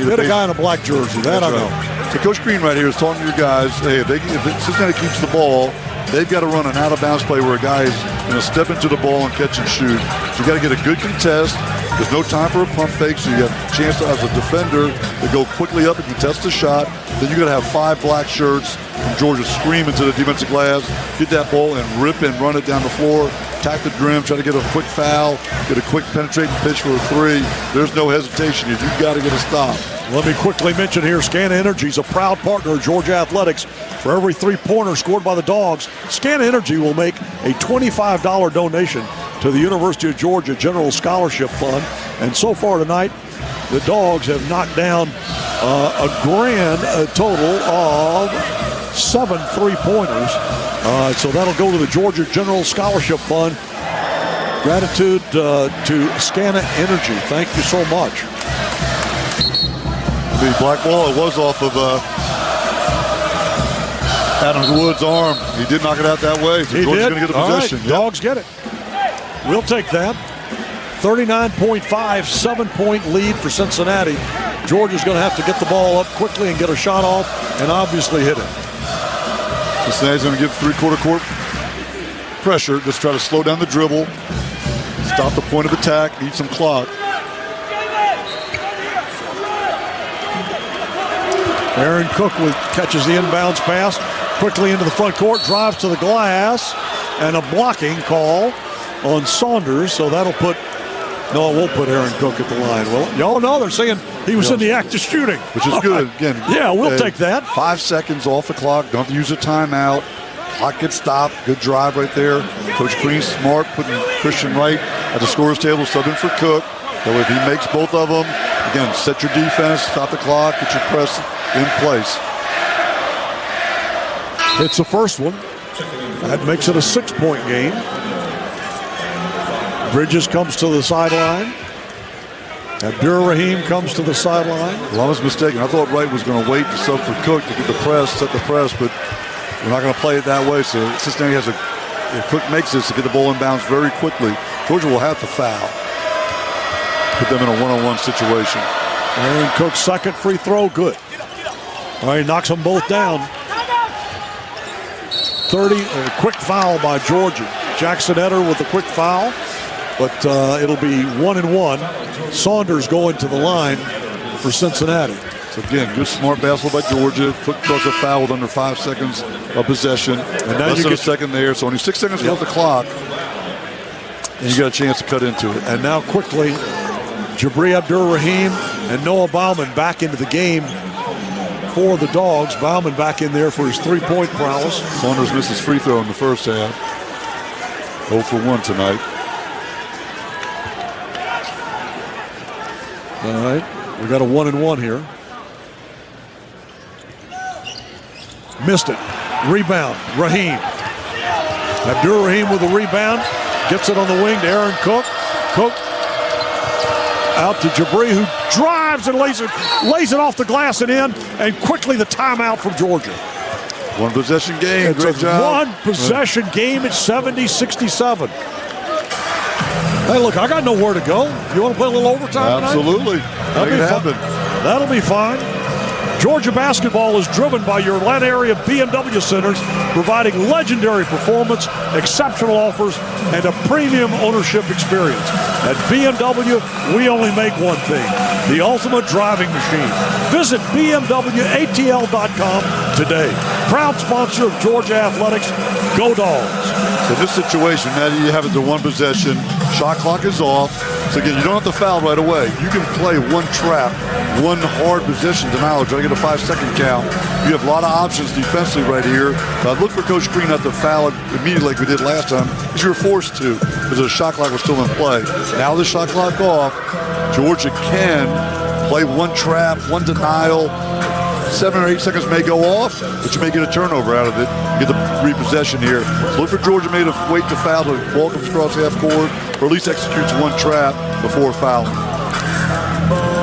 hit a guy in a black jersey. That I know. So Coach Green right here is telling your guys, hey, if Cincinnati keeps the ball, they've got to run an out-of-bounds play where a guy is going to step into the ball and catch and shoot. So you got to get a good contest. There's no time for a pump fake, so you have a chance to, as a defender, to go quickly up and contest the shot. Then you got to have 5 black shirts from Georgia scream into the defensive glass, get that ball and rip and run it down the floor, attack the rim, try to get a quick foul, get a quick penetrating pitch for a 3. There's no hesitation. You've got to get a stop. Let me quickly mention here, Scana Energy is a proud partner of Georgia Athletics. For every 3-pointer scored by the Dogs, Scana Energy will make a $25 donation to the University of Georgia General Scholarship Fund. And so far tonight, the Dogs have knocked down a grand total of 7 3-pointers. So that'll go to the Georgia General Scholarship Fund. Gratitude to Scana Energy. Thank you so much. The black ball, it was off of Adams Wood's arm. He did knock it out that way. So Georgia's going to get the possession. Right. Yep. Dogs get it. We'll take that. 39.5, 7-point lead for Cincinnati. Georgia's going to have to get the ball up quickly and get a shot off and obviously hit it. Cincinnati's going to give 3-quarter court pressure. Just try to slow down the dribble. Stop the point of attack. Need some clock. Aaron Cook catches the inbounds pass quickly into the front court, drives to the glass, and a blocking call on Saunders. So that'll put, no, it won't put Aaron Cook at the line. Well, y'all know they're saying he was in the act of shooting. Which is good. Again, yeah, we'll take that. 5 seconds off the clock. Don't have to use a timeout. Clock gets stopped. Good drive right there. Coach Green smart, putting Christian Wright at the scorer's table, subbing for Cook. So if he makes both of them, again, set your defense, stop the clock, get your press in place. It's the first one. That makes it a 6-point game. Bridges comes to the sideline. Abdur-Rahim comes to the sideline. Well, I was mistaken. I thought Wright was going to wait to sub for Cook to get the press, set the press, but we're not going to play it that way. So Cincinnati has if Cook makes this to get the ball inbounds very quickly, Georgia will have to foul. Put them in a one-on-one situation. And Cook's second free throw, good. All right, knocks them both down. 30, a quick foul by Georgia. Jackson Etter with a quick foul, but it'll be 1-1. Saunders going to the line for Cincinnati. So again, good smart basketball by Georgia. Cook draws a foul with under 5 seconds of possession. And now you get a second there, so only 6 seconds off the clock. And you got a chance to cut into it. And now quickly, Jabri Abdur-Rahim and Noah Bauman back into the game for the Dogs. Bauman back in there for his three-point prowess. Saunders missed his free throw in the first half. 0 for 1 tonight. All right, we got a 1-1 here. Missed it. Rebound, Rahim. Abdur-Rahim with the rebound. Gets it on the wing to Aaron Cook. Cook out to Jabri, who drives and lays it off the glass and in. And quickly the timeout from Georgia. One possession game. It's Great job. One possession game at 70-67. Hey, look, I got nowhere to go. You want to play a little overtime tonight? Absolutely. That'll be fun. That'll be fine. Georgia basketball is driven by your Atlanta area BMW centers, providing legendary performance, exceptional offers, and a premium ownership experience. At BMW, we only make one thing, the ultimate driving machine. Visit BMWATL.com today. Proud sponsor of Georgia Athletics. Go Dogs. So this situation, now you have it to one possession. Shot clock is off. So again, you don't have to foul right away. You can play one trap, one hard possession denial, try to get a 5-second count. You have a lot of options defensively right here. Look for Coach Green not to foul it immediately like we did last time, because you were forced to, because the shot clock was still in play. Now the shot clock off, Georgia can play one trap, one denial. 7 or 8 seconds may go off, but you may get a turnover out of it. You get the repossession here. So look for Georgia may have wait to foul till the ball comes across half court, or at least executes one trap before fouling.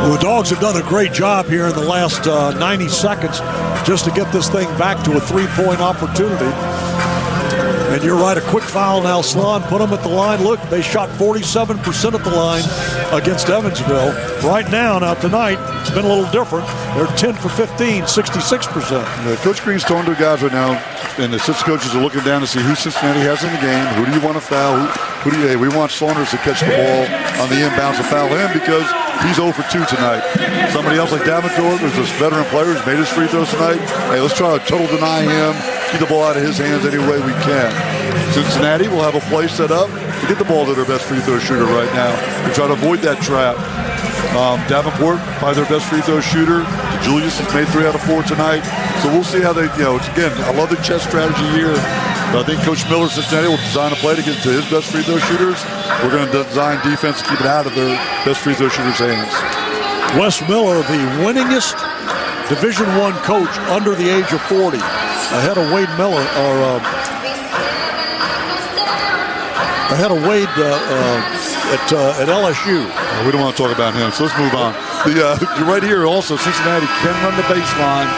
Well, the Dogs have done a great job here in the last 90 seconds just to get this thing back to a three-point opportunity. And you're right, a quick foul now, Sloan. Put them at the line. Look, they shot 47% at the line against Evansville. Right now tonight, it's been a little different. They're 10 for 15, 66%. Coach Green's talking to the guys right now, and the assistant coaches are looking down to see who Cincinnati has in the game. Who do you want to foul? We want Saunders to catch the ball on the inbounds and foul him because he's 0 for 2 tonight. Somebody else like Davenport, who's this veteran player who's made his free throws tonight. Hey, let's try to total deny him, keep the ball out of his hands any way we can. Cincinnati will have a play set up to get the ball to their best free throw shooter right now to try to avoid that trap. Davenport, probably their best free throw shooter. Julius has made 3 out of 4 tonight. So we'll see how they, it's again, I love the chess strategy here. But I think Coach Miller, Cincinnati, will design a play to get to his best free throw shooters. We're going to design defense to keep it out of their best free throw shooters' hands. Wes Miller, the winningest Division I coach under the age of 40, ahead of Wade Miller, ahead of Wade at LSU. We don't want to talk about him, so let's move on. Right here also, Cincinnati can run the baseline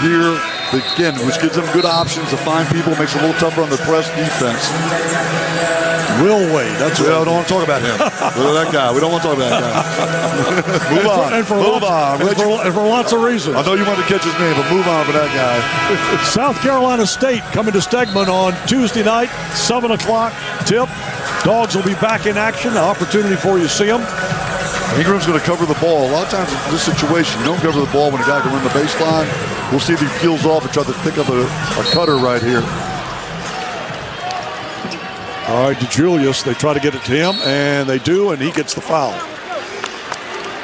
here, again, which gives them good options to find people, makes it a little tougher on the press defense. Will Wade, that's what. We don't want to talk about him. That guy. We don't want to talk about that guy. Move on. And for lots of reasons. I know you want to catch his name, but move on for that guy. South Carolina State coming to Stegman on Tuesday night, 7 o'clock tip. Dogs will be back in action. An opportunity for you to see them. Ingram's going to cover the ball. A lot of times in this situation, you don't cover the ball when a guy can run the baseline. We'll see if he peels off and tries to pick up a cutter right here. All right, DeJulius, they try to get it to him, and they do, and he gets the foul.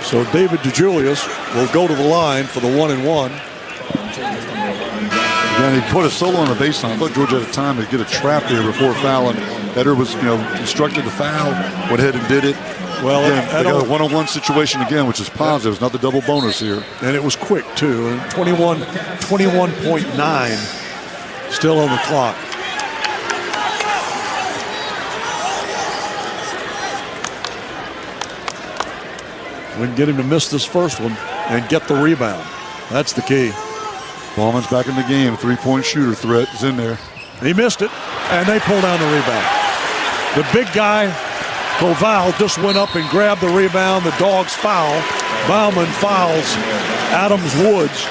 So David DeJulius will go to the line for the 1-and-1. Again, he put a solo on the baseline. I thought Georgia had time to get a trap there before fouling. Etter was, instructed to foul, went ahead and did it. Well, again, they got a one-on-one situation again, which is positive. It's not the double bonus here. And it was quick, too. And 21.9 still on the clock. We can get him to miss this first one and get the rebound. That's the key. Ballman's back in the game. Three-point shooter threat is in there. He missed it, and they pull down the rebound. The big guy, Koval, just went up and grabbed the rebound. The Dogs foul. Bauman fouls Adams-Woods.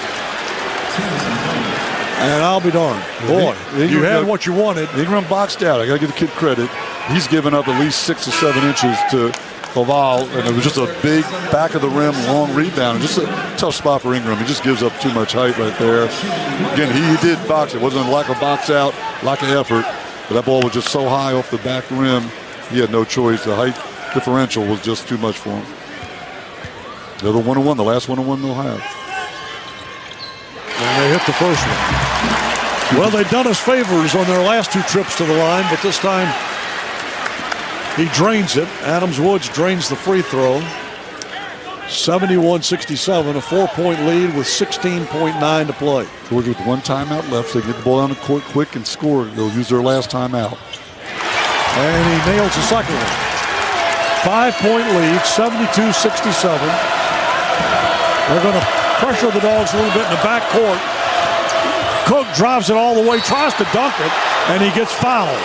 And I'll be darned. Boy, you had what you wanted. Ingram boxed out. I got to give the kid credit. He's given up at least 6 or 7 inches to Koval, and it was just a big back of the rim, long rebound. Just a tough spot for Ingram. He just gives up too much height right there. Again, he did box. It wasn't a lack of box out, lack of effort, but that ball was just so high off the back rim, he had no choice. The height differential was just too much for him. They're the one-on-one, the last one-on-one they'll have. And they hit the first one. Well, they've done us favors on their last 2 trips to the line, but this time he drains it. Adams-Woods drains the free throw. 71-67, a 4-point lead with 16.9 to play. Georgia with 1 timeout left, so they get the ball down the court quick and score. They'll use their last timeout. And he nails the second one. 5-point lead, 72-67. They're going to pressure the Dogs a little bit in the backcourt. Cook drives it all the way, tries to dunk it, and he gets fouled.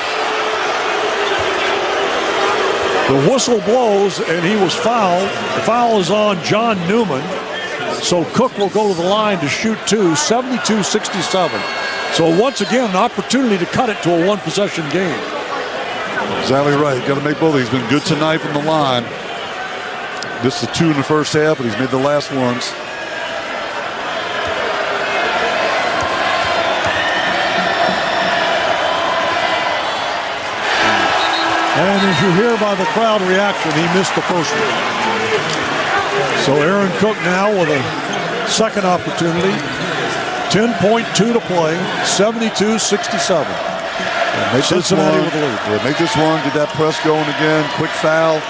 The whistle blows, and he was fouled. The foul is on John Newman. So Cook will go to the line to shoot 2, 72-67. So once again, an opportunity to cut it to a 1-possession game. Exactly right. Got to make both. He's been good tonight from the line. This is 2 in the first half, but he's made the last ones. And as you hear by the crowd reaction, he missed the first one. So Aaron Cook now with a second opportunity. 10.2 to play, 72-67. Cincinnati with the lead. Yeah, make this one, get that press going again. Quick foul.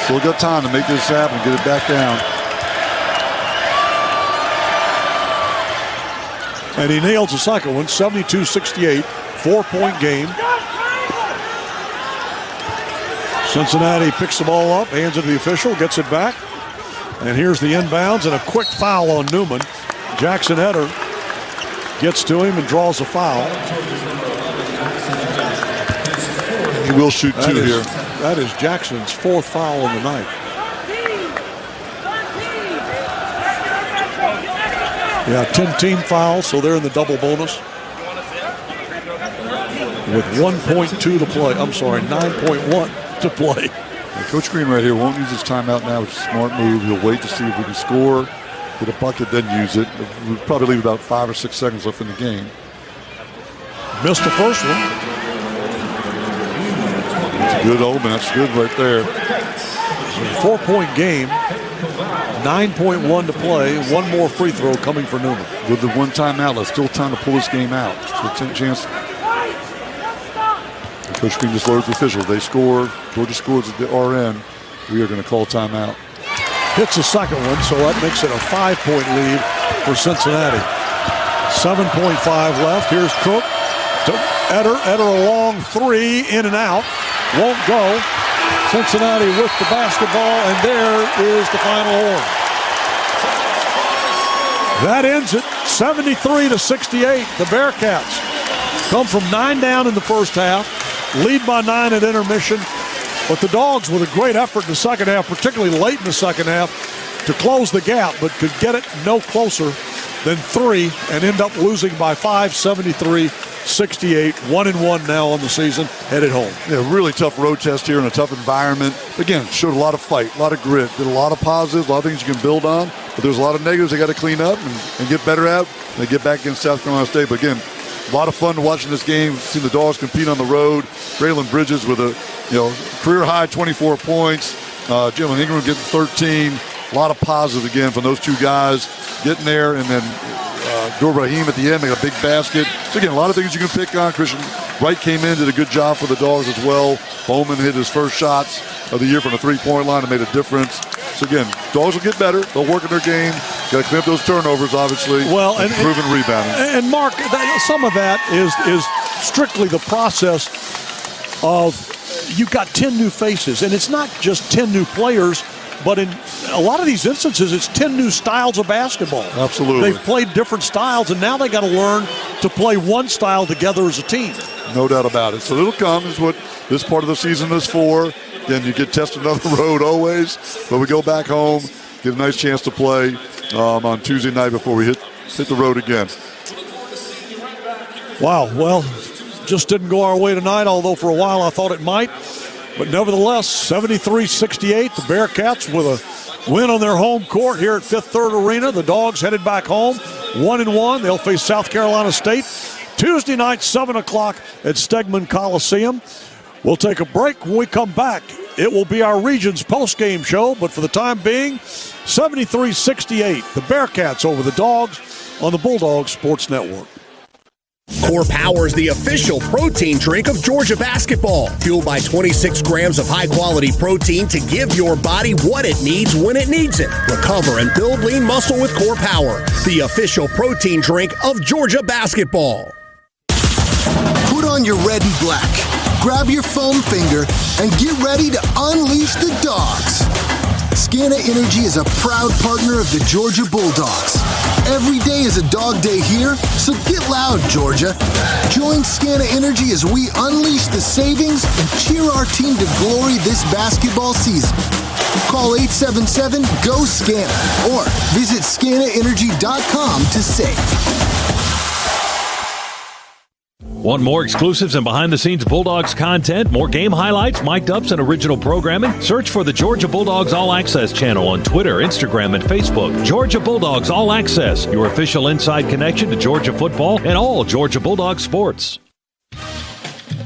Still got time to make this happen, get it back down. And he nails the second one, 72-68, 4-point game. Cincinnati picks the ball up, hands it to the official, gets it back. And here's the inbounds and a quick foul on Newman. Jackson Eder gets to him and draws a foul. He will shoot 2 here. That is Jackson's 4th foul on the night. Yeah, 10 team fouls, so they're in the double bonus. With 1.2 to play. I'm sorry, 9.1 to play. Coach Green right here won't use his timeout now, which is a smart move. He'll wait to see if we can score, get a bucket, then use it. We'll probably leave about 5 or 6 seconds left in the game. Missed the first one. It's a good omen. That's good right there. 4-point game. 9.1 to play. 1 more free throw coming for Newman. With the 1 timeout, there's still time to pull this game out. Still a chance. Coach Green just lowers the officials. They score. Georgia scores at the RN. We are going to call timeout. Hits the second one, so that makes it a 5-point lead for Cincinnati. 7.5 left. Here's Cook to Eder. Eder a long 3, in and out. Won't go. Cincinnati with the basketball, and there is the final horn. That ends it, 73-68. The Bearcats come from 9 down in the first half. Lead by 9 at intermission, but the Dogs with a great effort in the second half, particularly late in the second half, to close the gap, but could get it no closer than 3 and end up losing by 5, 73-68. 1-1 now on the season, headed home. Yeah, really tough road test here in a tough environment. Again, showed a lot of fight, a lot of grit, did a lot of positives, a lot of things you can build on, but there's a lot of negatives they got to clean up and get better at. They get back against South Carolina State, but again, a lot of fun watching this game, seeing the Dogs compete on the road. Braylon Bridges with a career high 24 points. Jalen Ingram getting 13. A lot of positives again from those 2 guys getting there, and then Dur Rahim at the end making a big basket. So again, a lot of things you can pick on. Christian Wright came in, did a good job for the Dogs as well. Bowman hit his first shots of the year from the 3-point line and made a difference. So again, Dogs will get better. They'll work in their game. Got to clean up those turnovers, obviously. Well, and improving rebounding. And Mark, some of that is strictly the process of you've got 10 new faces, and it's not just 10 new players. but in a lot of these instances, it's 10 new styles of basketball. Absolutely. They've played different styles, and now they got to learn to play one style together as a team. No doubt about it. So it'll come is what this part of the season is for. Again, you get tested on the road always, but we go back home, get a nice chance to play on Tuesday night before we hit the road again. Wow, well, just didn't go our way tonight, although for a while I thought it might. But nevertheless, 73-68, the Bearcats with a win on their home court here at Fifth Third Arena. The Dogs headed back home, 1-1. They'll face South Carolina State Tuesday night, 7 o'clock at Stegman Coliseum. We'll take a break. When we come back, it will be our Regions postgame show. But for the time being, 73-68, the Bearcats over the Dogs on the Bulldogs Sports Network. Core Power is the official protein drink of Georgia basketball. Fueled by 26 grams of high-quality protein to give your body what it needs when it needs it. Recover and build lean muscle with Core Power, the official protein drink of Georgia basketball. Put on your red and black, grab your foam finger, and get ready to unleash the dogs. Scana Energy is a proud partner of the Georgia Bulldogs. Every day is a dog day here, so get loud, Georgia. Join Scana Energy as we unleash the savings and cheer our team to glory this basketball season. Call 877-GO-SCANA or visit scanaenergy.com to save. Want more exclusives and behind-the-scenes Bulldogs content, more game highlights, mic'd ups, and original programming? Search for the Georgia Bulldogs All Access channel on Twitter, Instagram, and Facebook. Georgia Bulldogs All Access, your official inside connection to Georgia football and all Georgia Bulldog sports.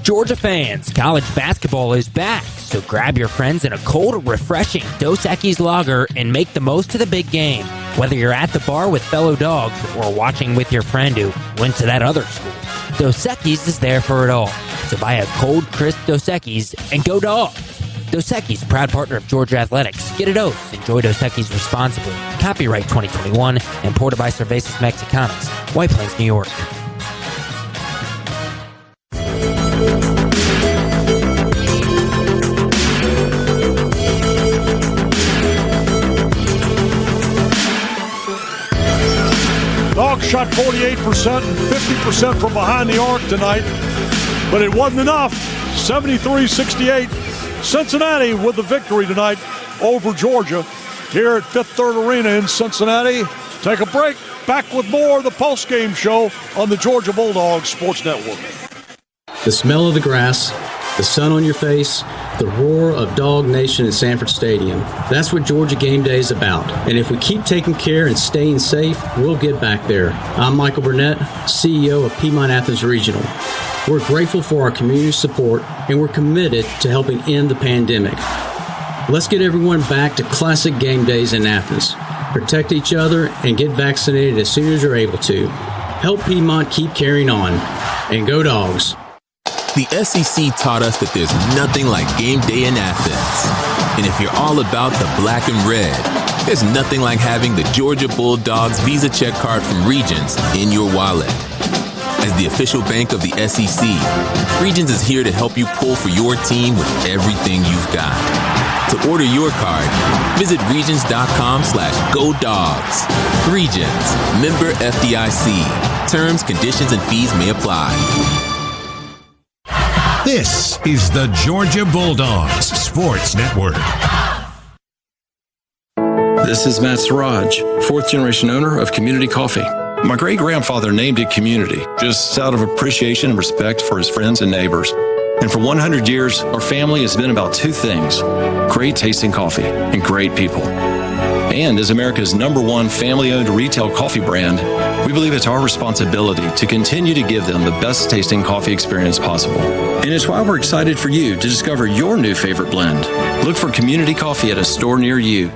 Georgia fans, college basketball is back, so grab your friends in a cold, refreshing Dos Equis lager and make the most of the big game. Whether you're at the bar with fellow dogs or watching with your friend who went to that other school, Dos Equis is there for it all. So buy a cold, crisp Dos Equis and go Dogs. Dos Equis, proud partner of Georgia Athletics. Get a dose. Enjoy Dos Equis responsibly. Copyright 2021. Imported by Cervezas Mexicanas. White Plains, New York. Dogs shot 48% and 50% from behind the arc tonight, but it wasn't enough. 73-68. Cincinnati with the victory tonight over Georgia here at Fifth Third Arena in Cincinnati. Take a break. Back with more of the postgame show on the Georgia Bulldogs Sports Network. The smell of the grass, the sun on your face, the roar of Dog Nation in Sanford Stadium. That's what Georgia Game Day is about. And if we keep taking care and staying safe, we'll get back there. I'm Michael Burnett, CEO of Piedmont Athens Regional. We're grateful for our community support, and we're committed to helping end the pandemic. Let's get everyone back to classic game days in Athens. Protect each other and get vaccinated as soon as you're able to. Help Piedmont keep carrying on. And go Dogs. The SEC taught us that there's nothing like game day in Athens. And if you're all about the black and red, there's nothing like having the Georgia Bulldogs Visa check card from Regions in your wallet. As the official bank of the SEC, Regions is here to help you pull for your team with everything you've got. To order your card, visit regions.com/GoDogs. Regions, member FDIC. Terms, conditions, and fees may apply. This is the Georgia Bulldogs Sports Network. This is Matt Siraj, fourth-generation owner of Community Coffee. My great-grandfather named it Community, just out of appreciation and respect for his friends and neighbors. And for 100 years, our family has been about two things: great tasting coffee and great people. And as America's #1 family-owned retail coffee brand, we believe it's our responsibility to continue to give them the best tasting coffee experience possible. And it's why we're excited for you to discover your new favorite blend. Look for Community Coffee at a store near you.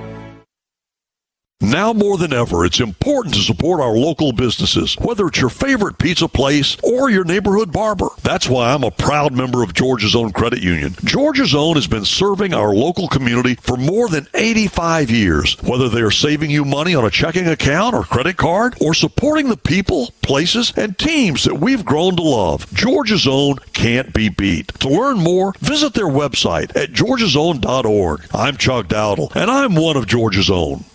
Now more than ever, it's important to support our local businesses, whether it's your favorite pizza place or your neighborhood barber. That's why I'm a proud member of Georgia's Own Credit Union. Georgia's Own has been serving our local community for more than 85 years. Whether they are saving you money on a checking account or credit card, or supporting the people, places, and teams that we've grown to love, Georgia's Own can't be beat. To learn more, visit their website at georgiasown.org. I'm Chuck Dowdle, and I'm one of Georgia's Own.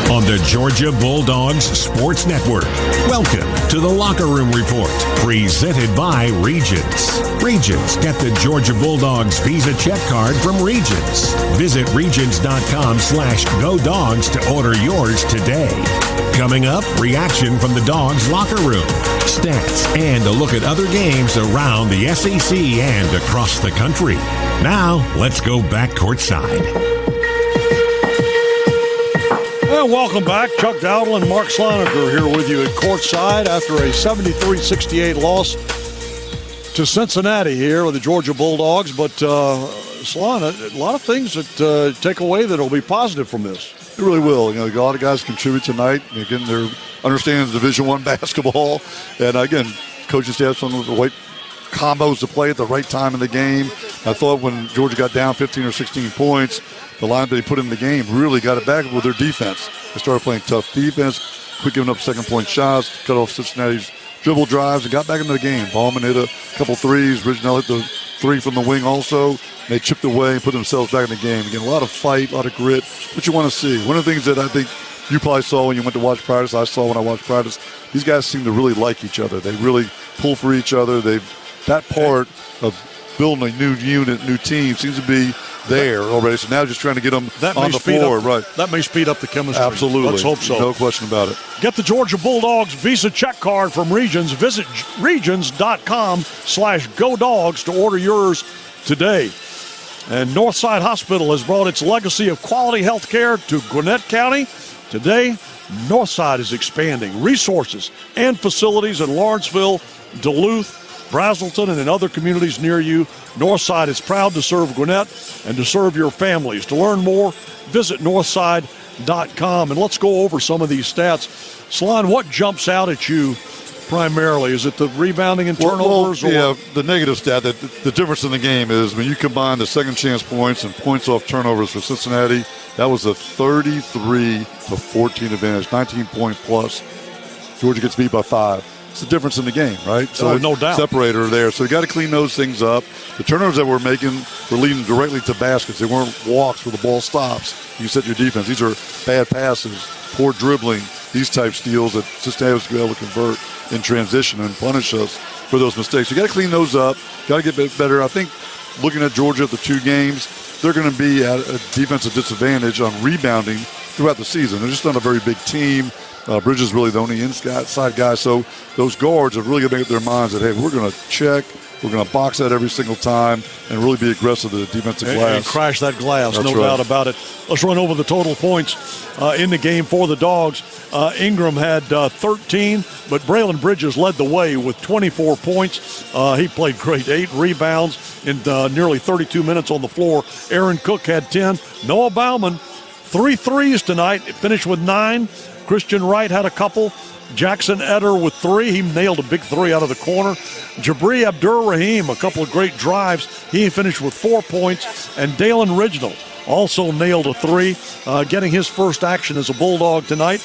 On the Georgia Bulldogs Sports Network. Welcome to the Locker Room Report, presented by Regions. Regions, get the Georgia Bulldogs Visa check card from Regions. Visit regions.com/GoDogs to order yours today. Coming up, reaction from the Dogs locker room, stats, and a look at other games around the SEC and across the country. Now, let's go back courtside. And welcome back. Chuck Dowdle and Mark Sloniker here with you at courtside after a 73-68 loss to Cincinnati here with the Georgia Bulldogs. But, Slon, a lot of things that take away that will be positive from this. It really will. You know, a lot of guys contribute tonight. Again, they're understanding Division I basketball. And, again, coaching staff's on the right combos to play at the right time in the game. I thought when Georgia got down 15 or 16 points, the line that they put in the game really got it back with their defense. They started playing tough defense, quit giving up second-point shots, cut off Cincinnati's dribble drives, and got back into the game. Ballman hit a couple threes. Ridgenell hit the three from the wing also. They chipped away and put themselves back in the game. Again, a lot of fight, a lot of grit, what you want to see. One of the things that I think you probably saw when you went to watch practice, I saw when I watched practice, these guys seem to really like each other. They really pull for each other. That part of building a new unit, new team seems to be there already. So now just trying to get them on the floor. Right. That may speed up the chemistry. Absolutely. Let's hope so. No question about it. Get the Georgia Bulldogs Visa check card from Regions. Visit regions.com/GoDogs to order yours today. And Northside Hospital has brought its legacy of quality health care to Gwinnett County. Today, Northside is expanding resources and facilities in Lawrenceville, Duluth, Brazelton, and in other communities near you. Northside is proud to serve Gwinnett and to serve your families. To learn more, visit northside.com. And let's go over some of these stats. Slon, what jumps out at you primarily? Is it the rebounding and turnovers? The negative stat, that the difference in the game is when you combine the second chance points and points off turnovers for Cincinnati, that was a 33-14 advantage, 19-point plus. Georgia gets beat by 5. It's the difference in the game, right? So no doubt. Separator there. So you got to clean those things up. The turnovers that we're making were leading directly to baskets. They weren't walks where the ball stops. You set your defense. These are bad passes, poor dribbling, these type steals that Cincinnati was able to convert in transition and punish us for those mistakes. You got to clean those up. Got to get better. I think looking at Georgia at the 2 games, they're going to be at a defensive disadvantage on rebounding throughout the season. They're just not a very big team. Bridges is really the only inside guy. So those guards have really got to make up their minds that, hey, we're going to check, we're going to box that every single time and really be aggressive to the defensive glass. And crash that glass, That's no doubt about it. Let's run over the total points in the game for the Dogs. Ingram had 13, but Braylon Bridges led the way with 24 points. He played great, 8 rebounds in nearly 32 minutes on the floor. Aaron Cook had 10. Noah Bauman, 3 threes tonight, finished with 9. Christian Wright had a couple. Jackson Eder with 3. He nailed a big 3 out of the corner. Jabri Abdur-Rahim, a couple of great drives. He finished with 4 points. And Dalen Ridgenell also nailed a 3, getting his first action as a Bulldog tonight.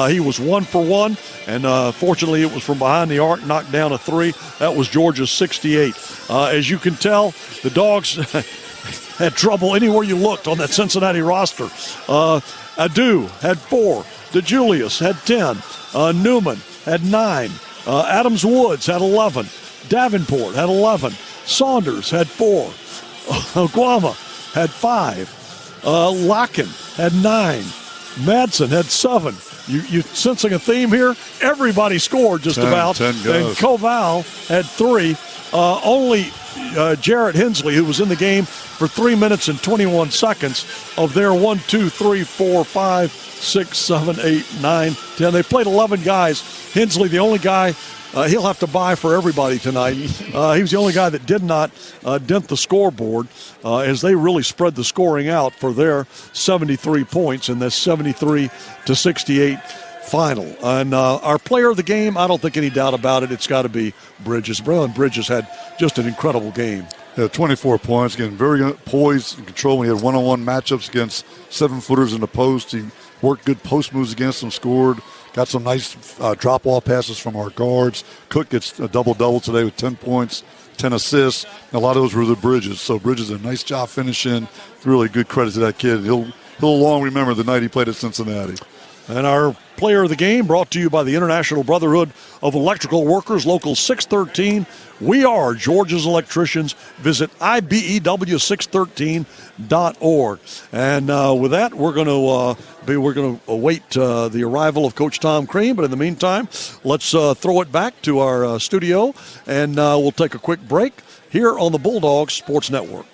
He was 1 for 1, and fortunately it was from behind the arc, knocked down a 3. That was Georgia's 68. As you can tell, the Dogs had trouble anywhere you looked on that Cincinnati roster. Adu had 4. DeJulius had 10. Newman had 9. Adams Woods had 11. Davenport had 11. Saunders had 4. Guama had 5. Locken had 9. Madsen had 7. You sensing a theme here? Everybody scored just about. 10 guys. And Koval had 3. Only Jarrett Hensley, who was in the game for 3 minutes and 21 seconds of their 1, 2, 3, 4, 5, 6, 7, 8, 9, 10. They played 11 guys. Hensley, the only guy he'll have to buy for everybody tonight. He was the only guy that did not dent the scoreboard as they really spread the scoring out for their 73 points in this 73-68 final. And our player of the game, I don't think any doubt about it, it's got to be Bridges. Braylon Bridges had just an incredible game. Yeah, 24 points, getting very poised and control when he had one-on-one matchups against 7-footers in the post. He worked good post moves against them, scored. Got some nice drop-off passes from our guards. Cook gets a double-double today with 10 points, 10 assists. And a lot of those were the Bridges. So Bridges did a nice job finishing. Really good credit to that kid. He'll long remember the night he played at Cincinnati. And our player of the game brought to you by the International Brotherhood of Electrical Workers, Local 613. We are Georgia's electricians. Visit IBEW613.org. And with that, we're going to await the arrival of Coach Tom Crean. But in the meantime, let's throw it back to our studio, and we'll take a quick break here on the Bulldogs Sports Network.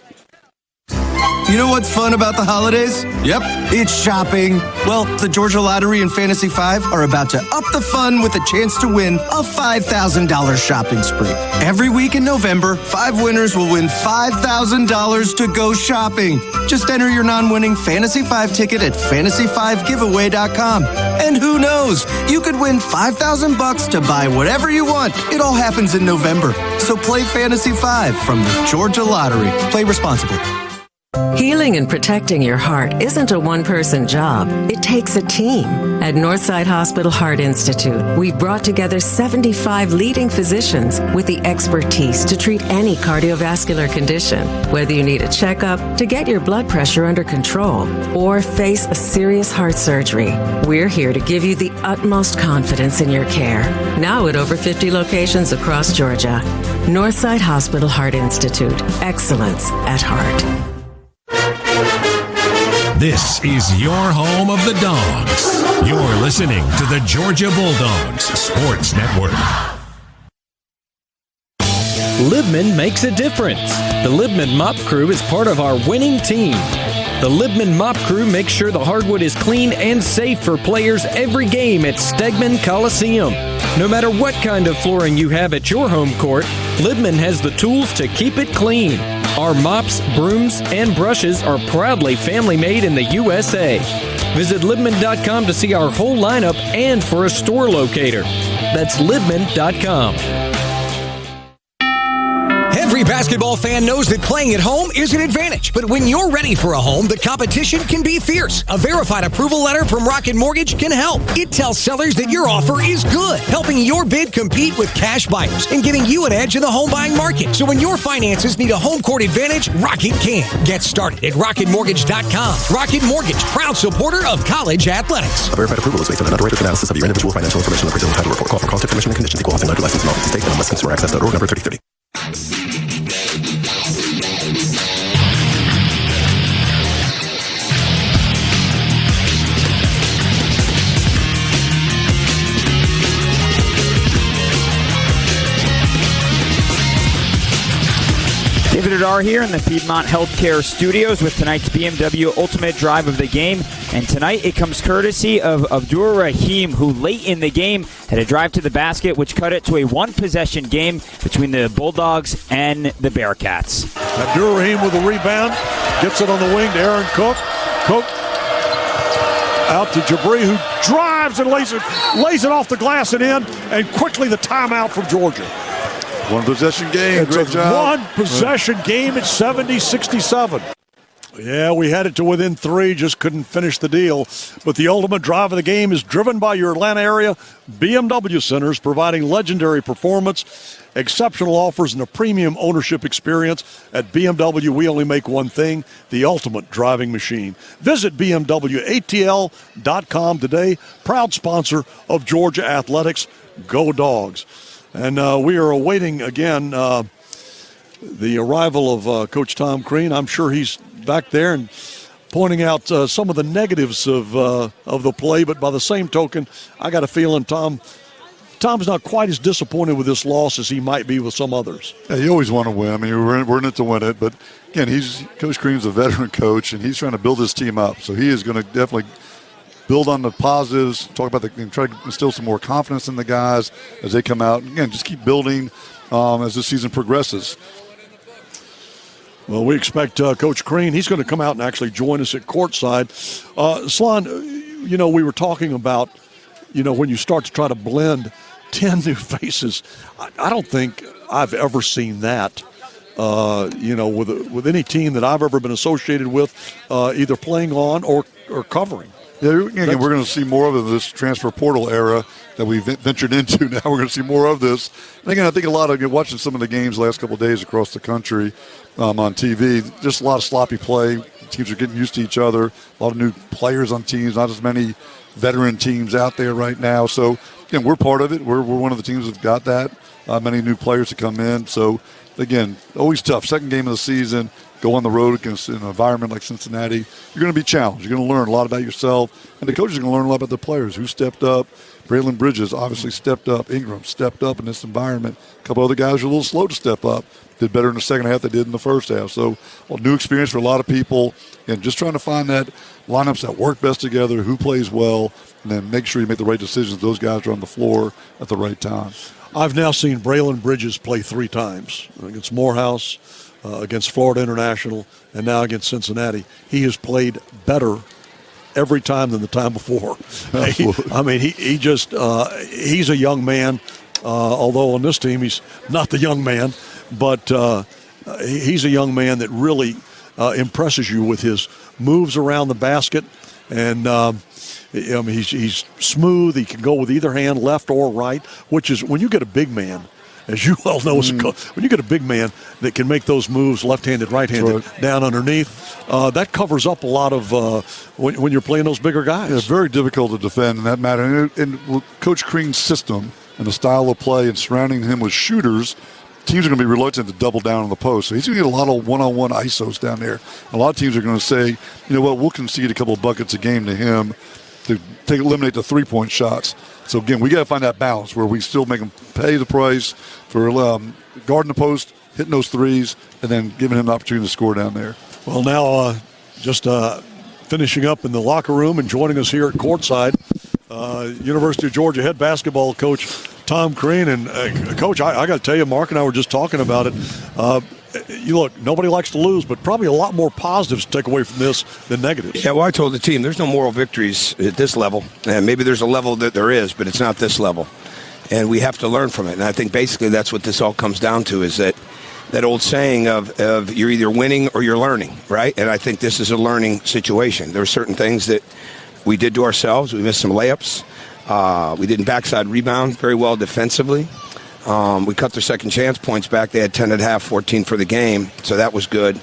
You know what's fun about the holidays? Yep, it's shopping. Well, the Georgia Lottery and Fantasy 5 are about to up the fun with a chance to win a $5,000 shopping spree. Every week in November, 5 winners will win $5,000 to go shopping. Just enter your non-winning Fantasy 5 ticket at fantasy5giveaway.com. And who knows, you could win $5,000 to buy whatever you want. It all happens in November. So play Fantasy 5 from the Georgia Lottery. Play responsibly. Healing and protecting your heart isn't a one-person job. It takes a team. At Northside Hospital Heart Institute, we've brought together 75 leading physicians with the expertise to treat any cardiovascular condition. Whether you need a checkup, to get your blood pressure under control, or face a serious heart surgery, we're here to give you the utmost confidence in your care. Now at over 50 locations across Georgia. Northside Hospital Heart Institute. Excellence at heart. This is your home of the Dogs. You're listening to the Georgia Bulldogs Sports Network. Libman makes a difference. The Libman Mop Crew is part of our winning team. The Libman Mop Crew makes sure the hardwood is clean and safe for players every game at Stegman Coliseum. No matter what kind of flooring you have at your home court, Libman has the tools to keep it clean. Our mops, brooms, and brushes are proudly family-made in the USA. Visit Libman.com to see our whole lineup and for a store locator. That's Libman.com. Every basketball fan knows that playing at home is an advantage. But when you're ready for a home, the competition can be fierce. A verified approval letter from Rocket Mortgage can help. It tells sellers that your offer is good, helping your bid compete with cash buyers and giving you an edge in the home buying market. So when your finances need a home court advantage, Rocket can. Get started at RocketMortgage.com. Rocket Mortgage, proud supporter of college athletics. A verified approval is based on an underwriter's analysis of your individual financial information and appraisal and title report. Call for cost information and conditions. Equal housing lender license in all 50 states and on westconsumeraccess.org number 3030. David Adar here in the Piedmont Healthcare Studios with tonight's BMW Ultimate Drive of the Game. And tonight it comes courtesy of Abdur Rahim, who late in the game had a drive to the basket, which cut it to a one-possession game between the Bulldogs and the Bearcats. Abdur Rahim with a rebound. Gets it on the wing to Aaron Cook. Cook out to Jabri, who drives and lays it off the glass and in. And quickly the timeout from Georgia. One possession game. Great job. One possession game at 70-67. Yeah, we had it to within 3, just couldn't finish the deal. But the ultimate drive of the game is driven by your Atlanta area BMW centers, providing legendary performance, exceptional offers, and a premium ownership experience. At BMW, we only make one thing, the ultimate driving machine. Visit BMWATL.com today, proud sponsor of Georgia Athletics. Go Dogs. And we are awaiting, again, the arrival of Coach Tom Crean. I'm sure he's back there and pointing out some of the negatives of the play. But by the same token, I got a feeling Tom Tom's not quite as disappointed with this loss as he might be with some others. Yeah, you always want to win. I mean, we're in it to win it. But, again, Coach Crean's a veteran coach, and he's trying to build his team up. So he is going to definitely build on the positives, try to instill some more confidence in the guys as they come out. And, again, just keep building as this season progresses. Well, we expect Coach Crean, he's going to come out and actually join us at courtside. Slon, we were talking about, when you start to try to blend 10 new faces, I don't think I've ever seen that, with any team that I've ever been associated with, either playing on or covering. Yeah, again, we're going to see more of this transfer portal era that we've ventured into now. We're going to see more of this. And again, I think a lot of watching some of the games the last couple of days across the country on TV, just a lot of sloppy play. Teams are getting used to each other. A lot of new players on teams, not as many veteran teams out there right now. So, again, we're part of it. We're one of the teams that's got that. Many new players to come in. So, again, always tough. Second game of the season. Go on the road against an environment like Cincinnati, you're going to be challenged. You're going to learn a lot about yourself, and the coaches are going to learn a lot about the players. Who stepped up? Braylon Bridges obviously stepped up. Ingram stepped up in this environment. A couple other guys were a little slow to step up. Did better in the second half than they did in the first half. So, new experience for a lot of people, and just trying to find that lineups that work best together, who plays well, and then make sure you make the right decisions. Those guys are on the floor at the right time. I've now seen Braylon Bridges play 3 times against Morehouse, against Florida International, and now against Cincinnati. He has played better every time than the time before. He's a young man, although on this team he's not the young man, but he's a young man that really impresses you with his moves around the basket, and he's smooth. He can go with either hand, left or right, which is when you get a big man, as you well know, when you get a big man that can make those moves left-handed, right-handed, down underneath, that covers up a lot of when you're playing those bigger guys. Yeah, very difficult to defend in that matter. And Coach Crean's system and the style of play and surrounding him with shooters, teams are going to be reluctant to double down on the post. So he's going to get a lot of one-on-one ISOs down there. A lot of teams are going to say, we'll concede a couple of buckets a game to him to eliminate the three-point shots. So, again, we got to find that balance where we still make them pay the price for guarding the post, hitting those threes, and then giving him the opportunity to score down there. Well, now just finishing up in the locker room and joining us here at courtside, University of Georgia head basketball coach Tom Crean. And, Coach, I got to tell you, Mark and I were just talking about it. Look, nobody likes to lose, but probably a lot more positives to take away from this than negatives. Yeah, well, I told the team there's no moral victories at this level. And maybe there's a level that there is, but it's not this level. And we have to learn from it. And I think basically that's what this all comes down to, is that old saying of you're either winning or you're learning, right? And I think this is a learning situation. There are certain things that we did to ourselves. We missed some layups. We didn't backside rebound very well defensively. We cut their second chance points back. They had 10 at half, 14 for the game, so that was good.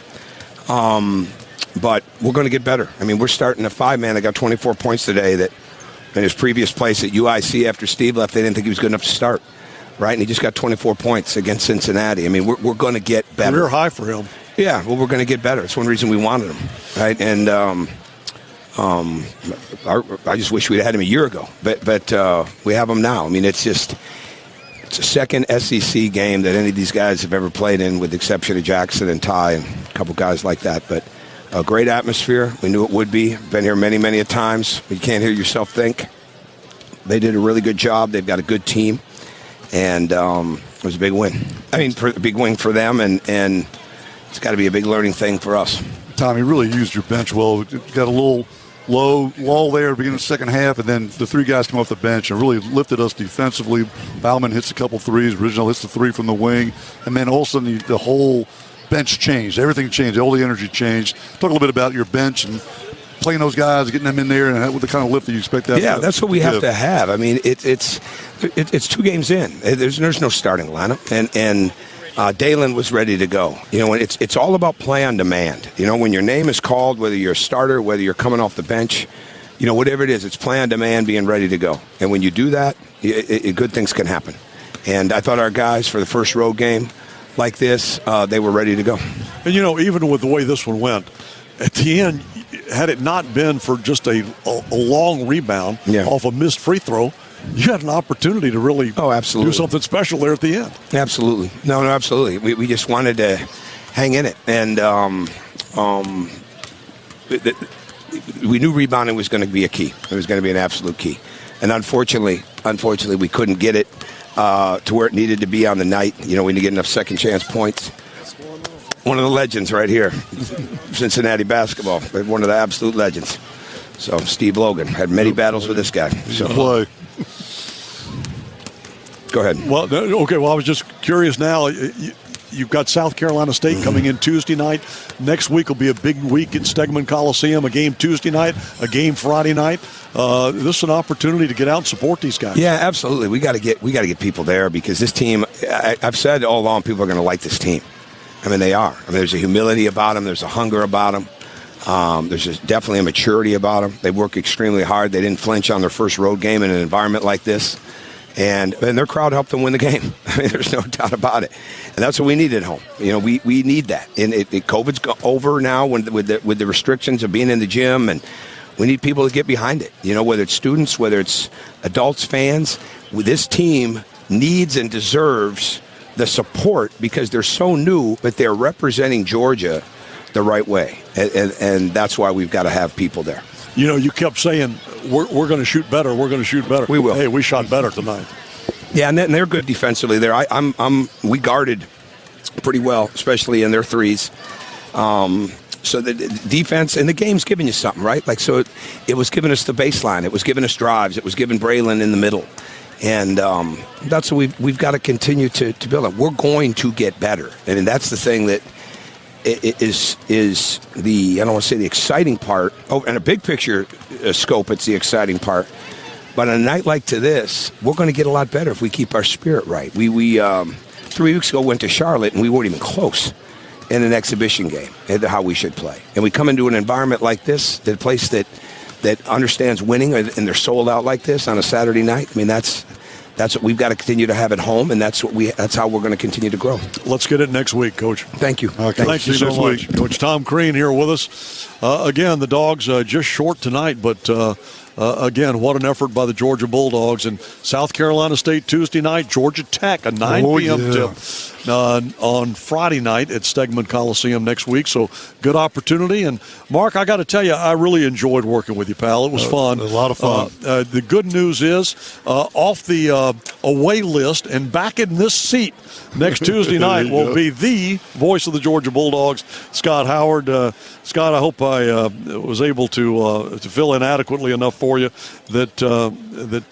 But we're going to get better. I mean, we're starting a 5-man that got 24 points today that in his previous place at UIC after Steve left, they didn't think he was good enough to start, right? And he just got 24 points against Cincinnati. I mean, we're going to get better. Career high for him. Yeah, well, we're going to get better. It's one reason we wanted him, right? And I just wish we'd had him a year ago, but we have him now. I mean, it's a second SEC game that any of these guys have ever played in, with the exception of Jackson and Ty and a couple guys like that. But a great atmosphere. We knew it would be. Been here many, many a times. You can't hear yourself think. They did a really good job. They've got a good team. And it was a big win. I mean, a big win for them, and it's got to be a big learning thing for us. Tommy, really used your bench well. Got a little low lull there at the beginning of the second half, and then the 3 guys come off the bench and really lifted us defensively. Bauman hits a couple threes. Original hits the 3 from the wing. And then all of a sudden the whole bench changed. Everything changed. All the energy changed. Talk a little bit about your bench and playing those guys, getting them in there, and with the kind of lift that you expect that. Yeah, that's what we have to have. I mean, it's 2 games in. There's no starting lineup, and Dalen was ready to go. And it's all about play on demand. When your name is called, whether you're a starter, whether you're coming off the bench, whatever it is, it's play on demand, being ready to go. And when you do that, good things can happen. And I thought our guys, for the first road game like this, they were ready to go. And, even with the way this one went, at the end, had it not been for just a long rebound off a missed free throw, you had an opportunity to really absolutely do something special there at the end. Absolutely. No, absolutely. We just wanted to hang in it. And we knew rebounding was going to be a key. It was going to be an absolute key. And unfortunately, we couldn't get it to where it needed to be on the night. We didn't get enough second chance points. One of the legends right here, Cincinnati basketball. One of the absolute legends. So Steve Logan had many battles with this guy. So play. Go ahead. Well, okay. Well, I was just curious now. You've got South Carolina State coming in Tuesday night. Next week will be a big week at Stegman Coliseum. A game Tuesday night, a game Friday night. This is an opportunity to get out and support these guys. Yeah, absolutely. We got to get people there because this team. I've said all along, people are going to like this team. I mean, they are. I mean, there's a humility about them. There's a hunger about them. There's just definitely a maturity about them. They work extremely hard. They didn't flinch on their first road game in an environment like this. And their crowd helped them win the game. I mean, there's no doubt about it. And that's what we need at home. We need that. And COVID's over now with the restrictions of being in the gym, and we need people to get behind it. Whether it's students, whether it's adults, fans, this team needs and deserves the support because they're so new, but they're representing Georgia the right way. And that's why we've got to have people there. You kept saying, we're going to shoot better. We're going to shoot better. We will. Hey, we shot better tonight. Yeah, and they're good defensively there. We guarded pretty well, especially in their threes. So the defense and the game's giving you something, right? So it was giving us the baseline. It was giving us drives. It was giving Braylon in the middle. And that's what we've got to continue to build on. We're going to get better. I mean, that's the thing that is the, I don't want to say the exciting part. Oh, and a big picture scope, it's the exciting part. But on a night like this, we're going to get a lot better if we keep our spirit right. We 3 weeks ago went to Charlotte, and we weren't even close in an exhibition game at how we should play. And we come into an environment like this, the place that understands winning, and they're sold out like this on a Saturday night. I mean, that's what we've got to continue to have at home, and that's how we're going to continue to grow. Let's get it next week, Coach. Thank you. Okay. Thank you so much. Coach Tom Crean here with us. Again, the Dogs just short tonight, but again, what an effort by the Georgia Bulldogs. And South Carolina State Tuesday night, Georgia Tech, a 9 p.m. tip on Friday night at Stegman Coliseum next week. So good opportunity. And, Mark, I got to tell you, I really enjoyed working with you, pal. It was fun. A lot of fun. The good news is off the away list and back in this seat next Tuesday night will be the voice of the Georgia Bulldogs, Scott Howard. Scott, I hope I was able to fill in adequately enough for you that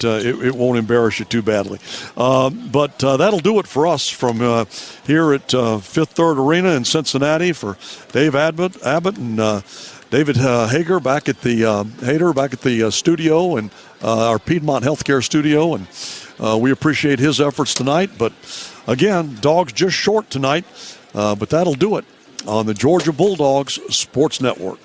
it won't embarrass you too badly. But that'll do it for us from here at Fifth Third Arena in Cincinnati. For Dave Abbott and David Hager back at the studio and our Piedmont Healthcare studio, and we appreciate his efforts tonight. But again, Dogs just short tonight, but that'll do it on the Georgia Bulldogs Sports Network.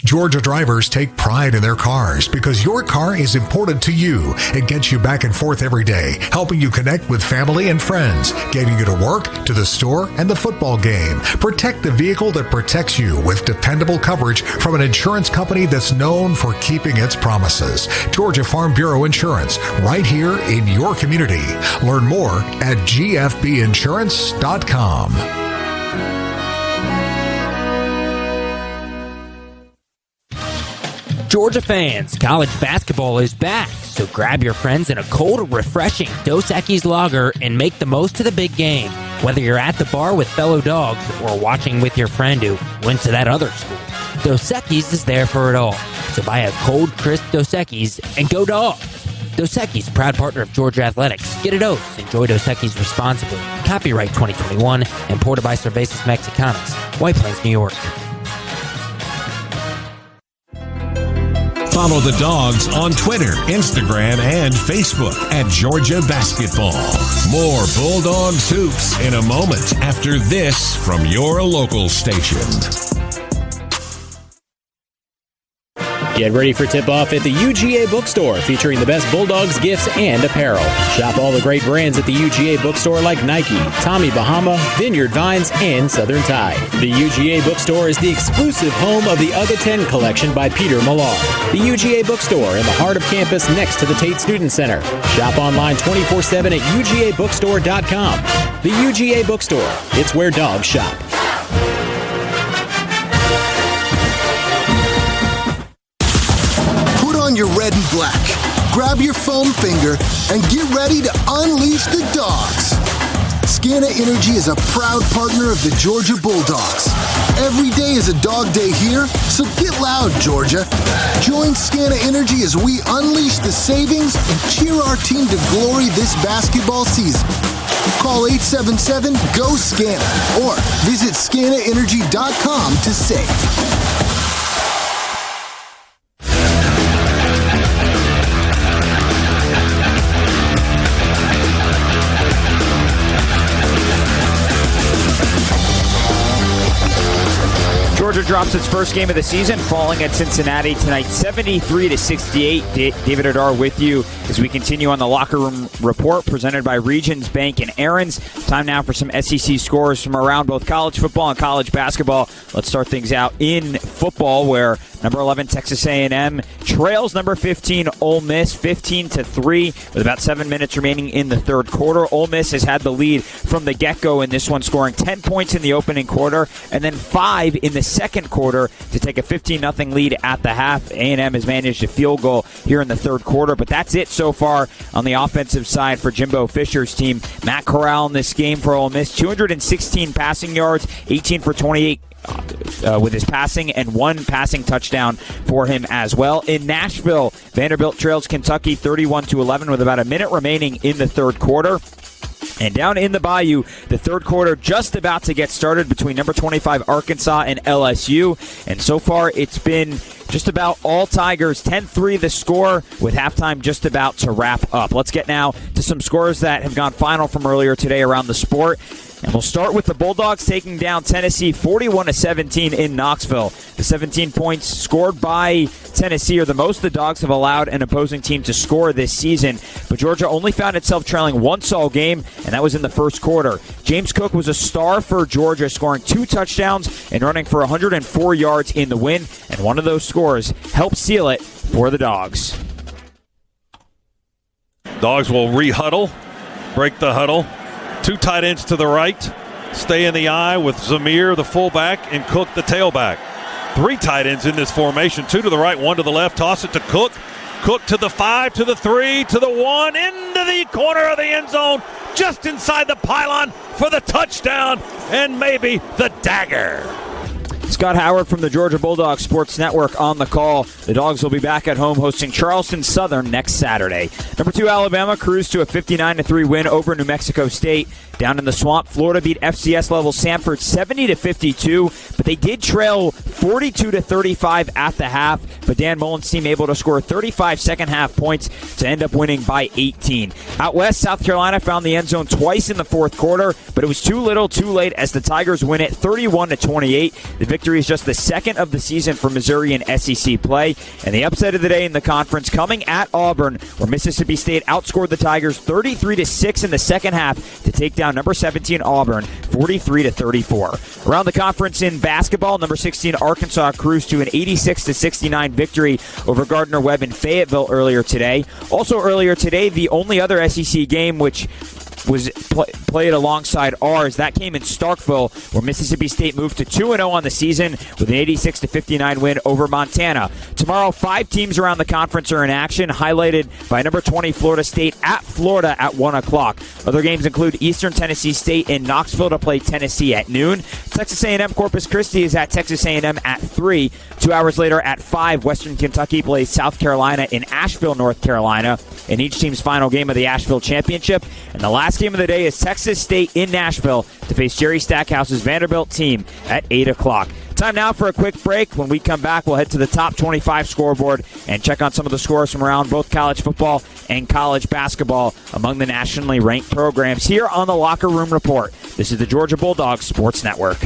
Georgia drivers take pride in their cars because your car is important to you. It gets you back and forth every day, helping you connect with family and friends, getting you to work, to the store, and the football game. Protect the vehicle that protects you with dependable coverage from an insurance company that's known for keeping its promises. Georgia Farm Bureau Insurance, right here in your community. Learn more at gfbinsurance.com. Georgia fans, college basketball is back, so grab your friends in a cold, refreshing Dos Equis lager and make the most of the big game. Whether you're at the bar with fellow dogs or watching with your friend who went to that other school, Dos Equis is there for it all. So buy a cold, crisp Dos Equis and go Dogs. Dos Equis, proud partner of Georgia Athletics. Get a dose. Enjoy Dos Equis responsibly. Copyright 2021, imported by Cervezas Mexicanas, White Plains, New York. Follow the Dogs on Twitter, Instagram, and Facebook at Georgia Basketball. More Bulldogs hoops in a moment after this from your local station. Get ready for tip-off at the UGA Bookstore, featuring the best Bulldogs gifts and apparel. Shop all the great brands at the UGA Bookstore like Nike, Tommy Bahama, Vineyard Vines, and Southern Tide. The UGA Bookstore is the exclusive home of the Other 10 collection by Peter Millar. The UGA Bookstore in the heart of campus next to the Tate Student Center. Shop online 24/7 at UGABookstore.com. The UGA Bookstore. It's where dogs shop. Your red and black. Grab your foam finger and get ready to unleash the dogs. Scana Energy is a proud partner of the Georgia Bulldogs. Every day is a dog day here, so get loud, Georgia. Join Scana Energy as we unleash the savings and cheer our team to glory this basketball season. Call 877-GO-SCANA or visit scanaenergy.com to save. Georgia drops its first game of the season, falling at Cincinnati tonight, 73-68. David Adar with you as we continue on the Locker Room Report presented by Regions Bank and Aaron's. Time now for some SEC scores from around both college football and college basketball. Let's start things out in football, where number 11 Texas A&M trails number 15 Ole Miss 15-3 with about 7 minutes remaining in the third quarter. Ole Miss has had the lead from the get-go in this one, scoring 10 points in the opening quarter and then 5 in the second quarter to take a 15-0 lead at the half. A&M has managed a field goal here in the third quarter, but that's it so far on the offensive side for Jimbo Fisher's team. Matt Corral in this game for Ole Miss, 216 passing yards, 18 for 28 with his passing, and 1 passing touchdown for him as well. In Nashville, Vanderbilt trails Kentucky 31-11 with about a minute remaining in the third quarter. And down in the Bayou, the third quarter just about to get started between number 25 Arkansas and LSU. And so far, it's been just about all Tigers, 10-3 the score, with halftime just about to wrap up. Let's get now to some scores that have gone final from earlier today around the sport. And we'll start with the Bulldogs taking down Tennessee 41-17 in Knoxville. The 17 points scored by Tennessee are the most the Dogs have allowed an opposing team to score this season. But Georgia only found itself trailing once all game, and that was in the first quarter. James Cook was a star for Georgia, scoring 2 touchdowns and running for 104 yards in the win. And one of those scores helped seal it for the Dogs. Dogs will re-huddle, break the huddle. 2 tight ends to the right, stay in the eye with Zamir, the fullback, and Cook, the tailback. 3 tight ends in this formation, 2 to the right, 1 to the left. Toss it to Cook. Cook to the 5, to the 3, to the 1, into the corner of the end zone, just inside the pylon for the touchdown and maybe the dagger. Scott Howard from the Georgia Bulldogs Sports Network on the call. The Dogs will be back at home hosting Charleston Southern next Saturday. Number 2 Alabama cruised to a 59-3 win over New Mexico State. Down in the Swamp, Florida beat FCS level Samford 70-52, but they did trail 42-35 at the half. But Dan Mullen's team able to score 35 second half points to end up winning by 18. Out west, South Carolina found the end zone twice in the fourth quarter, but it was too little, too late as the Tigers win it 31-28. The victory is just the second of the season for Missouri in SEC play, and the upset of the day in the conference coming at Auburn, where Mississippi State outscored the Tigers 33-6 in the second half to take down number 17 Auburn 43-34. Around the conference in basketball, number 16 Arkansas cruised to an 86-69 victory over Gardner-Webb in Fayetteville earlier today. Also earlier today, the only other SEC game which was played alongside ours. That came in Starkville, where Mississippi State moved to 2-0 on the season with an 86-59 win over Montana. Tomorrow, 5 teams around the conference are in action, highlighted by number 20 Florida State at Florida at 1 o'clock. Other games include Eastern Tennessee State in Knoxville to play Tennessee at noon. Texas A&M Corpus Christi is at Texas A&M at 3. 2 hours later at 5, Western Kentucky plays South Carolina in Asheville, North Carolina, in each team's final game of the Asheville Championship. And the last game of the day is Texas State in Nashville to face Jerry Stackhouse's Vanderbilt team at 8 o'clock. Time now for a quick break. When we come back, we'll head to the top 25 scoreboard and check on some of the scores from around both college football and college basketball among the nationally ranked programs here on the Locker Room Report. This is the Georgia Bulldogs Sports Network.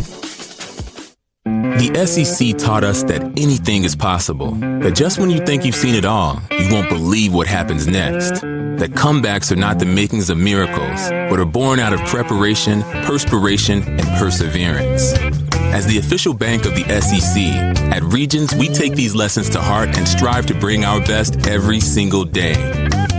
The SEC taught us that anything is possible, that just when you think you've seen it all, you won't believe what happens next, that comebacks are not the makings of miracles, but are born out of preparation, perspiration, and perseverance. As the official bank of the SEC, at Regions, we take these lessons to heart and strive to bring our best every single day.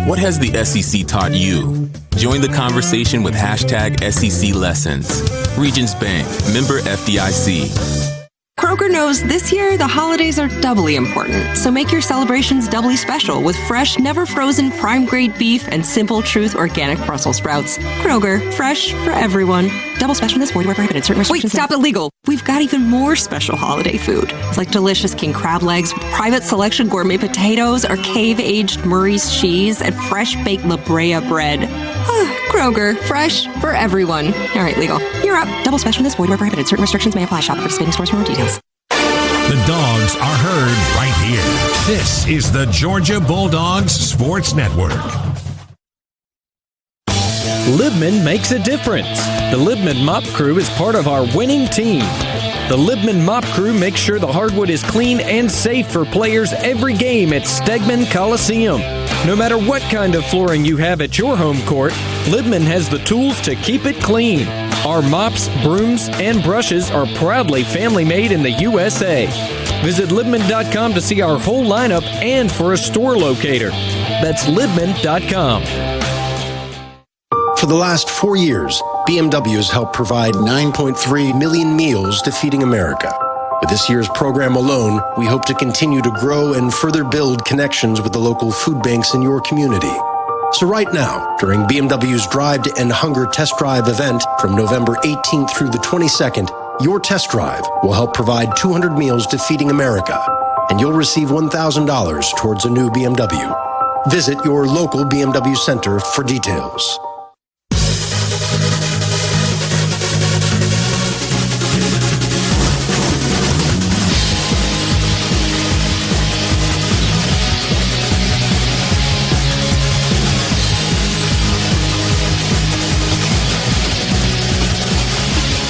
What has the SEC taught you? Join the conversation with #SEC Lessons. Regions Bank, member FDIC. Kroger knows this year the holidays are doubly important, so make your celebrations doubly special with fresh, never frozen prime grade beef and Simple Truth organic Brussels sprouts. Kroger, fresh for everyone. Double special in this void where prohibited. Certain restrictions. Wait, stop illegal. We've got even more special holiday food. It's like delicious king crab legs, private selection gourmet potatoes, or cave-aged Murray's cheese, and fresh baked La Brea bread. Kroger, fresh for everyone. All right, legal. You're up. Double special in this void where prohibited. Certain restrictions may apply. Shop at participating stores for more details. The dogs are heard right here. This is the Georgia Bulldogs Sports Network. Libman makes a difference. The Libman Mop Crew is part of our winning team. The Libman Mop Crew makes sure the hardwood is clean and safe for players every game at Stegman Coliseum. No matter what kind of flooring you have at your home court, Libman has the tools to keep it clean. Our mops, brooms, and brushes are proudly family-made in the USA. Visit Libman.com to see our whole lineup and for a store locator. That's Libman.com. For the last 4 years, BMW has helped provide 9.3 million meals to Feeding America. With this year's program alone, we hope to continue to grow and further build connections with the local food banks in your community. So right now, during BMW's Drive to End Hunger Test Drive event from November 18th through the 22nd, your test drive will help provide 200 meals to Feeding America, and you'll receive $1,000 towards a new BMW. Visit your local BMW center for details.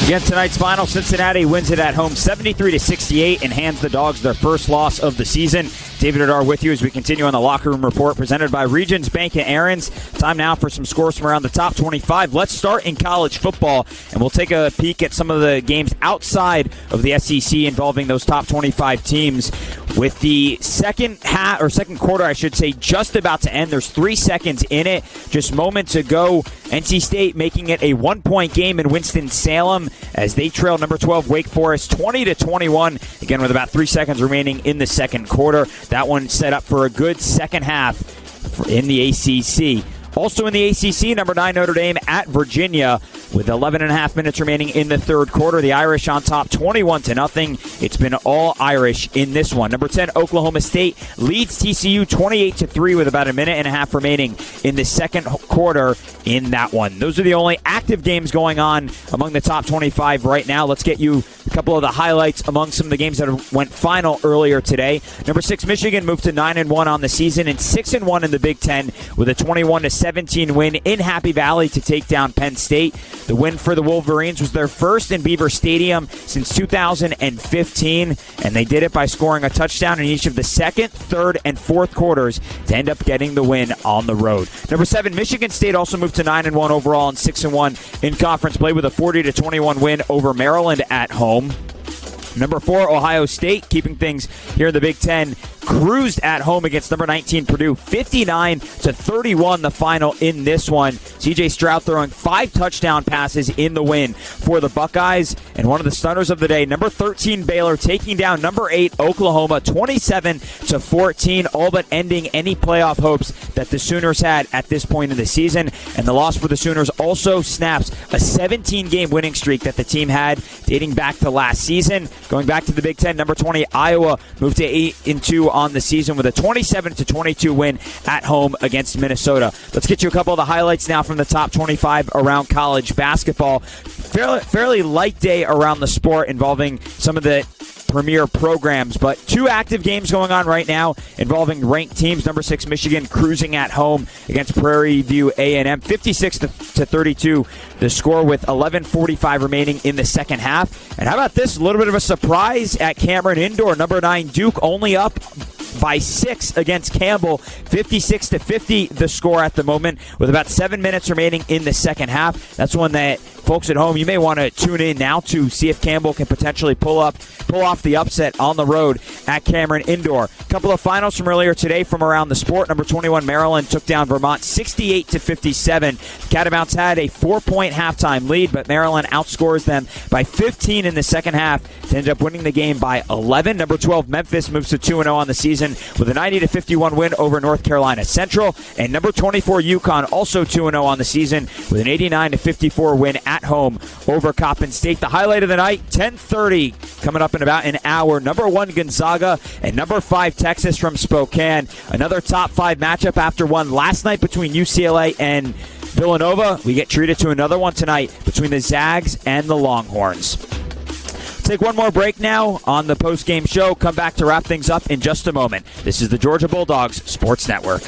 Again, tonight's final, Cincinnati wins it at home 73-68 and hands the Dogs their first loss of the season. David Ardar with you as we continue on the Locker Room Report presented by Regions Bank and Aaron's. Time now for some scores from around the top 25. Let's start in college football, and we'll take a peek at some of the games outside of the SEC involving those top 25 teams. With the second quarter, I should say, just about to end. There's 3 seconds in it. Just moments ago, NC State making it a 1-point game in Winston-Salem as they trail number 12 Wake Forest 20-21. Again, with about 3 seconds remaining in the second quarter. That one set up for a good second half in the ACC. Also in the ACC, number 9 Notre Dame at Virginia with 11.5 minutes remaining in the third quarter. The Irish on top 21-0. It's been all Irish in this one. Number 10 Oklahoma State leads TCU 28-3 with about a minute and a half remaining in the second quarter in that one. Those are the only active games going on among the top 25 right now. Let's get you a couple of the highlights among some of the games that went final earlier today. Number 6 Michigan moved to 9-1 on the season and 6-1 in the Big Ten with a 21-17 win in Happy Valley to take down Penn State. The win for the Wolverines was their first in Beaver Stadium since 2015, and they did it by scoring a touchdown in each of the second, third, and fourth quarters to end up getting the win on the road. Number 7, Michigan State also moved to 9-1 overall and 6-1 in conference play with a 40-21 win over Maryland at home. Number 4, Ohio State, keeping things here in the Big Ten, cruised at home against number 19 Purdue, 59-31 the final in this one. C.J. Stroud throwing 5 touchdown passes in the win for the Buckeyes. And one of the stunners of the day, number 13 Baylor taking down number 8 Oklahoma, 27-14, all but ending any playoff hopes that the Sooners had at this point in the season. And the loss for the Sooners also snaps a 17-game winning streak that the team had dating back to last season. Going back to the Big Ten, number 20 Iowa moved to 8-2 on the season with a 27-22 win at home against Minnesota. Let's get you a couple of the highlights now from the top 25 around college basketball. Fairly light day around the sport involving some of the premier programs. But two active games going on right now involving ranked teams. Number 6 Michigan cruising at home against Prairie View A&M, 56-32. The score with 11:45 remaining in the second half. And how about this? A little bit of a surprise at Cameron Indoor. Number 9 Duke only up by 6 against Campbell, 56-50 the score at the moment, with about 7 minutes remaining in the second half. That's one that folks at home, you may want to tune in now to see if Campbell can potentially pull off the upset on the road at Cameron Indoor. A couple of finals from earlier today from around the sport. Number 21 Maryland took down Vermont 68-57. Catamounts had a 4-point halftime lead, but Maryland outscores them by 15 in the second half to end up winning the game by 11. Number 12 Memphis moves to 2-0 on the season with a 90-51 win over North Carolina Central. And number 24 UConn also 2-0 on the season with an 89-54 win at home over Coppin State. The highlight of the night, 10:30, coming up in about an hour. Number 1 Gonzaga and number 5 Texas from Spokane. Another top 5 matchup after one last night between UCLA and Villanova. We get treated to another one tonight between the Zags and the Longhorns. Take one more break now on the post-game show. Come back to wrap things up in just a moment. This is the Georgia Bulldogs Sports Network.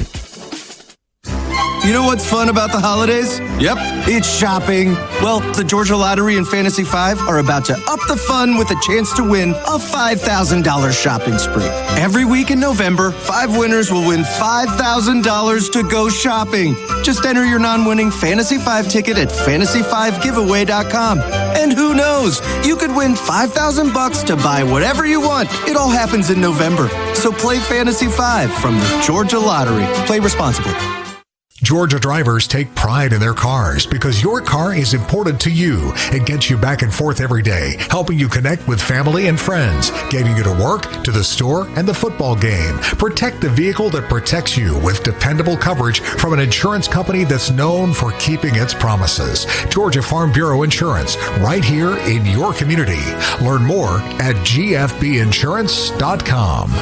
You know what's fun about the holidays? Yep, it's shopping. Well, the Georgia Lottery and Fantasy 5 are about to up the fun with a chance to win a $5,000 shopping spree. Every week in November, 5 winners will win $5,000 to go shopping. Just enter your non-winning Fantasy 5 ticket at fantasy5giveaway.com. And who knows, you could win $5,000 to buy whatever you want. It all happens in November. So play Fantasy 5 from the Georgia Lottery. Play responsibly. Georgia drivers take pride in their cars because your car is important to you. It gets you back and forth every day, helping you connect with family and friends, getting you to work, to the store, and the football game. Protect the vehicle that protects you with dependable coverage from an insurance company that's known for keeping its promises. Georgia Farm Bureau Insurance, right here in your community. Learn more at gfbinsurance.com.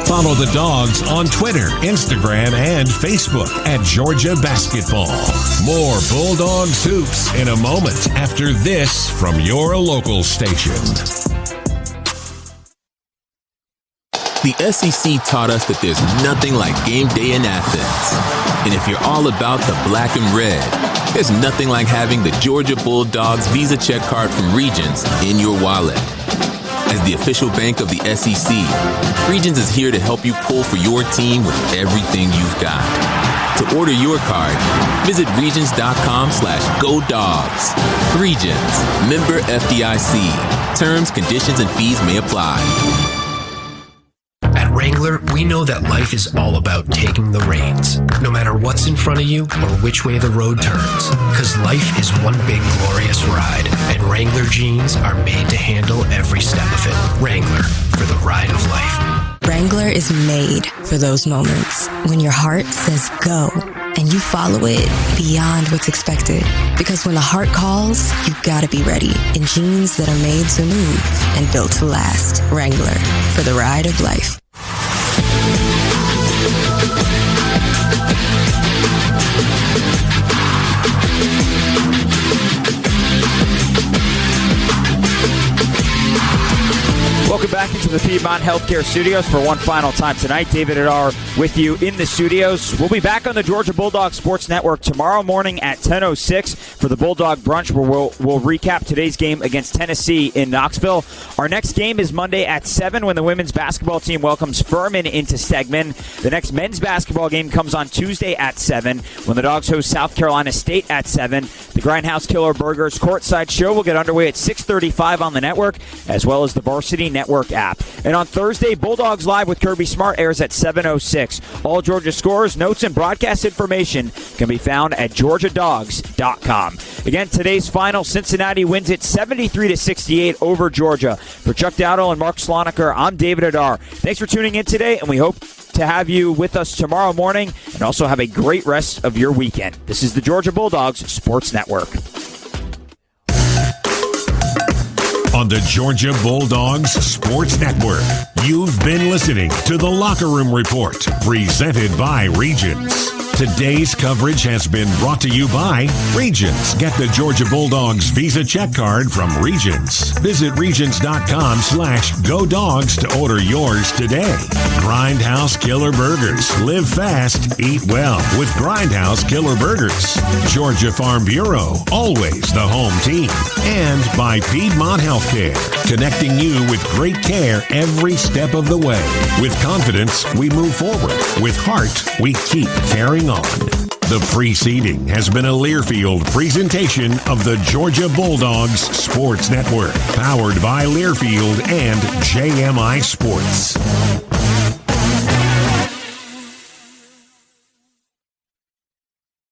Follow the Dogs on Twitter, Instagram, and Facebook at Georgia Basketball. More Bulldogs hoops in a moment after this from your local station. The SEC taught us that there's nothing like game day in Athens. And if you're all about the black and red, there's nothing like having the Georgia Bulldogs Visa check card from Regions in your wallet. As the official bank of the SEC, Regions is here to help you pull for your team with everything you've got. To order your card, visit regions.com/GoDogs. Regions, member FDIC. Terms, conditions, and fees may apply. At Wrangler, we know that life is all about taking the reins, no matter what's in front of you or which way the road turns. Because life is one big glorious ride, and Wrangler jeans are made to handle every step of it. Wrangler, for the ride of life. Wrangler is made for those moments when your heart says go and you follow it beyond what's expected. Because when the heart calls, you gotta be ready in jeans that are made to move and built to last. Wrangler, for the ride of life. Welcome back into the Piedmont Healthcare Studios for one final time tonight. David Adar with you in the studios. We'll be back on the Georgia Bulldog Sports Network tomorrow morning at 10:06 for the Bulldog Brunch, where we'll recap today's game against Tennessee in Knoxville. Our next game is Monday at 7 when the women's basketball team welcomes Furman into Stegman. The next men's basketball game comes on Tuesday at 7 when the Dogs host South Carolina State at 7. The Grindhouse Killer Burgers Courtside Show will get underway at 6:35 on the network, as well as the Varsity Network app. And on Thursday, Bulldogs Live with Kirby Smart airs at 7:06. All Georgia scores, notes, and broadcast information can be found at georgiadogs.com. Again, today's final, Cincinnati wins it 73-68 over Georgia. For Chuck Dowdle and Mark Sloniker, I'm David Adar. Thanks for tuning in today, and we hope to have you with us tomorrow morning, and also have a great rest of your weekend. This is the Georgia Bulldogs Sports Network. On the Georgia Bulldogs Sports Network, you've been listening to the Locker Room Report, presented by Regions. Today's coverage has been brought to you by Regions. Get the Georgia Bulldogs Visa check card from Regions. Visit regions.com/GoDogs to order yours today. Grindhouse Killer Burgers. Live fast, eat well with Grindhouse Killer Burgers. Georgia Farm Bureau, always the home team. And by Piedmont Healthcare, connecting you with great care every step of the way. With confidence, we move forward. With heart, we keep carrying on. The preceding has been a Learfield presentation of the Georgia Bulldogs Sports Network, powered by Learfield and JMI Sports.